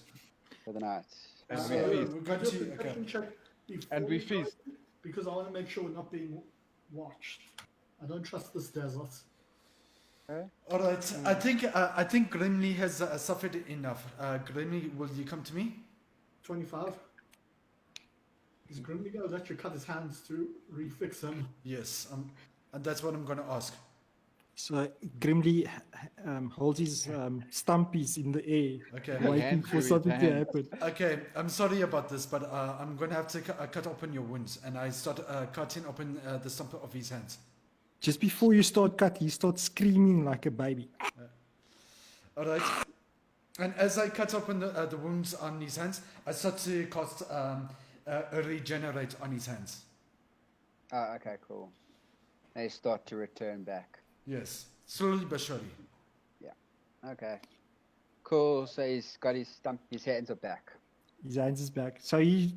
For the night. And So we feast. we're going to And we feast. Because I want to make sure we're not being watched. I don't trust this desert. Okay. All right. I think Grimly has suffered enough. Grimly, will you come to me? 25. Is Grimly going to let you cut his hands to refix him? Yes. And that's what I'm going to ask. So Grimly holds his stumpies in the air, Okay. waiting for something to happen. Okay, I'm sorry about this, but I'm going to have to cut open your wounds. And I start cutting open the stump of his hands. Just before you start cut, he starts screaming like a baby. All right. And as I cut open the wounds on his hands, I start to cast a regenerate on his hands. Oh, okay, cool. They start to return back. Yes, slowly but surely. Yeah. Okay. Cool. So he's got his hands are back. His hands is back. So he's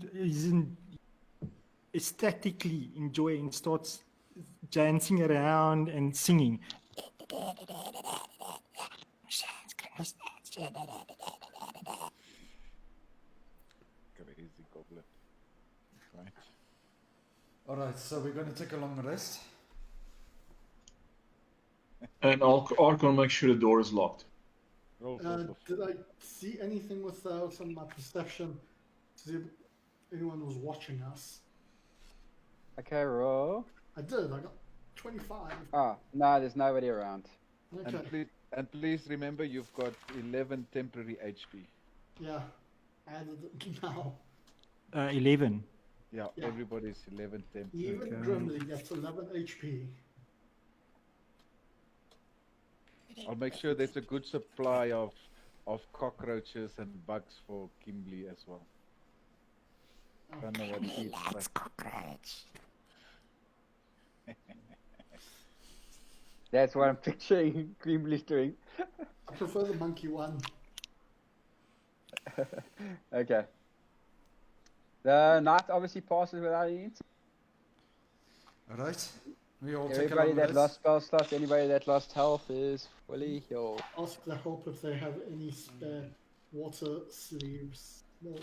ecstatically enjoying, starts dancing around and singing. Crazy goblin. Right. Alright, so we're going to take a long rest. And Archon make sure the door is locked. Did I see anything without on my perception to see if anyone was watching us? Okay, roll. I did. I got 25. Oh, no, there's nobody around. Okay. And please remember, you've got 11 temporary HP. Yeah, added it now. 11. Yeah, everybody's 11 temporary. Even Grimly gets 11 HP. I'll make sure there's a good supply of cockroaches and bugs for Kimberly as well. I don't know what he eats, but... cockroach. That's what I'm picturing Grimly doing. I prefer the monkey one. Okay. The night obviously passes without any incident. Alright. We all take Everybody a long that rest. lost spell slots, anybody that lost health is fully healed. Ask the help if they have any spare water sleeves. No.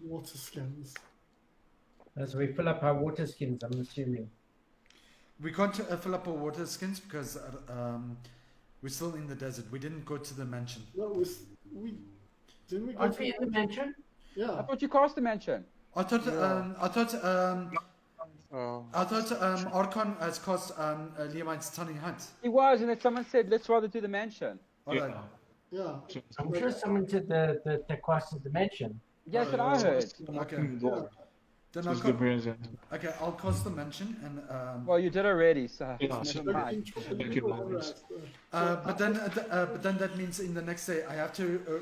Water skins. As we fill up our water skins, I'm assuming. We can't fill up our water skins because we're still in the desert. We didn't go to the mansion. No, we didn't we go Aren't to we in the mansion? Yeah. I thought you cast the mansion. I thought Archon has cost Liamine's Tiny Hunt. He was, and then someone said, let's rather do the mansion. Alright. Yeah. I'm sure someone said the cost of the mansion. Yes, what I heard. Okay. Then Just I'll give me a second. okay, I'll cost the mansion and Well, you did already, so Yeah, never mind. but then that means in the next day I have to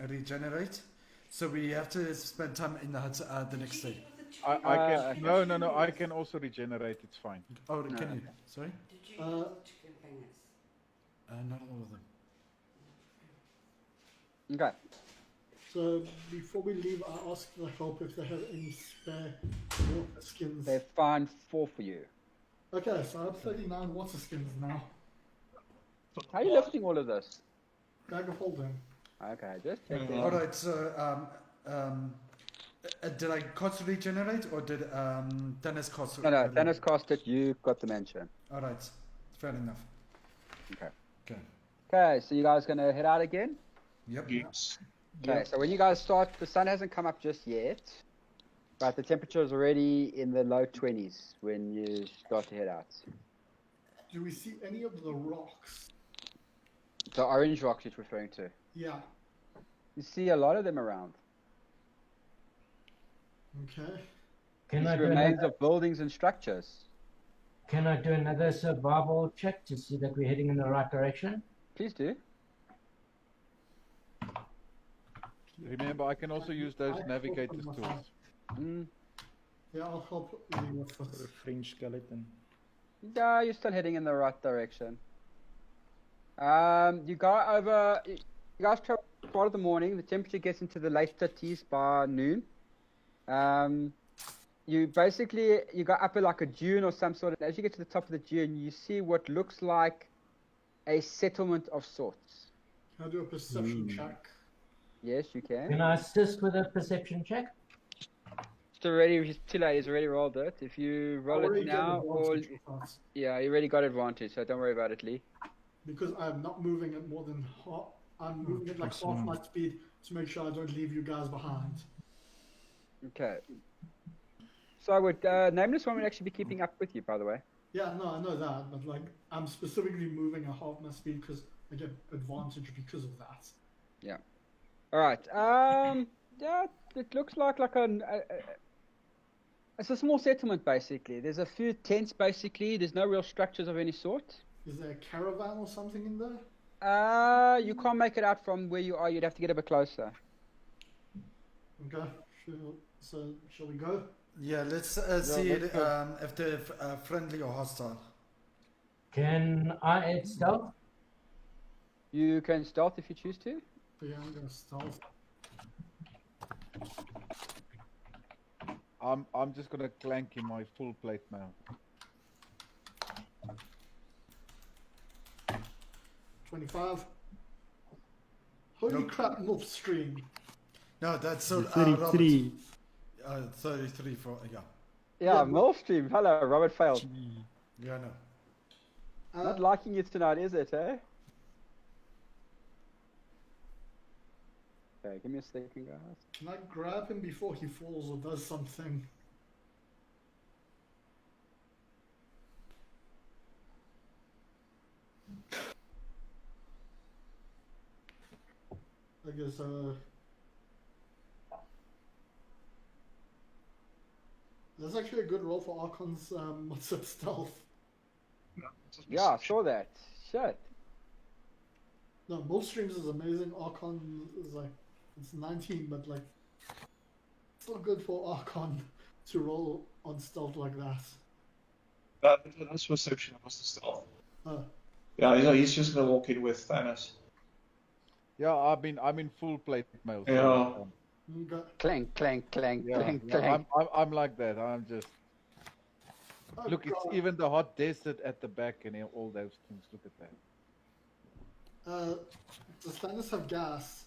regenerate. So we have to spend time in the hut the next day. I can no. I can also regenerate. It's fine. Oh, can you? Sorry. Not all of them. Okay. So before we leave, I asked the help if they have any spare water skins. They found 4 for you. Okay, so I have 39 water skins now. How are you lifting all of this? Bag of holding. Okay, just checking. Alright, so did I cost regenerate or did Dennis cost? No, Dennis cost it, you got the mansion. Alright, fair enough. Okay. Okay. Okay, so you guys gonna head out again? Yep. Yes. Okay, so when you guys start, the sun hasn't come up just yet, but the temperature is already in the low 20s when you start to head out. Do we see any of the rocks? The orange rocks you're referring to. Yeah. You see a lot of them around. Okay. Can I These do remains another, of buildings and structures. can I do another survival check to see that we're heading in the right direction? Please do. Remember, I can also use those navigator's tools. Yeah, I'll help you with this. French skeleton. Yeah, you're still heading in the right direction. You go over. You guys travel part of the morning. The temperature gets into the late 30s by noon. You go up like a dune or some sort. And as you get to the top of the dune, you see what looks like a settlement of sorts. Can I do a perception check? Yes, you can. Can I assist with a perception check? It's already too late. He's already rolled it. If you roll it now, or yeah, you already got advantage. So don't worry about it, Lee. Because I'm not moving at more than half. I'm moving at like half my speed to make sure I don't leave you guys behind. Okay. So would Nameless one would actually be keeping up with you, by the way. Yeah, no, I know that, but like I'm specifically moving a half my speed because I get advantage because of that. Yeah. All right. Yeah, it looks like it's a small settlement basically. There's a few tents basically. There's no real structures of any sort. Is there a caravan or something in there? You can't make it out from where you are. You'd have to get a bit closer. Okay. So shall we go? Yeah, let's see if they're friendly or hostile. Can I add stealth? You can stealth if you choose to. Yeah, I'm gonna stealth. I'm just gonna clank in my full plate now. 25. Holy crap, North Stream. No, that's 33. 33 for Yeah, Millstream. Hello, Robert failed. Yeah, no. Not liking it tonight, is it, eh? Okay, give me a second, guys. Can I grab him before he falls or does something? I guess, that's actually a good roll for Archon's what's it, stealth. Yeah, I saw that. Shit. No, Bullstreams is amazing. Archon is like, it's 19, but like, it's not good for Archon to roll on stealth like that. That's perception, was the stealth. Oh. Yeah, he's just gonna walk in with Thanos. Yeah, I'm in full plate mail. So, Yeah. Clank, clank, clank, yeah, clank, yeah, clank. I'm like that. I'm just. Oh, Look, it's God. even the hot desert at the back and all those things. Look at that. Does Thanos have gas?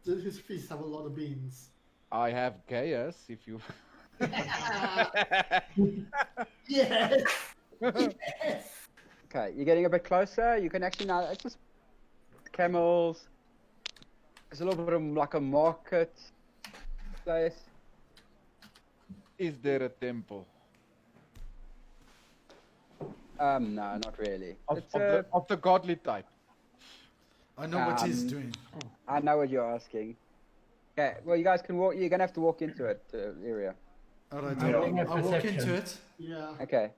Did his feast have a lot of beans? I have chaos. If you. Yes. Okay, you're getting a bit closer. You can actually now. It's just camels. There's a little bit of like a market place. Is there a temple? No, not really. Of the godly type. I know what he's doing. I know what you're asking. Okay, well, you guys can walk. You're gonna have to walk into it, area. All right, Yeah. I'll walk into it. Yeah. Okay.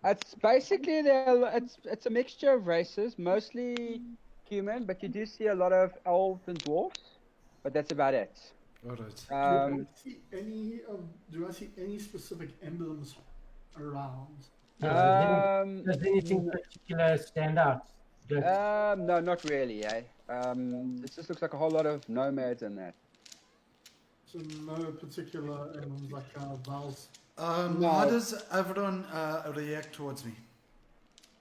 It's basically it's a mixture of races, mostly human, but you do see a lot of elves and dwarfs, but that's about it. All right. Do I see any specific emblems around? Does anything particular stand out? No, not really, eh? It just looks like a whole lot of nomads and that. So no particular emblems like Val's. No. How does everyone react towards me?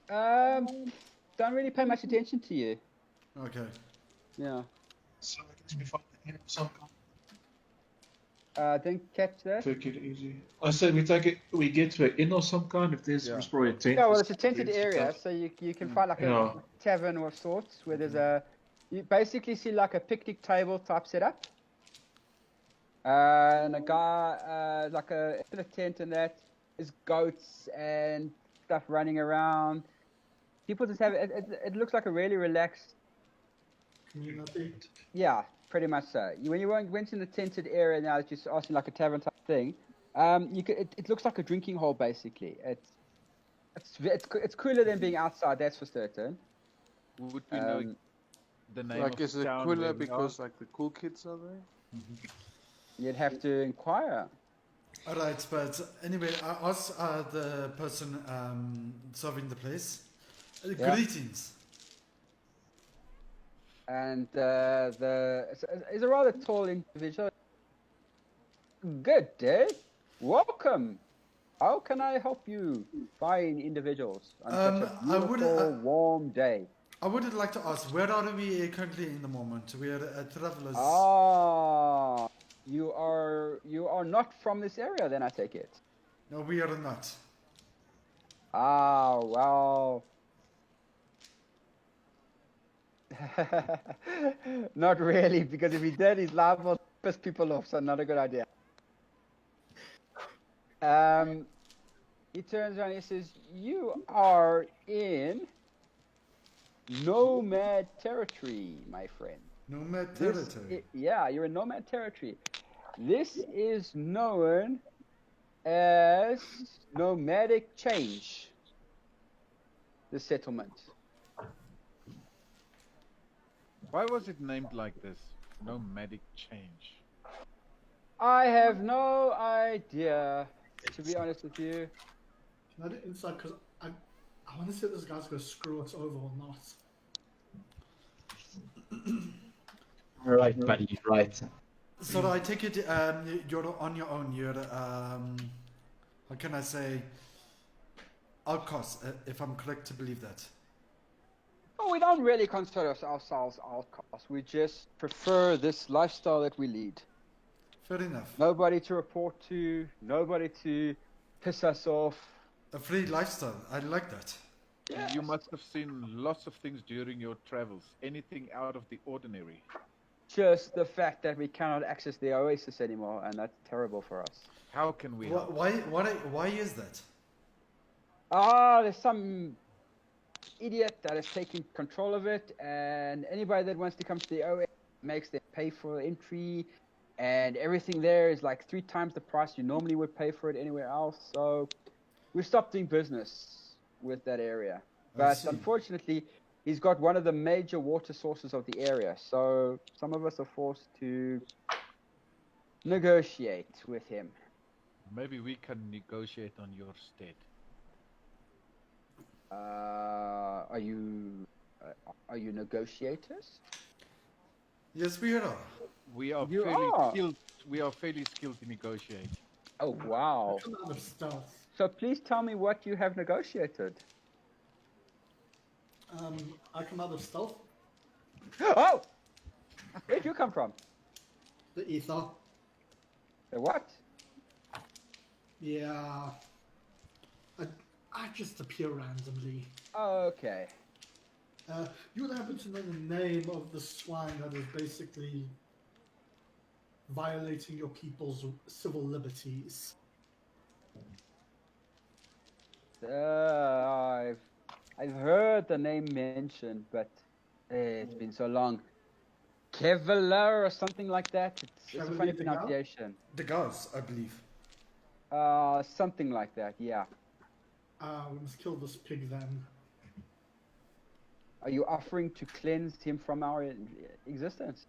Don't really pay much attention to you. Okay. Yeah. So I guess we find the inn of some kind. Didn't catch that. Take it easy. I said we get to an inn of some kind. If there's probably a tent. Yeah, well, it's a tented area, so you can find like a tavern of sorts where there's you basically see like a picnic table type setup. And a guy, like in a tent and that, is goats and stuff running around. People just have it looks like a really relaxed community. Yeah, pretty much so. When you went in the tented area now, it's just asking like a tavern type thing. It looks like a drinking hole basically. It's cooler than being outside, that's for certain. Would we know the name like, of is it town cooler where we because are? like the cool kids are there? You'd have to inquire. All right, but anyway, I asked the person serving the place. Yeah. Greetings. And is a rather tall individual. Good day. Welcome. How can I help you, fine individuals, on such a beautiful, warm day? I would like to ask, where are we currently in the moment? We are travelers. Ah, you are not from this area, then I take it. No, we are not. Ah, well. Not really, because if he did, he's liable to piss people off, so not a good idea. He turns around and he says, "You are in nomad territory, my friend." Nomad territory? Yeah, you're in nomad territory. This is known as nomadic change. The settlement. Why was it named like this? Nomadic change. I have no idea, to be honest with you. Can I do insight? Because I want to see if this guy's going to screw us over or not. Right, buddy, right. So I take it you're on your own. You're, how can I say, outcast, if I'm correct to believe that. Oh, we don't really consider ourselves outcasts. We just prefer this lifestyle that we lead. Fair enough. Nobody to report to, nobody to piss us off. A free lifestyle. I like that. Yeah. You must have seen lots of things during your travels. Anything out of the ordinary. Just the fact that we cannot access the oasis anymore, and that's terrible for us. How can we? Why is that? There's some idiot that is taking control of it, and anybody that wants to come to the oasis makes them pay for entry, and everything there is like 3 times the price you normally would pay for it anywhere else. So we've stopped doing business with that area. But unfortunately, he's got one of the major water sources of the area, so some of us are forced to negotiate with him. Maybe we can negotiate on your stead. Are you negotiators? Yes, we are. We are skilled. We are fairly skilled to negotiate. Oh wow! So please tell me what you have negotiated. I come out of stealth. Oh! Where'd you come from? The ether. The what? Yeah. I just appear randomly. Okay. You would happen to know the name of the swine that is basically violating your people's civil liberties? I've heard the name mentioned, but it's been so long. Kevlar or something like that. It's a funny pronunciation. Degas, I believe. Something like that, yeah. We must kill this pig then. Are you offering to cleanse him from our existence?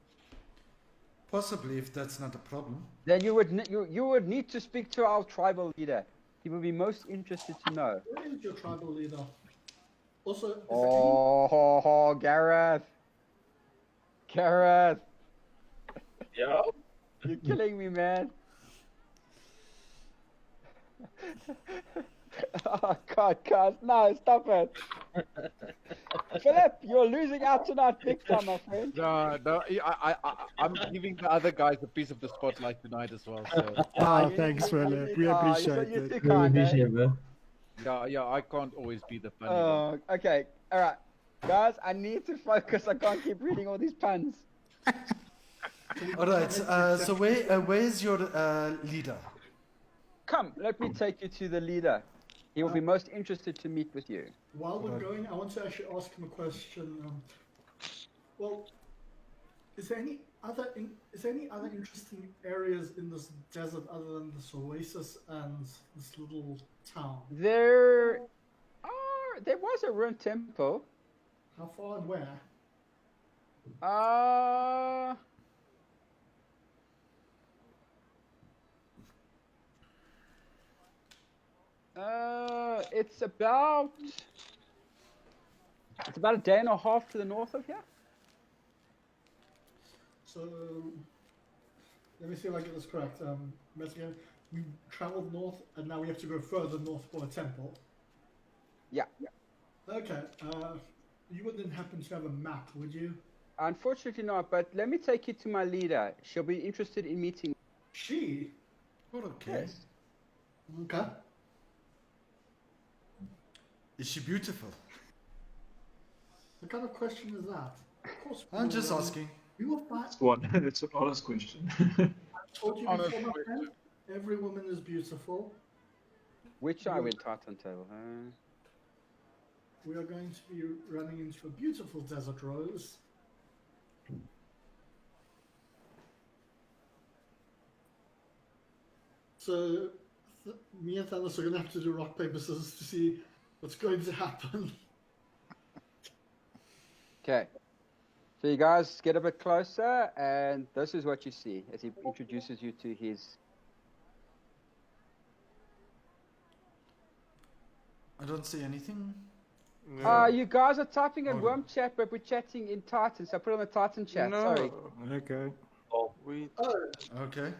Possibly, if that's not a problem. Then you would need to speak to our tribal leader. He would be most interested to know. Where is your tribal leader? Also, Gareth. Gareth. Yeah? You're killing me, man. Oh, God, no, stop it. Philip, you're losing out tonight big time, my friend. No, I'm giving the other guys a piece of the spotlight tonight as well. So. Thanks, Philip. We appreciate it. Too kind, eh? Yeah, I can't always be the funny one. Okay, alright. Guys, I need to focus. I can't keep reading all these puns. Alright, so where is your leader? Come, let me take you to the leader. He will be most interested to meet with you. While we're going, I want to actually ask him a question. Is there any other interesting areas in this desert other than this oasis and this little town? There was a ruined temple. How far and where? It's about a day and a half to the north of here. So, let me see if I get this correct. We traveled north, and now we have to go further north for a temple. Yeah. Okay. You wouldn't happen to have a map, would you? Unfortunately not, but let me take you to my leader. She'll be interested in meeting. She? Well, okay. Yes. Okay. Is she beautiful? What kind of question is that? Of course. I'm just asking. You will find. It's an honest question. I told you before, my friend, every woman is beautiful. Which I went Titan table. We are going to be running into a beautiful desert rose. So, me and Thanos are going to have to do rock, paper, scissors to see what's going to happen. Okay. So you guys get a bit closer, and this is what you see as he introduces you to his... I don't see anything. You guys are typing in Worm chat, but we're chatting in Titan, so I put it on the Titan chat. Sorry. Okay. Oh, Okay.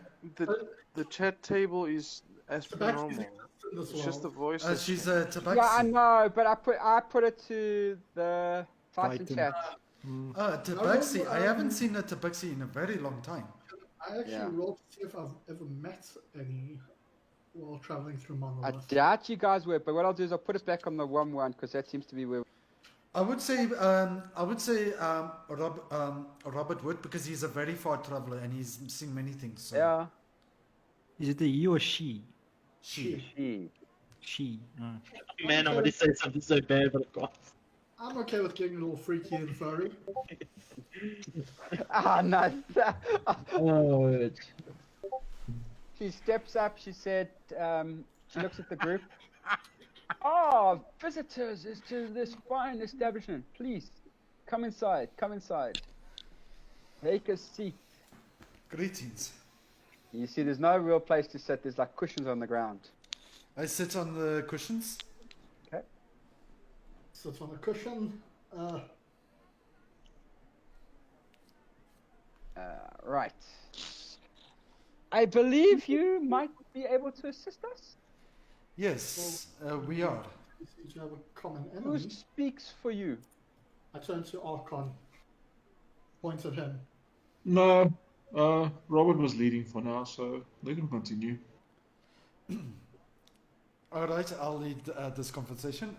The chat table is as per normal. It's just the voice. She's a Tabaxi. Yeah, I know, but I put it to the Titan chat. Tabaxi. I haven't seen a Tabaxi in a very long time. I actually rolled to see if I've ever met any while traveling through I Monolith. doubt you guys were, but what I'll do is I'll put us back on the one because that seems to be where. I would say Robert would, because he's a very far traveler and he's seen many things. So. Yeah. Is it a he or she? She. Man, I want to say something so bad, but I can't. I'm okay with getting a little freaky and furry. Nice. Oh, She steps up, she said, she looks at the group. Oh, visitors is to this fine establishment. Please, come inside, Take a seat. Greetings. You see, there's no real place to sit. There's like cushions on the ground. I sit on the cushions. Okay. Sit on a cushion. Right. I believe you might be able to assist us. Yes, we are. We seem to have a common Who enemy. speaks for you? I turn to Archon. Point at him. No, Robert was leading for now, so they can continue. All right, I'll lead this conversation.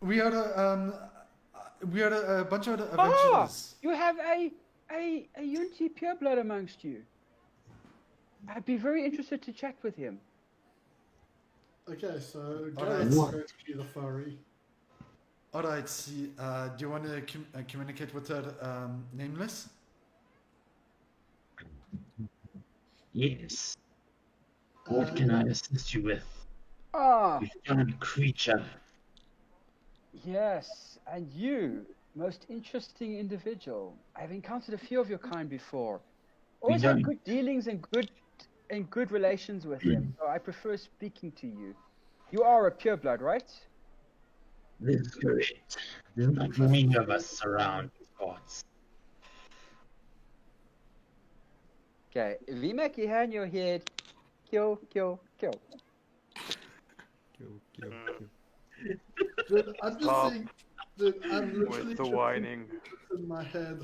We are a bunch of adventurers. You have a Unity pureblood amongst you. I'd be very interested to chat with him. Okay, so All Garrett's right. going to be the furry. All right, see, do you want to communicate with her nameless? Yes. What can I assist you with? Ah, You giant creature. yes, and you, most interesting individual. I've encountered a few of your kind before. Always had good dealings and good relations with them, so I prefer speaking to you. You are a pureblood, right? This is correct. There's not many of us around these parts. Okay, VMAC, you hand your head. Kill. Dude, I'm just Stop saying, dude, I'm literally with the just whining. in my head.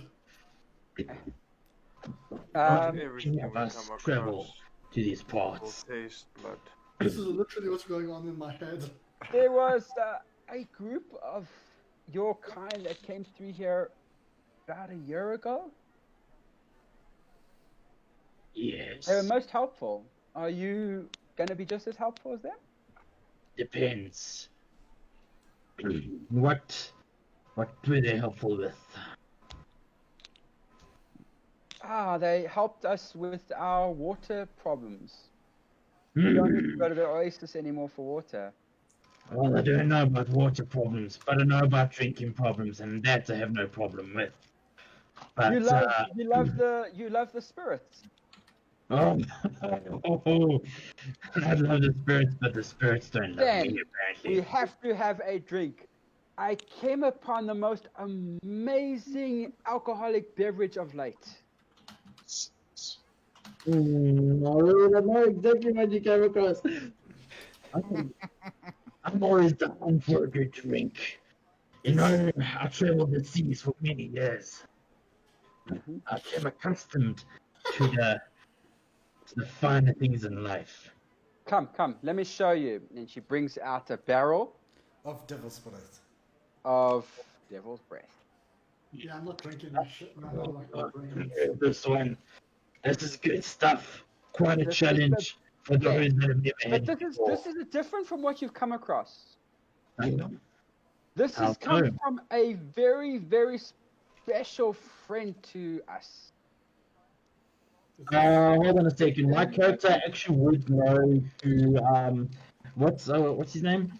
Everything Many of we us come travel across to these will parts. taste blood. This is literally what's going on in my head. There was a group of your kind that came through here about a year ago. Yes. They were most helpful. Are you going to be just as helpful as them? Depends. What were they helpful with? They helped us with our water problems. We don't need to go to the oasis anymore for water. Well, I don't know about water problems, but I know about drinking problems, and that I have no problem with. But You love the spirits. I love the spirits, but the spirits don't love Then me, apparently. we have to have a drink. I came upon the most amazing alcoholic beverage of late. I really don't know exactly what you came across. I'm always down for a good drink. You know, I traveled the seas for many years. I became accustomed to the finer things in life. Come, let me show you. And she brings out a barrel of Devil's Breath. Yeah, I'm not drinking that shit, man. I like my brain. This one. This is good stuff. Quite a challenge For those Yes. that have never But had it this is different from what you've come across. before. This How has come so? from a very, very special friend to us. Hold on a second. My character actually would know who. What's his name?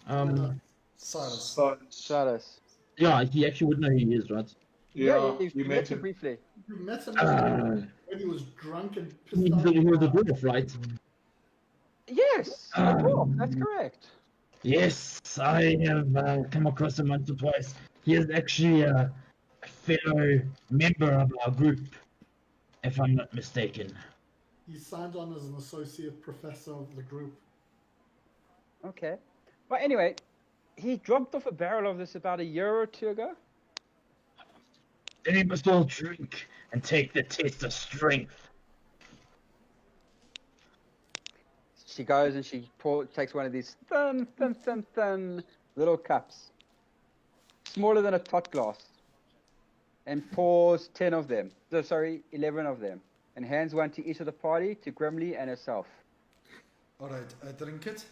Silas. Silas. Yeah, he actually would know who he is, right? Yeah, you've you met met him him. briefly. You met him Uh, when he was drunk and He pissed he was a off. dwarf, right? Yes, a dwarf, that's correct. Yes, I have come across him once or twice. He is actually a fellow member of our group, if I'm not mistaken. He signed on as an associate professor of the group. Okay. But anyway, he dropped off a barrel of this about a year or two ago. Then we must all drink and take the test of strength. She goes and she takes one of these thin little cups, smaller than a tot glass, and pours 10 of them. 11 of them, and hands one to each of the party, to Grimly and herself. Alright, drink it.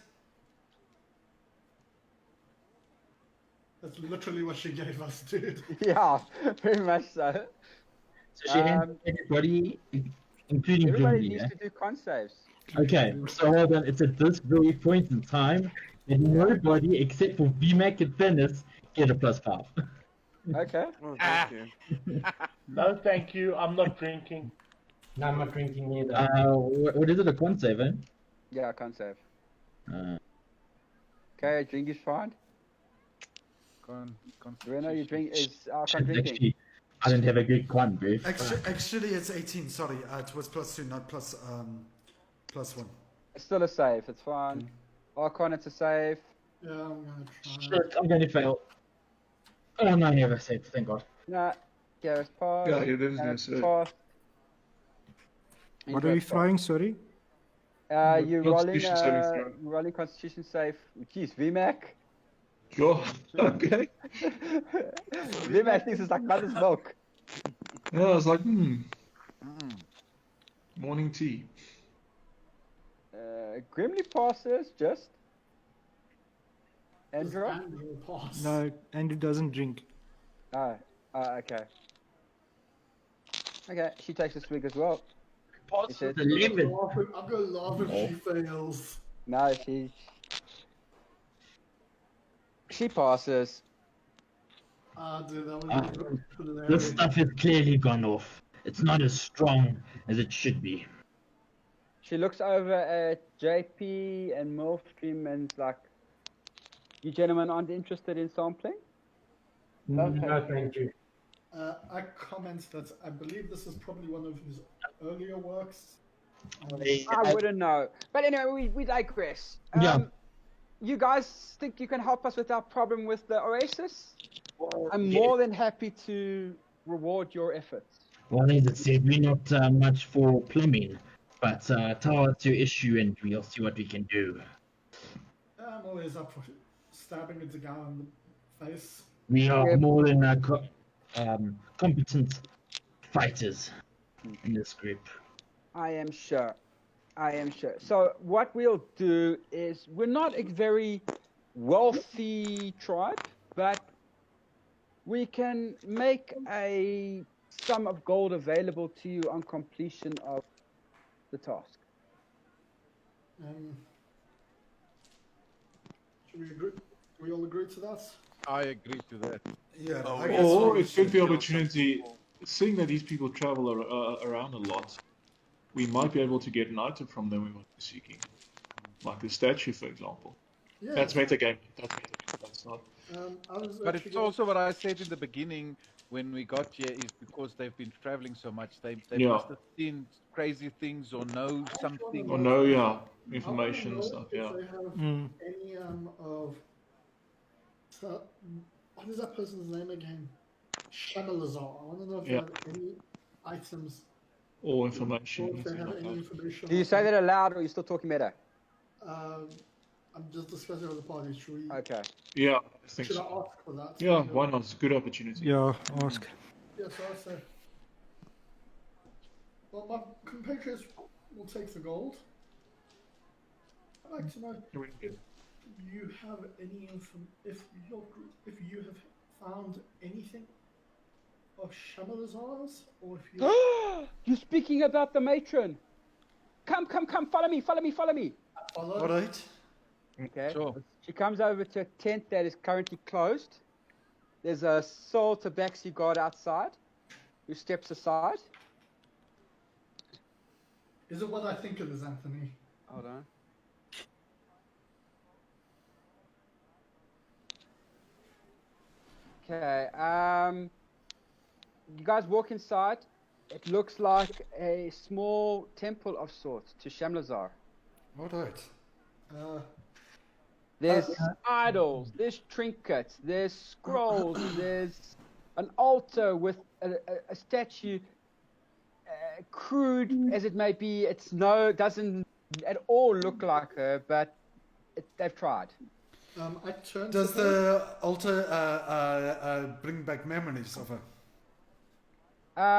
That's literally what she gave us, dude. Yeah, very much so. So she hands everybody, including Everybody Grimly, needs yeah? to do con saves. Okay, so hold on. It's at this very point in time that nobody except for VMAC and Dennis get a +5. Okay. Oh, thank you. No, thank you. I'm not drinking. No, I'm not drinking either. What is it, a con save, eh? Yeah, con save. Uh, Okay, drink is fine. Reno, you drink is con drinking. actually, I didn't have a good con, bro. Actually, it's 18. Sorry, it was +2, not +1. It's still a save. It's fine. Archon, it's a save. Yeah, I'm gonna try. Shit, I'm gonna fail. Oh, no, I never saved, thank God. Nah, Gareth pass. Yeah, you didn't Gareth save. pass. What are we throwing? Sorry. You're rolling, Constitution saving throw. rolling Constitution save. Jeez, VMAC. Sure. Okay. VMAC thinks it's like mother's milk. Yeah, I was like, morning tea. Grimly passes, just. Does Andrew? Andrew pass? No, Andrew doesn't drink. Okay. Okay, she takes a swig as well. He said- The lemon. I'm gonna laugh if she fails. No, she passes. Dude, that was This hilarious. stuff has clearly gone off. It's not as strong as it should be. She looks over at JP and Milfstream and is like, you gentlemen aren't interested in sampling? No, thank you. I comment that I believe this is probably one of his earlier works. I wouldn't know. But anyway, we digress. Yeah. You guys think you can help us with our problem with the Oasis? I'm more than happy to reward your efforts. Well, as it said, we're not much for plumbing, but tell us your issue and we'll see what we can do. I'm always up for stabbing a guy in the face. We are Yeah. more than competent fighters in this group. I am sure. So what we'll do is, we're not a very wealthy tribe, but we can make a sum of gold available to you on completion of the task. Should we agree? We all agree to that? I agree to that. Yeah. Oh, I guess Or we it could be should- opportunity, seeing that these people travel around a lot, we might be able to get an item from them we might be seeking. Like the statue, for example. Yeah. That's metagame. That's not. I was But actually it's also what I said in the beginning when we got here is because they've been traveling so much, they Yeah. must have seen crazy things or know something. Or know, yeah, information and stuff, yeah. If they have Mm. any what is that person's name again? Shamalazar. I want to know if Yeah. they have any items Or information. or if they anything have like any that. information. Do you say that aloud, or are you still talking meta? I'm just discussing with the party. Should we? Okay. Yeah, I think Should I so. ask for that? Yeah, why not? It's a good opportunity. Yeah, ask. Yeah, so I say. Well, my compatriots will take the gold. I'd like to know if you have any if you have found anything of Shamalazar's, or if you. You're speaking about the matron. Come, follow me. All right. Okay. Sure. She comes over to a tent that is currently closed. There's a Soul Tabaxi guard outside who steps aside. Is it what I think it is, Anthony? Hold on. Okay. You guys walk inside. It looks like a small temple of sorts to Shamlazar. All right. There's idols, there's trinkets, there's scrolls, there's an altar with a statue, crude as it may be. Doesn't at all look like her, but they've tried. I turn. Does the altar bring back memories of her?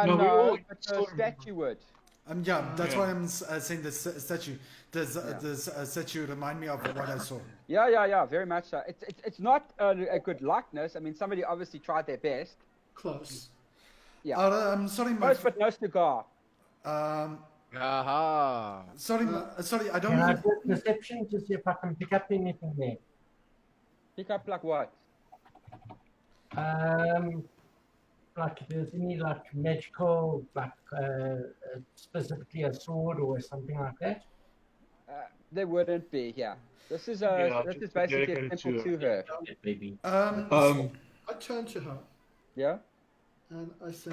No, but the statue would. That's why I'm saying the statue. Does a statue remind me of what I saw? Yeah, very much so. It's not a good likeness. I mean, somebody obviously tried their best. Close. Yeah. I'm sorry, close, but no cigar. Sorry, I don't. Can I do perception to see if I can pick up anything there? Pick up like what? Like if there's any like magical, like specifically a sword or something like that. There wouldn't be. Yeah. This is basically a temple to her. Baby. I turn to her. Yeah. And I say,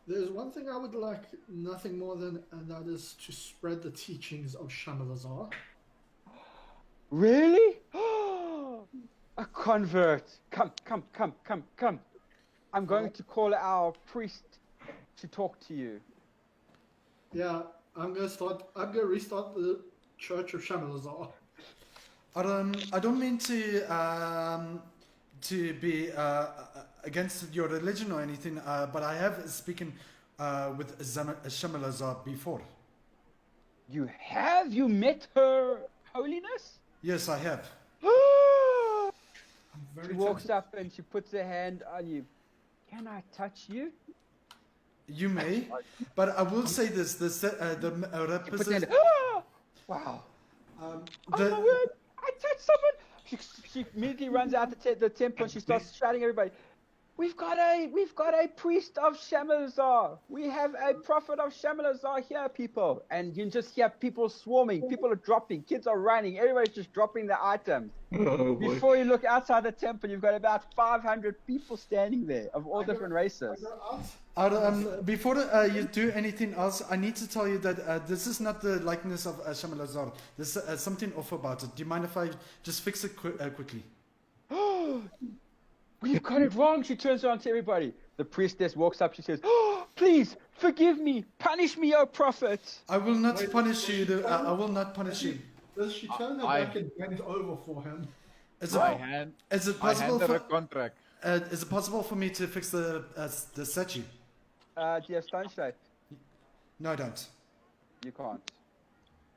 there's one thing I would like nothing more than, and that is to spread the teachings of Shamalazar. Really? A convert. Come. I'm going to call our priest to talk to you. Yeah, I'm gonna restart the Church of Shamalazar. I don't mean to be against your religion or anything, but I have spoken with Shamalazar before. You have? You met her holiness? Yes, I have. She walks up and she puts her hand on you. Can I touch you? You may, but I will say this: Wow! Oh my word! I touched someone. She immediately runs out the temple and she starts shouting at everybody. We've got a priest of Shamalazar. We have a prophet of Shamalazar here, people. And you just hear people swarming. People are dropping. Kids are running. Everybody's just dropping their items. Before you look outside the temple, you've got about 500 people standing there of all different races. Before you do anything else, I need to tell you that this is not the likeness of Shamalazar. There's something off about it. Do you mind if I just fix it quickly? You've got it wrong. She turns around to everybody. The priestess walks up. She says, please forgive me. Punish me, O prophet. I will not punish you. I will not punish you. Does she turn her back and bend over for him? Is it possible for a contract? Is it possible for me to fix the statue? Do you have stone shape? No, I don't. You can't.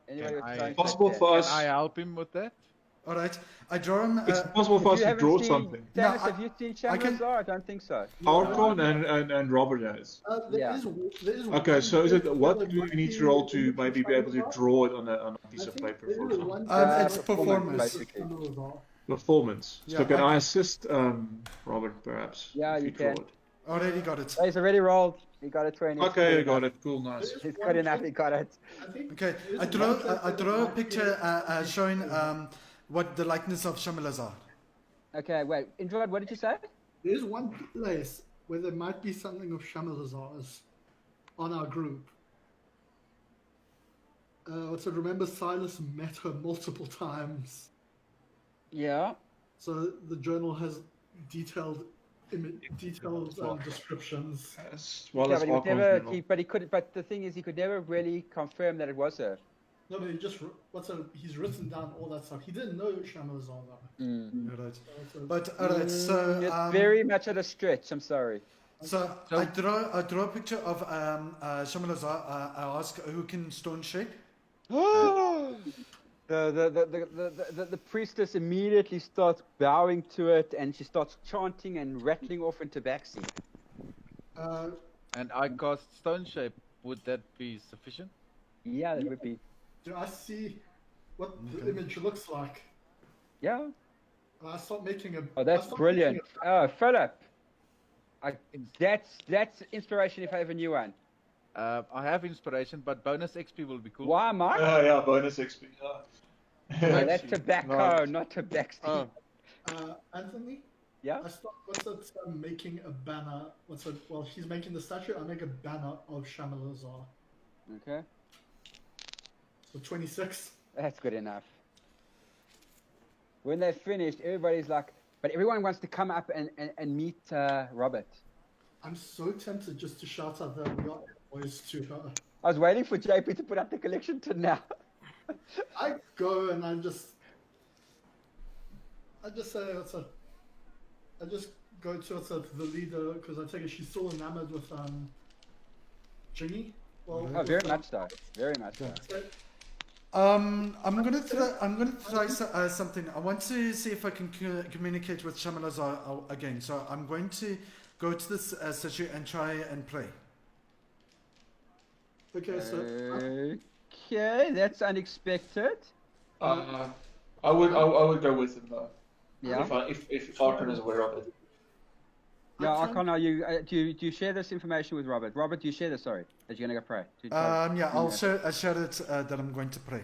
Anyway, Can I help him with that? All right, I draw him. It's possible for us to draw something. Dennis, have you seen Shamalazar? I don't think so. Archon and Robert has. Okay, so is it what do we need to roll to maybe be able to draw it on a piece of paper? For example? It's performance. Performance. So Yeah, can I assist Robert perhaps? Yeah, if you draw can. it? Already got it. He's already rolled. He got a 20. Okay, I got it. Cool, nice. He's good enough. He got it. Okay, I draw a picture showing what the likeness of Shamalazar. Okay, wait. Indra, what did you say? There's one place where there might be something of Shamalazar's on our group. So remember, Silas met her multiple times. Yeah. So the journal has detailed descriptions. As well Yeah, as but he would Archon's never. journal. But he could. But the thing is, he could never really confirm that it was her. No, but he's written down all that stuff. He didn't know Shamalazar though. All right. But all right, so It's very much at a stretch. I'm sorry. So I draw a picture of Shamalazar. I ask who can stone shape. The priestess immediately starts bowing to it, and she starts chanting and rattling off into backseat. And I cast Stone Shape. Would that be sufficient? Yeah, that would be. Do I see what the image looks like? Yeah. I start making a. Oh, that's brilliant. Oh, Philip. That's inspiration if I ever knew one. I have inspiration, but bonus XP will be cool. Why, Mark? Yeah, bonus XP. No, that's tobacco, not tobacco. Anthony? Yeah? Making a banner. Well, she's making the statue. I make a banner of Shamalazar. Okay. So 26. That's good enough. When they're finished, everybody's like, but everyone wants to come up and meet Robert. I'm so tempted just to shout out the voice to her. I was waiting for JP to put up the collection to now. I go and I just say I just go to the leader because I take it she's still enamored with Ginny. Well, oh, very much so. Very much so. I'm gonna try something. I want to see if I can communicate with Shamalazar again. So I'm going to go to this statue and try and pray. Okay, so. Okay, that's unexpected. I would go with him though. Yeah. If Archon is aware of it. Yeah, Archon, are you? Do you share this information with Robert? Robert, do you share this? Sorry, that you're gonna go pray. Yeah, I'll share it that I'm going to pray.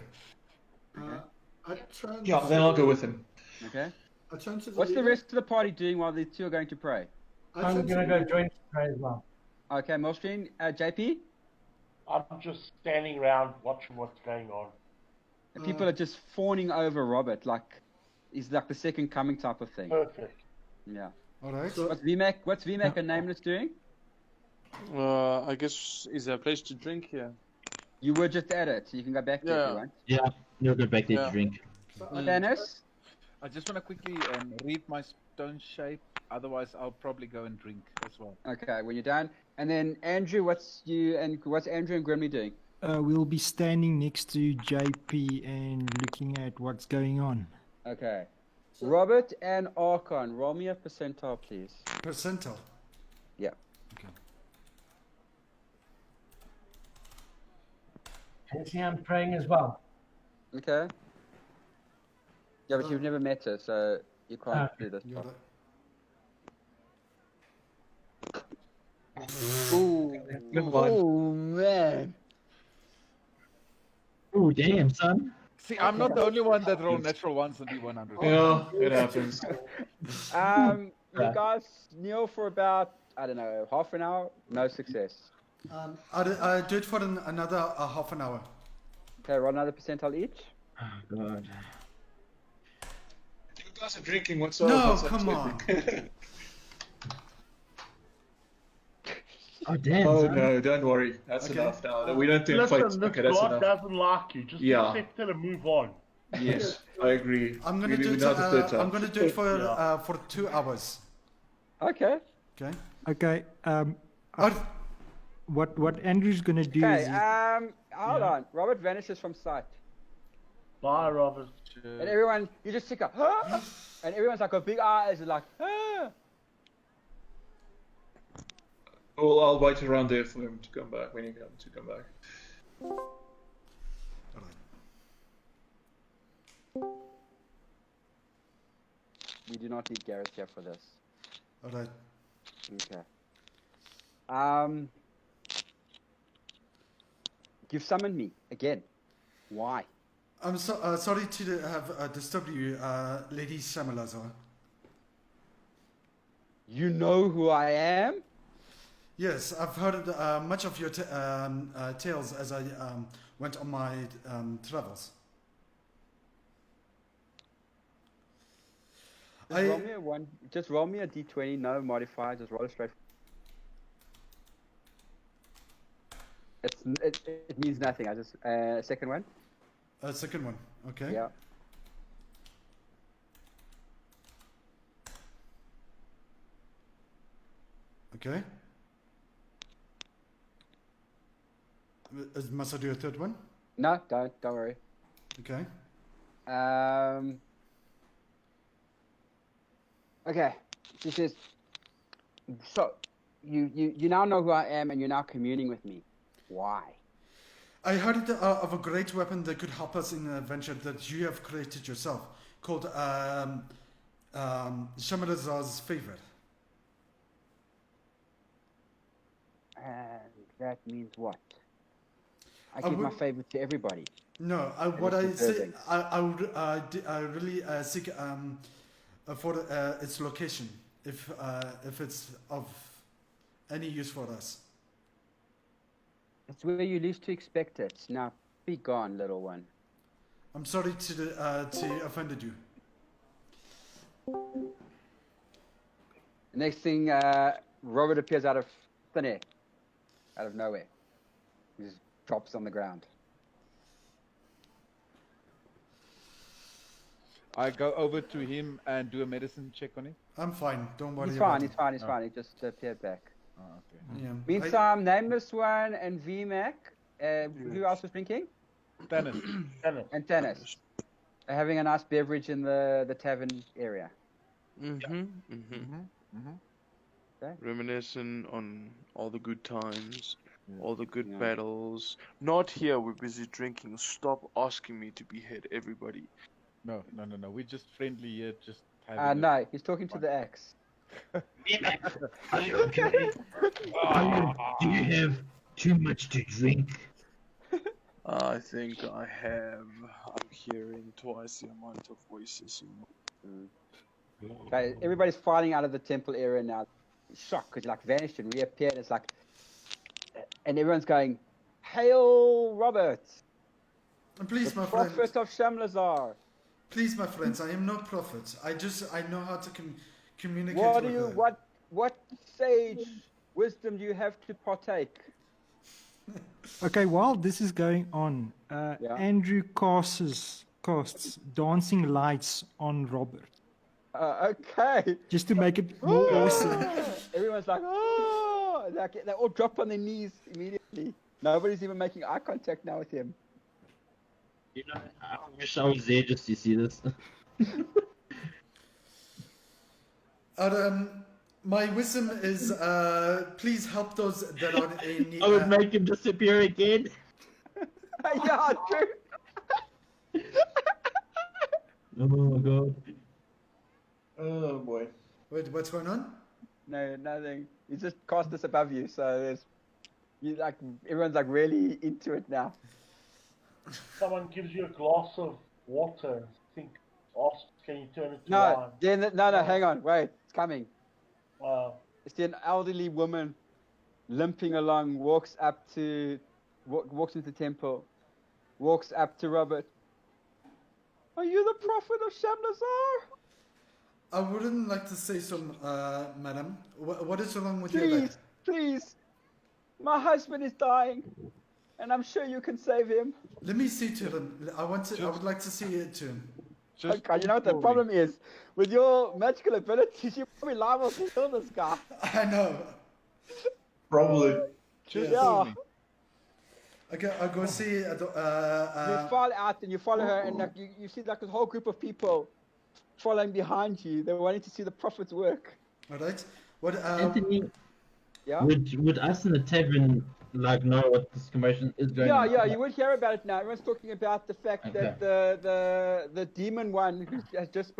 Then I'll go with him. Okay. I turn to the What's leader. the rest of the party doing while the two are going to pray? I'm gonna go join to pray as well. Okay, Molstrin, JP. I'm just standing around watching what's going on. And people are just fawning over Robert like he's like the second coming type of thing. Perfect. Yeah. All right. So, What's VMAC and Nameless doing? I guess is there a place to drink here? You were just at it, so you can go back there if you want. Yeah, you'll go back there to drink. Dennis? I just want to quickly read my Stone Shape. Otherwise, I'll probably go and drink as well. Okay, when you're done. And then Andrew, what's Andrew and Grimley doing? We'll be standing next to JP and looking at what's going on. Okay. Robert and Archon, roll me a percentile, please. Percentile? Yeah. Okay. And see, I'm praying as well. Okay. Yeah, but you've never met her, so you can't do this. Ooh. Oh, man. Oh, damn, son. See, I'm not the only one that rolled natural ones on D100. Yeah, it happens. You guys kneel for about, I don't know, half an hour? No success. I'll do it for another half an hour. Okay, roll another percentile each. Oh, God. You guys are drinking, what's No, up? come on. Oh, damn. Oh, son. no, don't worry. That's enough now. We don't do Listen, fights. this Okay, that's God enough. doesn't like you. Just accept it and move on. Yes, I agree. I'm gonna do it. I'm gonna do it for 2 hours. Okay. Okay. Okay. What Andrew's gonna do Okay. is Hold on. Robert vanishes from sight. Bye, Robert. And everyone, you just take a, ah! And everyone's like, got big eyes, and like, ah! Well, I'll wait around there for him to come back when he comes to come back. We do not need Gareth here for this. All right. Okay. You've summoned me again. Why? I'm sorry to have disturbed you, Lady Shamalazar. You know who I am? Yes, I've heard much of your tales as I went on my travels. Just roll me a d20, no modifier, just roll it straight. It means nothing. I just second one. Second one. Okay. Yeah. Okay. Must I do a third one? No, don't worry. Okay. Okay. She says, so you now know who I am, and you're now communing with me. Why? I heard of a great weapon that could help us in an adventure that you have created yourself, called Shamilazar's favorite. And that means what? I give my favorite to everybody. No, what I say, I would really seek for its location, if it's of any use for us. It's where you least to expect it. Now, be gone, little one. I'm sorry to offended you. The next thing, Robert appears out of thin air, out of nowhere. He just drops on the ground. I go over to him and do a medicine check on him. I'm fine. Don't worry. He's about fine. it. He's fine. He just appeared back. Oh, okay. Yeah. Meantime, Nameless One and VMAC, who else was drinking? Tannis. And Tannis. Are having a nice beverage in the tavern area. Okay. Reminiscing on all the good times, all the good battles. Not here, we're busy drinking. Stop asking me to behead everybody. No. We're just friendly here, just having no, he's talking to the axe. Are you okay? Do you have too much to drink? I think I have. I'm hearing twice the amount of voices. Okay, everybody's filing out of the temple area now. Shocked, because like vanished and reappeared. It's like, and everyone's going, "Hail, Robert! Please, the my prophet friend. of Shamlazar." Please, my friends, I am no prophet. I know how to communicate. What sage wisdom do you have to partake? Okay, while this is going on, Andrew casts dancing lights on Robert. Okay. Just to make it more awesome. Everyone's like, oh! They all drop on their knees immediately. Nobody's even making eye contact now with him. You know, I wish I was there just to see this. My wisdom is, please help those that are in need. I would make him disappear again. Yeah, true. Oh my god. Oh boy. Wait, what's going on? No, nothing. You just cast this above you, so everyone's like really into it now. Someone gives you a glass of water. Ask, can you turn it to No, wine? no, hang on, wait, it's coming. It's an elderly woman limping along, walks into the temple, walks up to Robert. Are you the prophet of Shamlazar? I wouldn't like to say so, madam. What is wrong with your leg? Please, my husband is dying, and I'm sure you can save him. Let me see to him. I would like to see it to him. Okay, you know what the problem is? With your magical abilities, you're probably liable to kill this guy. I know. Probably. Yeah. Okay, I'll go see. You file out and you follow her, and you see like a whole group of people following behind you. They're wanting to see the prophet's work. All right. What? Anthony. Yeah. Would us in the tavern know what this commotion is going on? Yeah, you would hear about it now. Everyone's talking about the fact that the demon one who has just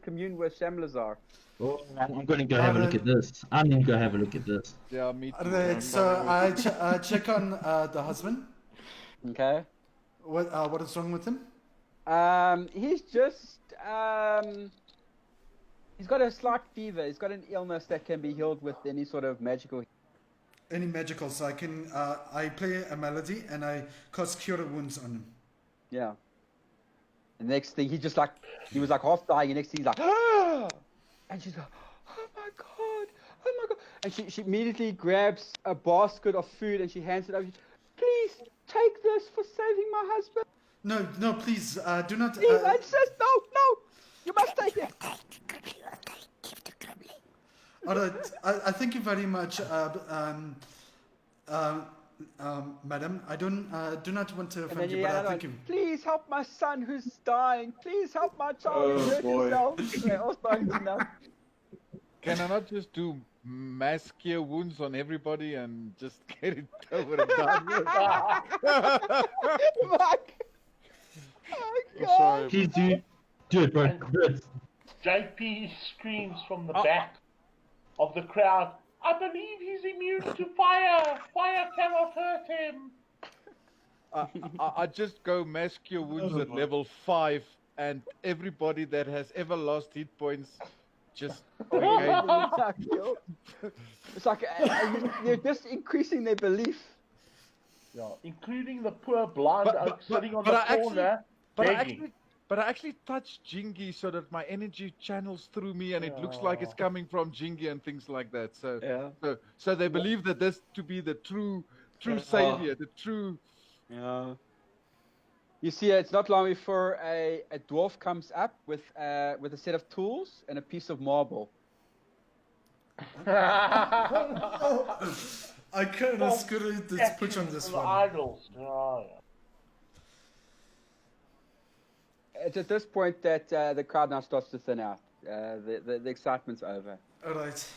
communed with Shamlazar. Oh, I'm going to go have a look at this. I'm going to go have a look at this. Yeah, me too. Alright, so I check on the husband. Okay. What is wrong with him? He's just he's got a slight fever. He's got an illness that can be healed with any sort of magical. Any magical, so I can I play a melody and I cast cure wounds on him. Yeah. The next thing he was like half dying. The next thing he's like, ah! And she's like, oh my god. And she immediately grabs a basket of food and she hands it over. Please take this for saving my husband. No, please do not. Please, I insist. No, you must take it. Alright, I thank you very much, madam, I don't do not want to And then offend you you, but yell I another think one, you. please help my son who's dying. Please help my child who hurt himself. They're all starting to know. Can I not just do mass cure wounds on everybody and just get it over and done with? Mike! Oh, God. sorry. Please do it, bro. Do it. JP screams from the back of the crowd, I believe he's immune to fire. Fire cannot hurt him. I just go mass cure wounds at level 5, and everybody that has ever lost hit points just It's like you're just increasing their belief. Yeah, including the poor blind oak sitting on the corner begging. But I actually touch Jingy so that my energy channels through me, and it looks like it's coming from Jingy and things like that. So they believe that this to be the true savior, the true. Yeah. You see, it's not long before a dwarf comes up with a set of tools and a piece of marble. I kind of screwed this push on this one. Idols. Oh, yeah. It's at this point that the crowd now starts to thin out. The excitement's over. All right.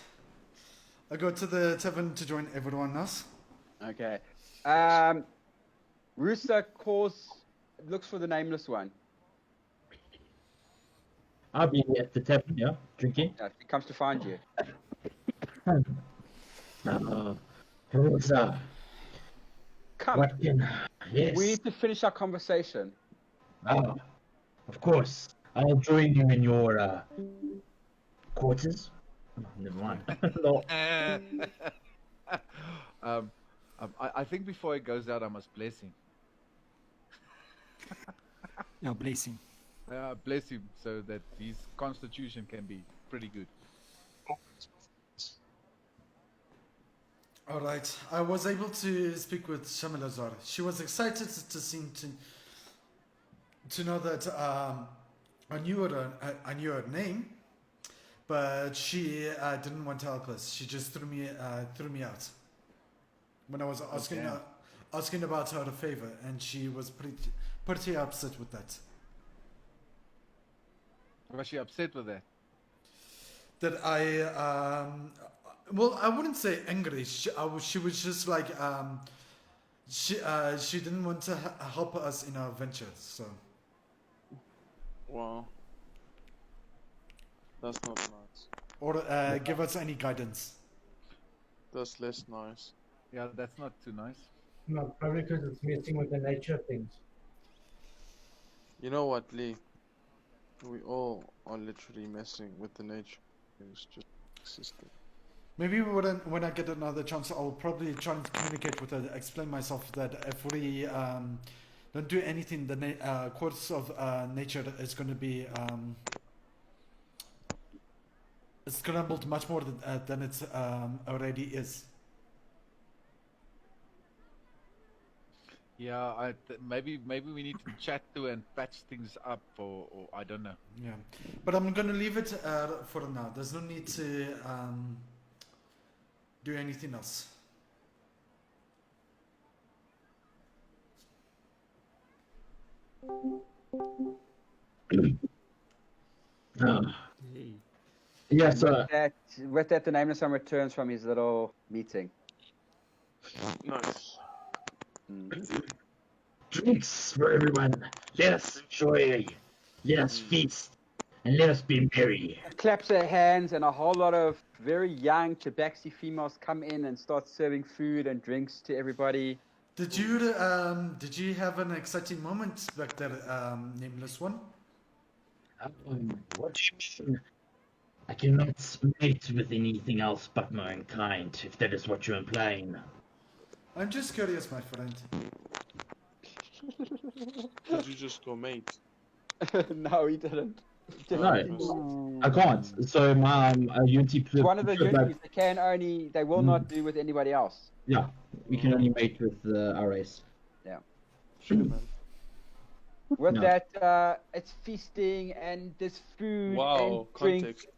I go to the tavern to join everyone else. Okay. Rooster looks for the nameless one. I'll be at the tavern, yeah, drinking. Yeah, he comes to find you. Rosa. Come. What can... Yes. We need to finish our conversation. Ah, of course. I'll join you in your quarters. Oh, never mind. No. I think before he goes out, I must bless him. Yeah, bless him. Bless him so that his constitution can be pretty good. All right. I was able to speak with Shamalazar. She was excited to know that I knew her name, but she didn't want to help us. She just threw me out when I was asking about her a favor, and she was pretty upset with that. Was she upset with that? That well, I wouldn't say angry. She was just like she didn't want to help us in our venture. So. Wow. That's not nice. Or give us any guidance. That's less nice. Yeah, that's not too nice. No, probably because it's messing with the nature of things. You know what, Lee? We all are literally messing with the nature. It's just existing. Maybe when I get another chance, I'll probably try and communicate with her, explain myself that if we don't do anything, the course of nature is going to be scrambled much more than it already is. Yeah, maybe we need to chat to and patch things up, or I don't know. Yeah, but I'm gonna leave it for now. There's no need to do anything else. Yes, with that, the nameless one returns from his little meeting. Nice. Drinks for everyone. Let us enjoy. Let us feast. And let us be merry. Claps their hands, and a whole lot of very young Tabaxi females come in and start serving food and drinks to everybody. Did you have an exciting moment back there, nameless one? What do you mean? I cannot mate with anything else but my own kind, if that is what you're implying. I'm just curious, my friend. Did you just go mate? No, he didn't. No, I can't. So my unity. One of the unities they will not do with anybody else. Yeah, we can only mate with our race. Yeah. Sure, man. With No. that, it's feasting and there's food and drink, context.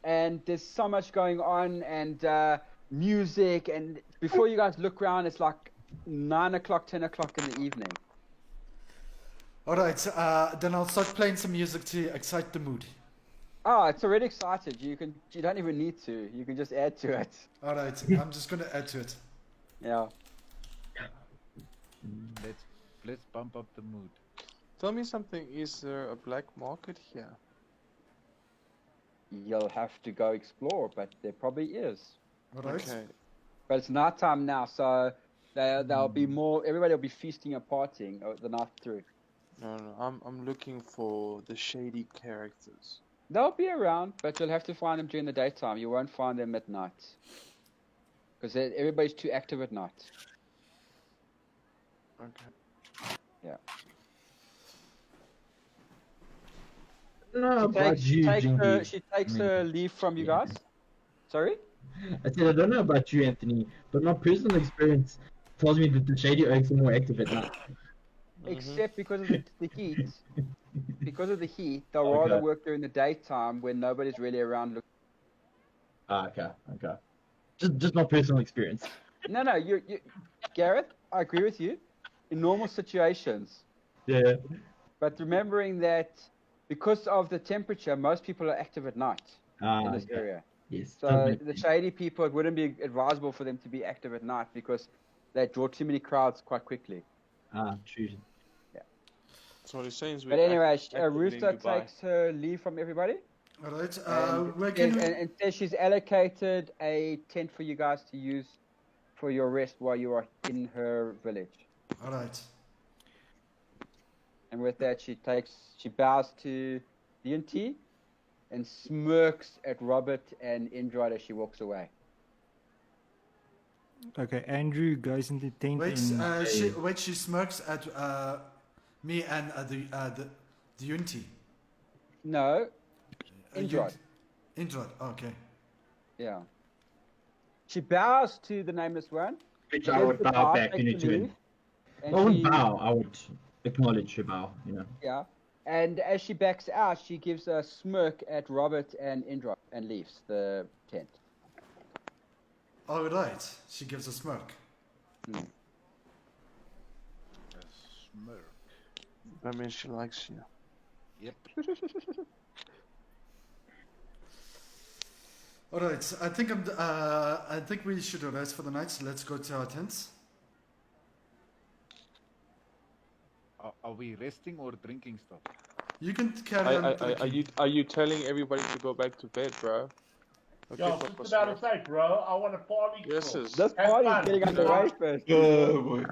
and there's so much going on and music. And before you guys look around, it's like 9 o'clock, 10 o'clock in the evening. Alright, then I'll start playing some music to excite the mood. Oh, it's already excited. You don't even need to. You can just add to it. Alright, I'm just gonna add to it. Yeah. Let's bump up the mood. Tell me something, is there a black market here? You'll have to go explore, but there probably is. Alright. Okay. But it's night time now, so there'll be more. Everybody will be feasting and partying the night through. No, I'm looking for the shady characters. They'll be around, but you'll have to find them during the daytime. You won't find them at night. Because everybody's too active at night. Okay. Yeah. No, about you, Jingy. She takes her leave from you guys. Sorry? I said, I don't know about you, Anthony, but my personal experience tells me that the Shady Oaks are more active at night. Except because of the heat. Because of the heat, they'll rather work during the daytime when nobody's really around looking. Okay. Just my personal experience. No, you Gareth, I agree with you. In normal situations. Yeah. But remembering that because of the temperature, most people are active at night in this area. Yes. So the shady people, it wouldn't be advisable for them to be active at night because they draw too many crowds quite quickly. True. So what he's saying is But anyway, Rooster takes her leave from everybody. Alright, and says she's allocated a tent for you guys to use for your rest while you are in her village. Alright. And with that, she bows to D&T and smirks at Robert and Indra as she walks away. Okay, Andrew goes into the tent. She smirks at me and the Unity. No, Indra. Indra, okay. Yeah. She bows to the nameless one. Which I would bow back in return. I wouldn't bow, I would acknowledge her bow, you know. Yeah. And as she backs out, she gives a smirk at Robert and Indra and leaves the tent. Oh, right. She gives a smirk. A smirk. That means she likes you. Yep. All right. I think we should rest for the night. So let's go to our tents. Are we resting or drinking stuff? You can carry on. Are you telling everybody to go back to bed, bro? Okay, Yo, just about to say, bro, I want to party. Yes, this party's getting underway first. Oh boy.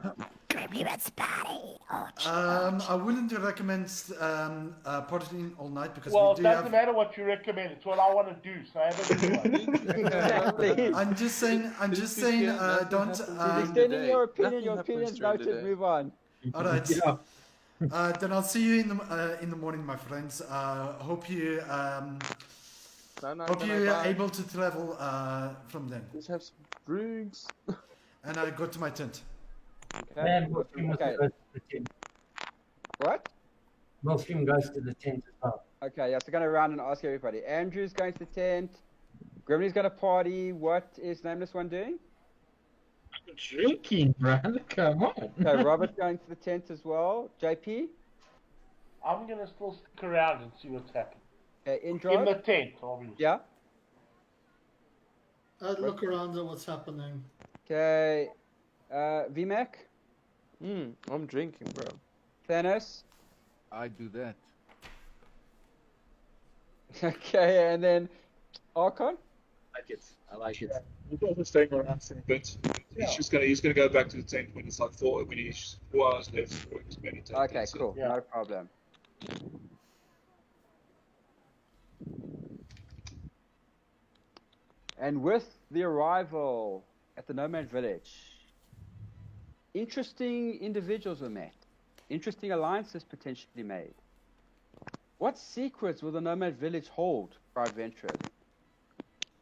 I wouldn't recommend partying all night because Well, we it do doesn't matter what you recommend. It's what I want to do. So I have a good one. Exactly. I'm just saying. Don't. Extending your opinion. Your opinion's noted. Move on. All right. Then I'll see you in the morning, my friends. Hope you are able to travel from then. Let's have some drinks. And I go to my tent. Okay. What? Wolfram goes to the tent as well. Okay, yeah, so going to round and ask everybody. Andrew's going to the tent. Grimley's going to party. What is Nameless One doing? Drinking, man. Come on. Okay, Robert's going to the tent as well. JP? I'm going to still stick around and see what's happening. Okay, Indra? In the tent, obviously. Yeah? I'd look around at what's happening. Okay, VMAC? I'm drinking, bro. Thanos? I do that. Okay, and then Archon? I like it. He's also staying around for a bit. He's gonna go back to the tent when it's like 4 hours left for his meditation. Okay, cool. No problem. And with the arrival at the Nomad Village, interesting individuals were met. Interesting alliances potentially made. What secrets will the Nomad Village hold for our adventurers?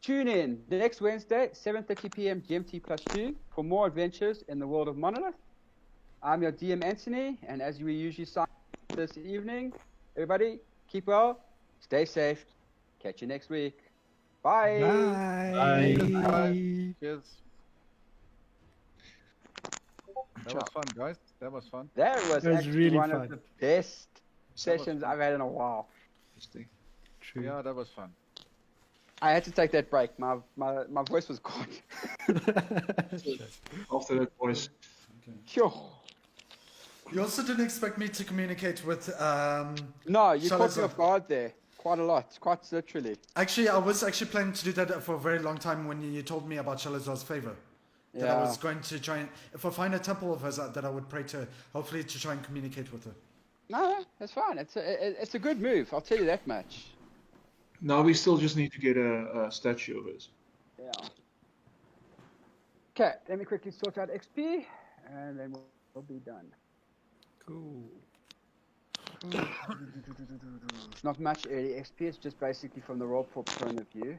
Tune in next Wednesday, 7:30 p.m. GMT +2 for more adventures in the world of Monolith. I'm your DM Anthony, and as we usually sign this evening, everybody keep well, stay safe, catch you next week. Bye. Bye. Bye. Cheers. That was fun, guys. That was fun. That was That was actually really one fun. of the best sessions fun. I've had in a while. True. Yeah, that was fun. I had to take that break. My voice was gone. After that voice. Sure. You also didn't expect me to communicate with. No, you caught me Salazar. off guard there. Quite a lot. Quite literally. Actually, I was actually planning to do that for a very long time when you told me about Shalazar's favor. That I Yeah. was going to try and, if I find a temple of hers, that I would pray to her, hopefully to try and communicate with her. No, that's fine. It's a good move. I'll tell you that much. Now we still just need to get a statue of his. Yeah. Okay, let me quickly sort out XP, and then we'll be done. Cool. It's not much early XP. It's just basically from the raw point of view.